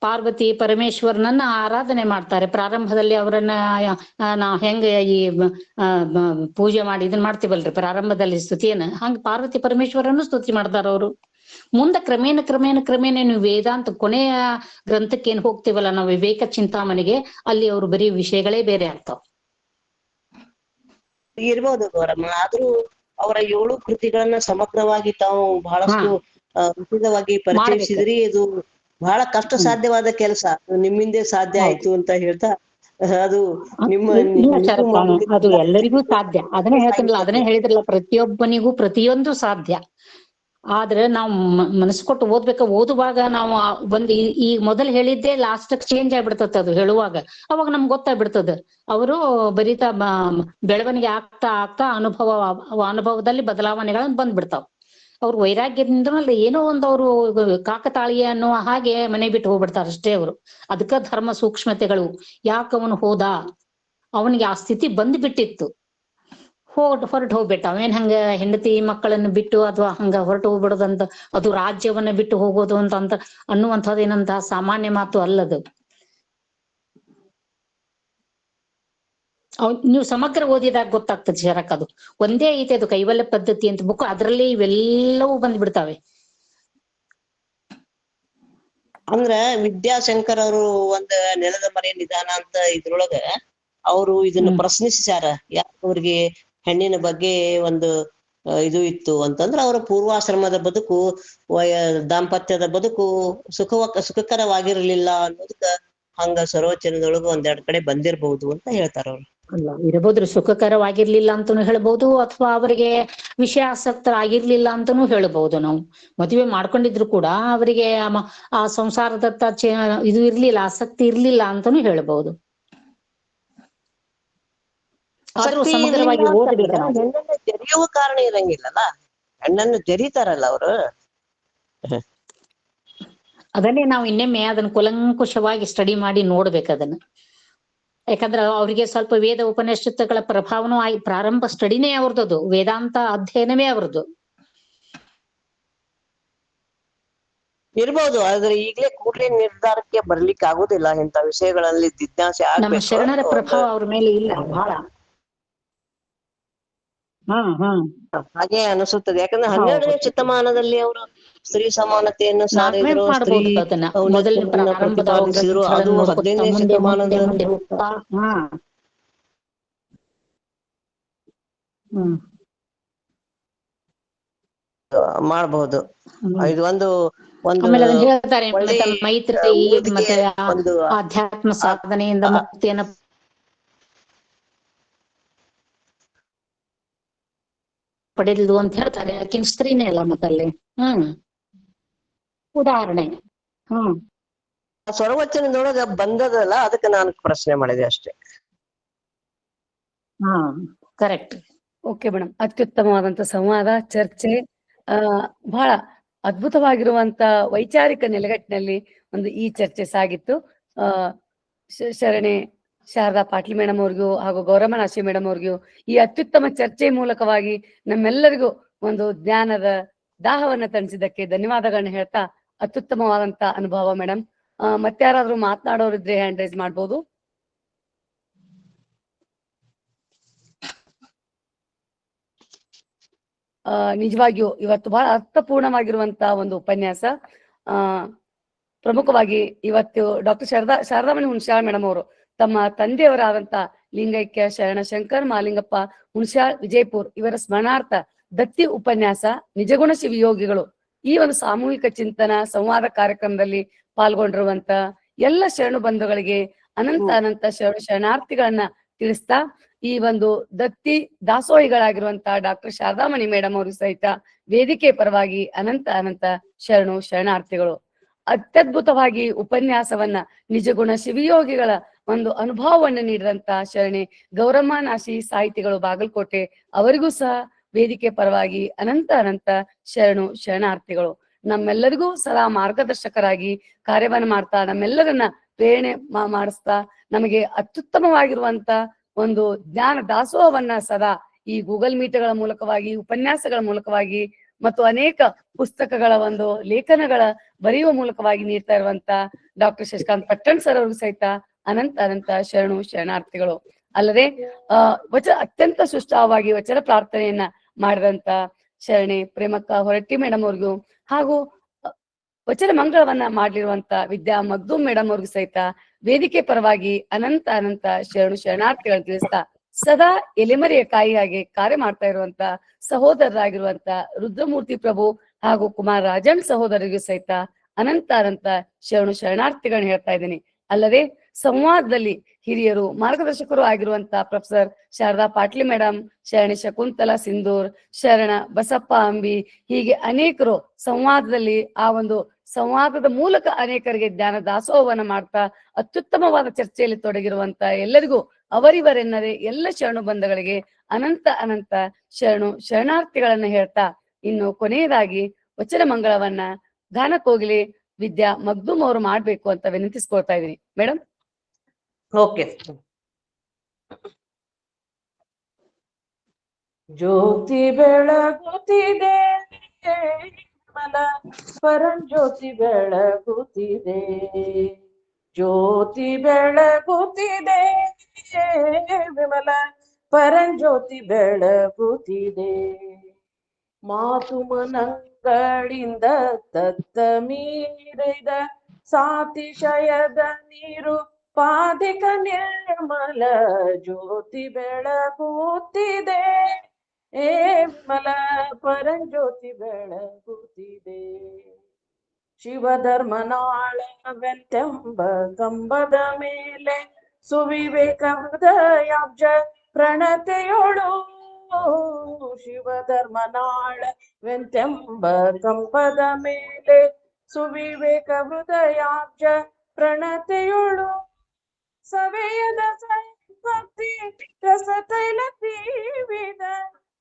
ಪಾರ್ವತಿ ಪರಮೇಶ್ವರನನ್ನ ಆರಾಧನೆ ಮಾಡ್ತಾರೆ. ಪ್ರಾರಂಭದಲ್ಲಿ ಅವರನ್ನ ನಾವ್ ಹೆಂಗ ಈ ಪೂಜೆ ಮಾಡಿ ಇದನ್ ಮಾಡ್ತೀವಲ್ರಿ ಪ್ರಾರಂಭದಲ್ಲಿ ಸ್ತುತಿಯನ್ನ, ಹಂಗ ಪಾರ್ವತಿ ಪರಮೇಶ್ವರನ್ನು ಸ್ತುತಿ ಮಾಡ್ತಾರ ಅವರು. ಮುಂದೆ ಕ್ರಮೇಣ ನೀವು ವೇದಾಂತ ಕೊನೆಯ ಗ್ರಂಥಕ್ಕೆ ಏನ್ ಹೋಗ್ತೀವಲ್ಲ ನಾವು ವಿವೇಕ ಚಿಂತಾಮಣಿಗೆ, ಅಲ್ಲಿ ಅವರು ಬರೀ ವಿಷಯಗಳೇ ಬೇರೆ ಆಗ್ತಾವ. ಇರ್ಬೋದು ಗೌರಮ್ಮ, ಆದ್ರೂ ಅವರ 7 ಕೃತಿಗಳನ್ನ ಸಮಗ್ರವಾಗಿ ತಾವು ಬಹಳಷ್ಟು ಉಚಿತವಾಗಿ ಪರಿಚಯಿಸಿದ್ರಿ. ಇದು ಬಹಳ ಕಷ್ಟ ಸಾಧ್ಯವಾದ ಕೆಲಸ, ನಿಮ್ಮಿಂದೇ ಸಾಧ್ಯ ಆಯ್ತು ಅಂತ ಹೇಳ್ತಾ ಅದು ನಿಮ್ಮ ಅದು ಎಲ್ಲರಿಗೂ ಸಾಧ್ಯ. ಅದನ್ನೇ ಹೇಳ್ತೀನಲ್ಲ, ಅದನ್ನೇ ಹೇಳಿದ್ರಲ್ಲ, ಪ್ರತಿಯೊಬ್ಬನಿಗೂ ಪ್ರತಿಯೊಂದು ಸಾಧ್ಯ. ಆದ್ರೆ ನಾವು ಮನಸ್ಸು ಕೊಟ್ಟು ಓದುವಾಗ ನಾವು ಈಗ ಮೊದಲು ಹೇಳಿದ್ದೆ ಲಾಸ್ಟ್ ಚೇಂಜ್ ಆಗ್ಬಿಡ್ತದ. ಅದು ಹೇಳುವಾಗ ಅವಾಗ ನಮ್ಗೆ ಗೊತ್ತಾಗ್ಬಿಡ್ತದ. ಅವರು ಬರೀತಾ ಬೆಳವಣಿಗೆ ಆಗ್ತಾ ಅನುಭವದಲ್ಲಿ ಬದಲಾವಣೆಗಳನ್ನ ಬಂದ್ಬಿಡ್ತಾವ. ಅವ್ರು ವೈರಾಗ್ಯದಿಂದ ಏನೋ ಒಂದು ಅವರು ಕಾಕತಾಳೀಯ ಅನ್ನೋ ಹಾಗೆ ಮನೆ ಬಿಟ್ಟು ಹೋಗ್ಬಿಡ್ತಾರ ಅಷ್ಟೇ ಅವರು. ಅದಕ್ಕ ಧರ್ಮ ಸೂಕ್ಷ್ಮತೆಗಳು. ಯಾಕವನು ಹೋದ, ಅವನಿಗೆ ಆ ಸ್ಥಿತಿ ಬಂದ್ಬಿಟ್ಟಿತ್ತು, ಹೊರಟು ಹೋಗ್ಬಿಟ್ಟ. ಅವೇನ್ ಹಂಗ ಹೆಂಡತಿ ಮಕ್ಕಳನ್ನು ಬಿಟ್ಟು ಅಥವಾ ಹಂಗ ಹೊರಟು ಹೋಗ್ಬಿಡೋದಂತ, ಅದು ರಾಜ್ಯವನ್ನ ಬಿಟ್ಟು ಹೋಗೋದು ಅಂತ ಅನ್ನುವಂಥದ್ದು ಏನಂತ ಸಾಮಾನ್ಯ ಮಾತು ಅಲ್ಲದು. ನೀವು ಸಮಗ್ರ ಓದಿದಾಗ ಗೊತ್ತಾಗ್ತದೆ ಶರಕ್. ಅದು ಒಂದೇ ಐತೆ, ಅದು ಕೈವಲ್ಯ ಪದ್ಧತಿ ಅಂತ ಬುಕ್, ಅದ್ರಲ್ಲಿ ಇವೆಲ್ಲವೂ ಬಂದ್ಬಿಡ್ತಾವೆ. ಅಂದ್ರ ವಿದ್ಯಾಶಂಕರ್ ಅವರು ಒಂದ್ ನೆಲದ ಮನೆ ನಿಧಾನ ಅಂತ ಇದ್ರೊಳಗ ಅವರು ಇದನ್ನ ಪ್ರಶ್ನಿಸ್ಯಾರ. ಯಾಕೆ ಅವ್ರಿಗೆ ಹೆಣ್ಣಿನ ಬಗ್ಗೆ ಒಂದು ಇದು ಇತ್ತು ಅಂತಂದ್ರ ಅವರ ಪೂರ್ವಾಶ್ರಮದ ಬದುಕು, ದಾಂಪತ್ಯದ ಬದುಕು ಸುಖಕರವಾಗಿರ್ಲಿಲ್ಲ ಅನ್ನೋದಕ್ಕ ಹಂಗ ಸರ್ವಚನದೊಳಗ 1-2 ಕಡೆ ಬಂದಿರಬಹುದು ಅಂತ ಹೇಳ್ತಾರ ಅವ್ರು. ಅಲ್ಲ, ಇರಬಹುದು, ಸುಖಕರವಾಗಿರ್ಲಿಲ್ಲ ಅಂತಾನು ಹೇಳ್ಬಹುದು, ಅಥವಾ ಅವರಿಗೆ ವಿಷಯಾಸಕ್ತರಾಗಿರ್ಲಿಲ್ಲ ಅಂತಾನು ಹೇಳ್ಬಹುದು. ನಾವು ಮದುವೆ ಮಾಡ್ಕೊಂಡಿದ್ರು ಕೂಡ ಅವರಿಗೆ ಆ ಸಂಸಾರದತ್ತ ಇದು ಇರ್ಲಿಲ್ಲ, ಆಸಕ್ತಿ ಇರ್ಲಿಲ್ಲ ಅಂತಾನು ಹೇಳ್ಬಹುದು. ಆದ್ರೂ ಸಮಗ್ರವಾಗಿ ಓದಬೇಕು. ಹೆಣ್ಣನ್ನ ಜರಿಯುವ ಕಾರಣ ಇರಂಗಿಲ್ಲಲ್ಲ, ಹೆಣ್ಣನ್ನು ಜರಿತಾರಲ್ಲ ಅವರು. ಅದನ್ನೇ ನಾವು ಇನ್ನೊಮ್ಮೆ ಅದನ್ನ ಕೂಲಂಕುಷವಾಗಿ ಸ್ಟಡಿ ಮಾಡಿ ನೋಡ್ಬೇಕು ಅದನ್ನ. ಯಾಕಂದ್ರ ಅವ್ರಿಗೆ ಸ್ವಲ್ಪ ವೇದ ಉಪನಿಷತ್ತುಗಳ ಪ್ರಭಾವನೂ ಆಗಿ ಪ್ರಾರಂಭ ಸ್ಟಡಿನೇ ಅವ್ರದ್ದು, ವೇದಾಂತ ಅಧ್ಯಯನವೇ ಅವ್ರದ್ದು ಇರ್ಬೋದು. ಆದ್ರೆ ಈಗಲೇ ಕೂಡಲೇ ನಿರ್ಧಾರಕ್ಕೆ ಬರ್ಲಿಕ್ಕೆ ಆಗುದಿಲ್ಲ. ಇಂಥ ವಿಷಯಗಳಲ್ಲಿ ಜಿಜ್ಞಾಸೆ ನಮ್ಮ ಶರಣರ ಪ್ರಭಾವ ಅವ್ರ ಮೇಲೆ ಇಲ್ಲ ಬಹಳ. ಹಾಗೆ ಅನಿಸುತ್ತದೆ. ಯಾಕಂದ್ರೆ 12ನೇ ಶತಮಾನದಲ್ಲಿ ಅವರು ಸ್ತ್ರೀ ಸಮಾನತೆಯನ್ನು ಸಾರಿದ್ರು, ಸ್ತ್ರೀ ಪ್ರತಿಪಾದಿಸಿದ್ರು. ಅದು 15ನೇ ಶತಮಾನದ ಮಾಡಬಹುದು. ಇದು ಒಂದು ಹೇಳ್ತಾರೆ, ಮೈತ್ರಿ ಮತ್ತೆ ಆಧ್ಯಾತ್ಮ ಸಾಧನೆಯಿಂದ ಮುಕ್ತಿಯನ್ನ ಪಡೆದಿದ್ದು ಅಂತ ಹೇಳ್ತಾರೆ. ಆಕಿನ ಸ್ತ್ರೀನೇ ಅಲ್ಲ ಮತ್ತಲ್ಲಿ. ಉದಾಹರಣೆ ಸ್ವರವಚನದೊಳಗ ಬಂದದಲ್ಲ, ಅದಕ್ಕೆ ನಾನು ಪ್ರಶ್ನೆ ಮಾಡಿದೆ ಅಷ್ಟೇ. ಕರೆಕ್ಟ್. ಓಕೆ ಮೇಡಮ್, ಅತ್ಯುತ್ತಮವಾದಂತ ಸಂವಾದ, ಚರ್ಚೆ, ಬಹಳ ಅದ್ಭುತವಾಗಿರುವಂತ ವೈಚಾರಿಕ ನೆಲೆಗಟ್ಟಿನಲ್ಲಿ ಈ ಚರ್ಚೆ ಸಾಗಿತ್ತು. ಶರಣೆ ಶಾರದಾ ಪಾಟೀಲ್ ಮೇಡಮ್ ಅವ್ರಿಗೂ ಹಾಗೂ ಗೌರಮ್ಮ ನಾಶಿ ಮೇಡಮ್ ಅವ್ರಿಗೂ ಈ ಅತ್ಯುತ್ತಮ ಚರ್ಚೆ ಮೂಲಕವಾಗಿ ನಮ್ಮೆಲ್ಲರಿಗೂ ಒಂದು ಜ್ಞಾನದ ದಾಹವನ್ನ ತಣಿಸಿದ್ದಕ್ಕೆ ಧನ್ಯವಾದಗಳನ್ನ ಹೇಳ್ತಾ, ಅತ್ಯುತ್ತಮವಾದಂತ ಅನುಭವ ಮೇಡಮ್. ಮತ್ತೆ ಯಾರಾದ್ರೂ ಮಾತನಾಡೋರಿದ್ರೆ ಹ್ಯಾಂಡ್ ರೈಸ್ ಮಾಡ್ಬೋದು. ನಿಜವಾಗಿಯೂ ಇವತ್ತು ಬಹಳ ಅರ್ಥಪೂರ್ಣವಾಗಿರುವಂತ ಒಂದು ಉಪನ್ಯಾಸ. ಪ್ರಮುಖವಾಗಿ ಇವತ್ತು ಡಾಕ್ಟರ್ ಶಾರದಾಮಣಿ ಹುಣಸ್ಯಾಳ್ ಮೇಡಮ್ ಅವರು ತಮ್ಮ ತಂದೆಯವರಾದಂತ ಲಿಂಗೈಕ್ಯ ಶರಣ ಶಂಕರ್ ಮಾಲಿಂಗಪ್ಪ ಹುಣಸ್ಯಾಳ್ ವಿಜಯಪುರ್ ಇವರ ಸ್ಮರಣಾರ್ಥ ದತ್ತಿ ಉಪನ್ಯಾಸ ನಿಜಗುಣ ಶಿವಯೋಗಿಗಳು ಈ ಒಂದು ಸಾಮೂಹಿಕ ಚಿಂತನ ಸಂವಾದ ಕಾರ್ಯಕ್ರಮದಲ್ಲಿ ಪಾಲ್ಗೊಂಡಿರುವಂತ ಎಲ್ಲ ಶರಣು ಬಂಧುಗಳಿಗೆ ಅನಂತ ಶರಣಾರ್ಥಿಗಳನ್ನ ತಿಳಿಸ್ತಾ, ಈ ಒಂದು ದತ್ತಿ ದಾಸೋಹಿಗಳಾಗಿರುವಂತ ಡಾಕ್ಟರ್ ಶಾರದಾಮಣಿ ಮೇಡಮ್ ಅವರು ಸಹಿತ ವೇದಿಕೆ ಪರವಾಗಿ ಅನಂತ ಶರಣಾರ್ಥಿಗಳು. ಅತ್ಯದ್ಭುತವಾಗಿ ಉಪನ್ಯಾಸವನ್ನ ನಿಜಗುಣ ಶಿವಯೋಗಿಗಳ ಒಂದು ಅನುಭವವನ್ನು ನೀಡಿದಂತ ಶರಣೆ ಗೌರಮ್ಮ ನಾಶಿ ಸಾಹಿತಿಗಳು ಬಾಗಲಕೋಟೆ ಅವರಿಗೂ ಸಹ ವೇದಿಕೆ ಪರವಾಗಿ ಅನಂತ ಶರಣಾರ್ಥಿಗಳು. ನಮ್ಮೆಲ್ಲರಿಗೂ ಸದಾ ಮಾರ್ಗದರ್ಶಕರಾಗಿ ಕಾರ್ಯವನ್ನ ಮಾಡ್ತಾ, ನಮ್ಮೆಲ್ಲರನ್ನ ಪ್ರೇರಣೆ ಮಾಡಿಸ್ತಾ, ನಮಗೆ ಅತ್ಯುತ್ತಮವಾಗಿರುವಂತ ಒಂದು ಜ್ಞಾನ ದಾಸೋಹವನ್ನ ಸದಾ ಈ ಗೂಗಲ್ ಮೀಟ್ಗಳ ಮೂಲಕವಾಗಿ, ಉಪನ್ಯಾಸಗಳ ಮೂಲಕವಾಗಿ ಮತ್ತು ಅನೇಕ ಪುಸ್ತಕಗಳ ಒಂದು ಲೇಖನಗಳ ಬರೆಯುವ ಮೂಲಕವಾಗಿ ನೀಡ್ತಾ ಇರುವಂತ ಡಾಕ್ಟರ್ ಶಶಿಕಾಂತ್ ಪಟ್ಟಣ್ ಸರ್ ಅವ್ರಿಗೂ ಸಹಿತ ಅನಂತ ಅನಂತ ಶರಣು ಶರಣಾರ್ಥಿಗಳು. ಅಲ್ಲದೆ ಅತ್ಯಂತ ಸುಷ್ಠವಾಗಿ ವಚನ ಪ್ರಾರ್ಥನೆಯನ್ನ ಮಾಡಿದಂತ ಶರಣೆ ಪ್ರೇಮಕ್ಕ ಹೊರಟ್ಟಿ ಮೇಡಮ್ ಅವ್ರಿಗೂ ಹಾಗೂ ವಚನ ಮಂಗಳವನ್ನ ಮಾಡ್ಲಿರುವಂತ ವಿದ್ಯಾ ಮಗ್ದೂಮ್ ಮೇಡಮ್ ಅವ್ರಿಗೂ ಸಹಿತ ವೇದಿಕೆ ಪರವಾಗಿ ಅನಂತ ಅನಂತ ಶರಣು ಶರಣಾರ್ಥಿಗಳನ್ನು ತಿಳಿಸ್ತಾ ಸದಾ ಎಲೆಮರೆಯ ಕಾಯಿಯಾಗಿ ಕಾರ್ಯ ಮಾಡ್ತಾ ಇರುವಂತ ಸಹೋದರರಾಗಿರುವಂತ ರುದ್ರಮೂರ್ತಿ ಪ್ರಭು ಹಾಗೂ ಕುಮಾರ್ ರಾಜನ್ ಸಹೋದರರಿಗೂ ಸಹಿತ ಅನಂತ ಅನಂತ ಶರಣು ಶರಣಾರ್ಥಿಗಳನ್ನ ಹೇಳ್ತಾ ಇದ್ದೀನಿ. ಅಲ್ಲದೆ ಸಂವಾದದಲ್ಲಿ ಹಿರಿಯರು ಮಾರ್ಗದರ್ಶಕರು ಆಗಿರುವಂತ ಪ್ರೊಫೆಸರ್ ಶಾರದಾ ಪಾಟ್ಲಿ ಮೇಡಮ್, ಶರಣಿ ಶಕುಂತಲಾ ಸಿಂಧೂರ್, ಶರಣ ಬಸಪ್ಪ ಅಂಬಿ, ಹೀಗೆ ಅನೇಕರು ಸಂವಾದದಲ್ಲಿ ಆ ಒಂದು ಸಂವಾದದ ಮೂಲಕ ಅನೇಕರಿಗೆ ಜ್ಞಾನ ದಾಸೋಹವನ್ನ ಮಾಡ್ತಾ ಅತ್ಯುತ್ತಮವಾದ ಚರ್ಚೆಯಲ್ಲಿ ತೊಡಗಿರುವಂತ ಎಲ್ಲರಿಗೂ ಅವರಿವರೆನ್ನದೇ ಎಲ್ಲ ಶರಣು ಬಂಧಗಳಿಗೆ ಅನಂತ ಅನಂತ ಶರಣು ಶರಣಾರ್ಥಿಗಳನ್ನ ಹೇಳ್ತಾ ಇನ್ನು ಕೊನೆಯದಾಗಿ ವಚನ ಮಂಗಳವನ್ನ ಗಾನ ಕೋಗಿಲೆ ವಿದ್ಯಾ ಮಗ್ದೂಮ್ ಅವರು ಮಾಡ್ಬೇಕು ಅಂತ ವಿನಂತಿಸ್ಕೊಳ್ತಾ ಇದೀನಿ. Madam okay. ಜ್ಯೋತಿ ಬೆಳಗುತ್ತಿದೆ ವಿಮಲ ಪರಂಜ್ಯೋತಿ ಬೆಳಗುತ್ತಿದೆ, ಜ್ಯೋತಿ ಬೆಳಗುತ್ತಿದೆ ವಿಮಲ ಪರಂಜ್ಯೋತಿ ಬೆಳಗುತ್ತಿದೆ. ಮಾತು ಮನಗಳಿಂದ ತತ್ತ ಮೀರಿದ ಸಾತಿಶಯದ ನೀರು ಪಾದಿಕ ನಿರ್ಮಲ ಜ್ಯೋತಿ ಬೆಳಗುತ್ತಿದೆ ವಿಮಲ ಪರಂಜ್ಯೋತಿ ಬೆಳಗುತ್ತಿದೆ. ಶಿವಧರ್ಮನಾಳವೆಂತೆಂಬ ಕಂಬದ ಮೇಲೆ ಸುವಿವೇಕ ಹೃದಯಾಬ್ಜ ಪ್ರಣತೆಯೋಳು, ಶಿವಧರ್ಮನಾಳವೆಂತೆಂಬ ಕಂಬದ ಮೇಲೆ ಸುವಿವೇಕ ಹೃದಯಾಬ್ಜ ಪ್ರಣತೆಯೋಳು. ಸವೆಯದ ಭಕ್ತಿ ರಸತೈಲ ತೀವಿದ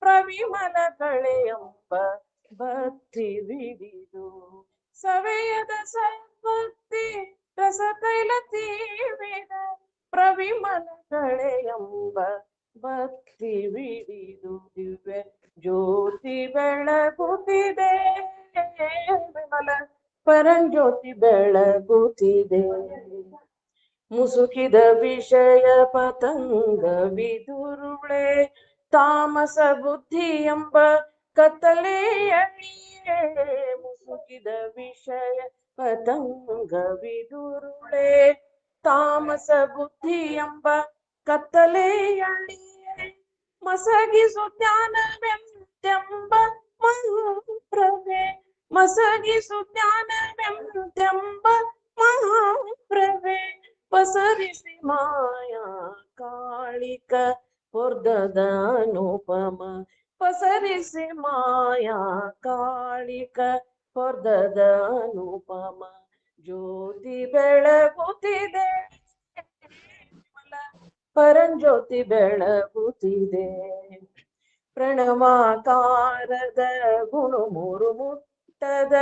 ಪ್ರವಿಮಲ ಕಳೆಯಂಬ ಭಕ್ತಿ ವಿಡಿದು, ಸವೆಯದ ಭಕ್ತಿ ರಸತೈಲ ತೀವಿದ ಪ್ರವಿಮಲ ಕಳೆಯಂಬ ಭಕ್ತಿ ವಿಡಿದು. ದಿವ್ಯ ಜ್ಯೋತಿ ಬೆಳಗುತ್ತಿದೆ ವಿಮಲ ಪರಂಜ್ಯೋತಿ ಬೆಳಗುತ್ತಿದೆ. ಮುಸುಕಿದ ವಿಷಯ ಪತಂಗ ವಿದುರುಳೆ ತಾಮಸ ಬುದ್ಧಿ ಎಂಬ ಕತ್ತಲೆಯಳಿಯೇ, ಮುಸುಕಿದ ವಿಷಯ ಪತಂಗ ವಿದುರುಳೆ ತಾಮಸ ಬುದ್ಧಿ ಎಂಬ ಕತ್ತಲೆಯಳಿಯೇ. ಮಸಗಿಸು ಜ್ಞಾನವೆಂತೆಂಬ ಮಹಾಪ್ರಭೆ, ಮಸಗಿಸು ಜ್ಞಾನವೆಂತೆಂಬ ಮಹಾಪ್ರಭೆ. ಪಸರಿಸಿ ಮಾಯಾ ಕಾಳಿಕ ಹೊರ್ದದ ಅನುಪಮ, ಪಸರಿಸಿ ಮಾಯಾ ಕಾಳಿಕ ಹೊರ್ದದ ಅನುಪಮ. ಜ್ಯೋತಿ ಬೆಳಗುತ್ತಿದೆ ಪರಂಜ್ಯೋತಿ ಬೆಳಗುತ್ತಿದೆ. ಪ್ರಣವಾಕಾರದ ಗುಣಮೂರು ಮುಟ್ಟದ,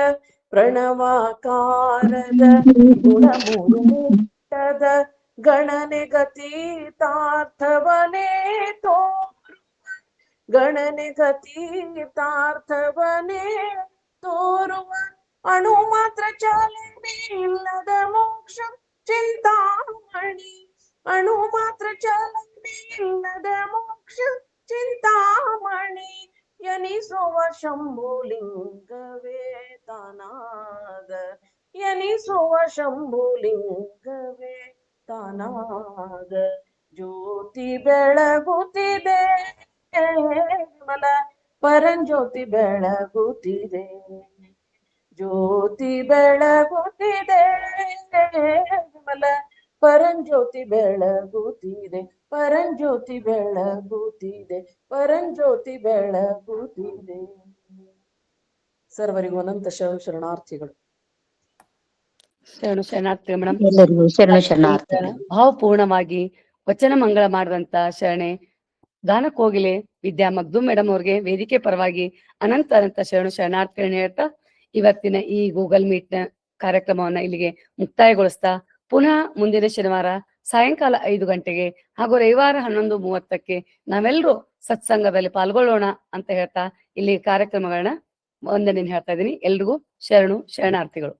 ಪ್ರಣವಾಕಾರದ ಗುಣಮೂರು ಮುಟ್ಟದ ಗಣನೆ ಗತೀತಾರ್ಥವನೇ ತೋರುವ, ಗಣನೆ ಗತೀತಾರ್ಥವನೇ ತೋರುವ. ಅಣು ಮಾತ್ರ ಚಾಲನೆ ಇಲ್ಲದ ಮೋಕ್ಷ ಚಿಂತಾಮಣಿ, ಅಣು ಮಾತ್ರ ಚಾಲನೆ ಇಲ್ಲದ ಮೋಕ್ಷ ಚಿಂತಾಮಣಿ. ಎನಿಸುವ ಶಂಭುಲಿಂಗವೇ ತಾನಾದ, ಎನಿಸುವ ಶಂಭುಲಿಂಗವೇ ತಾನಾದ. ಜ್ಯೋತಿ ಬೆಳಗುತ್ತಿದೆ ವಿಮಲ ಪರಂಜ್ಯೋತಿ ಬೆಳಗುತ್ತಿದೆ, ಜ್ಯೋತಿ ಬೆಳಗುತ್ತಿದೆ ವಿಮಲ ಪರಂಜ್ಯೋತಿ ಬೆಳಗುತ್ತಿದೆ, ಪರಂಜ್ಯೋತಿ ಬೆಳಗುತ್ತಿದೆ, ಪರಂಜ್ಯೋತಿ ಬೆಳಗುತ್ತಿದೆ. ಸರ್ವರಿಗೂ ಅನಂತ ಶರಣಾರ್ಥಿಗಳು. ಶರಣು ಶರಣಾರ್ಥಿ ಮೇಡಮ್. ಎಲ್ಲರಿಗೂ ಶರಣ ಶರಣಾರ್ಥಿಗಳು. ಭಾವಪೂರ್ಣವಾಗಿ ವಚನ ಮಂಗಳ ಮಾಡಿದಂತ ಶರಣೆ ಗಾನ ಕೋಗಿಲೆ ವಿದ್ಯಾ ಮಗ್ದೂಮ್ ಮೇಡಮ್ ಅವ್ರಿಗೆ ವೇದಿಕೆ ಪರವಾಗಿ ಅನಂತ ಅನಂತ ಶರಣು ಶರಣಾರ್ಥಿಗಳನ್ನ ಹೇಳ್ತಾ ಇವತ್ತಿನ ಈ ಗೂಗಲ್ ಮೀಟ್ ನ ಕಾರ್ಯಕ್ರಮವನ್ನ ಇಲ್ಲಿಗೆ ಮುಕ್ತಾಯಗೊಳಿಸ್ತಾ ಪುನಃ ಮುಂದಿನ ಶನಿವಾರ ಸಾಯಂಕಾಲ 5 ಗಂಟೆಗೆ ಹಾಗೂ ರವಿವಾರ 11:30 ನಾವೆಲ್ಲರೂ ಸತ್ಸಂಗದಲ್ಲಿ ಪಾಲ್ಗೊಳ್ಳೋಣ ಅಂತ ಹೇಳ್ತಾ ಇಲ್ಲಿ ಕಾರ್ಯಕ್ರಮಗಳನ್ನ ವಂದನೆ ಹೇಳ್ತಾ ಇದ್ದೀನಿ. ಎಲ್ರಿಗೂ ಶರಣು ಶರಣಾರ್ಥಿಗಳು.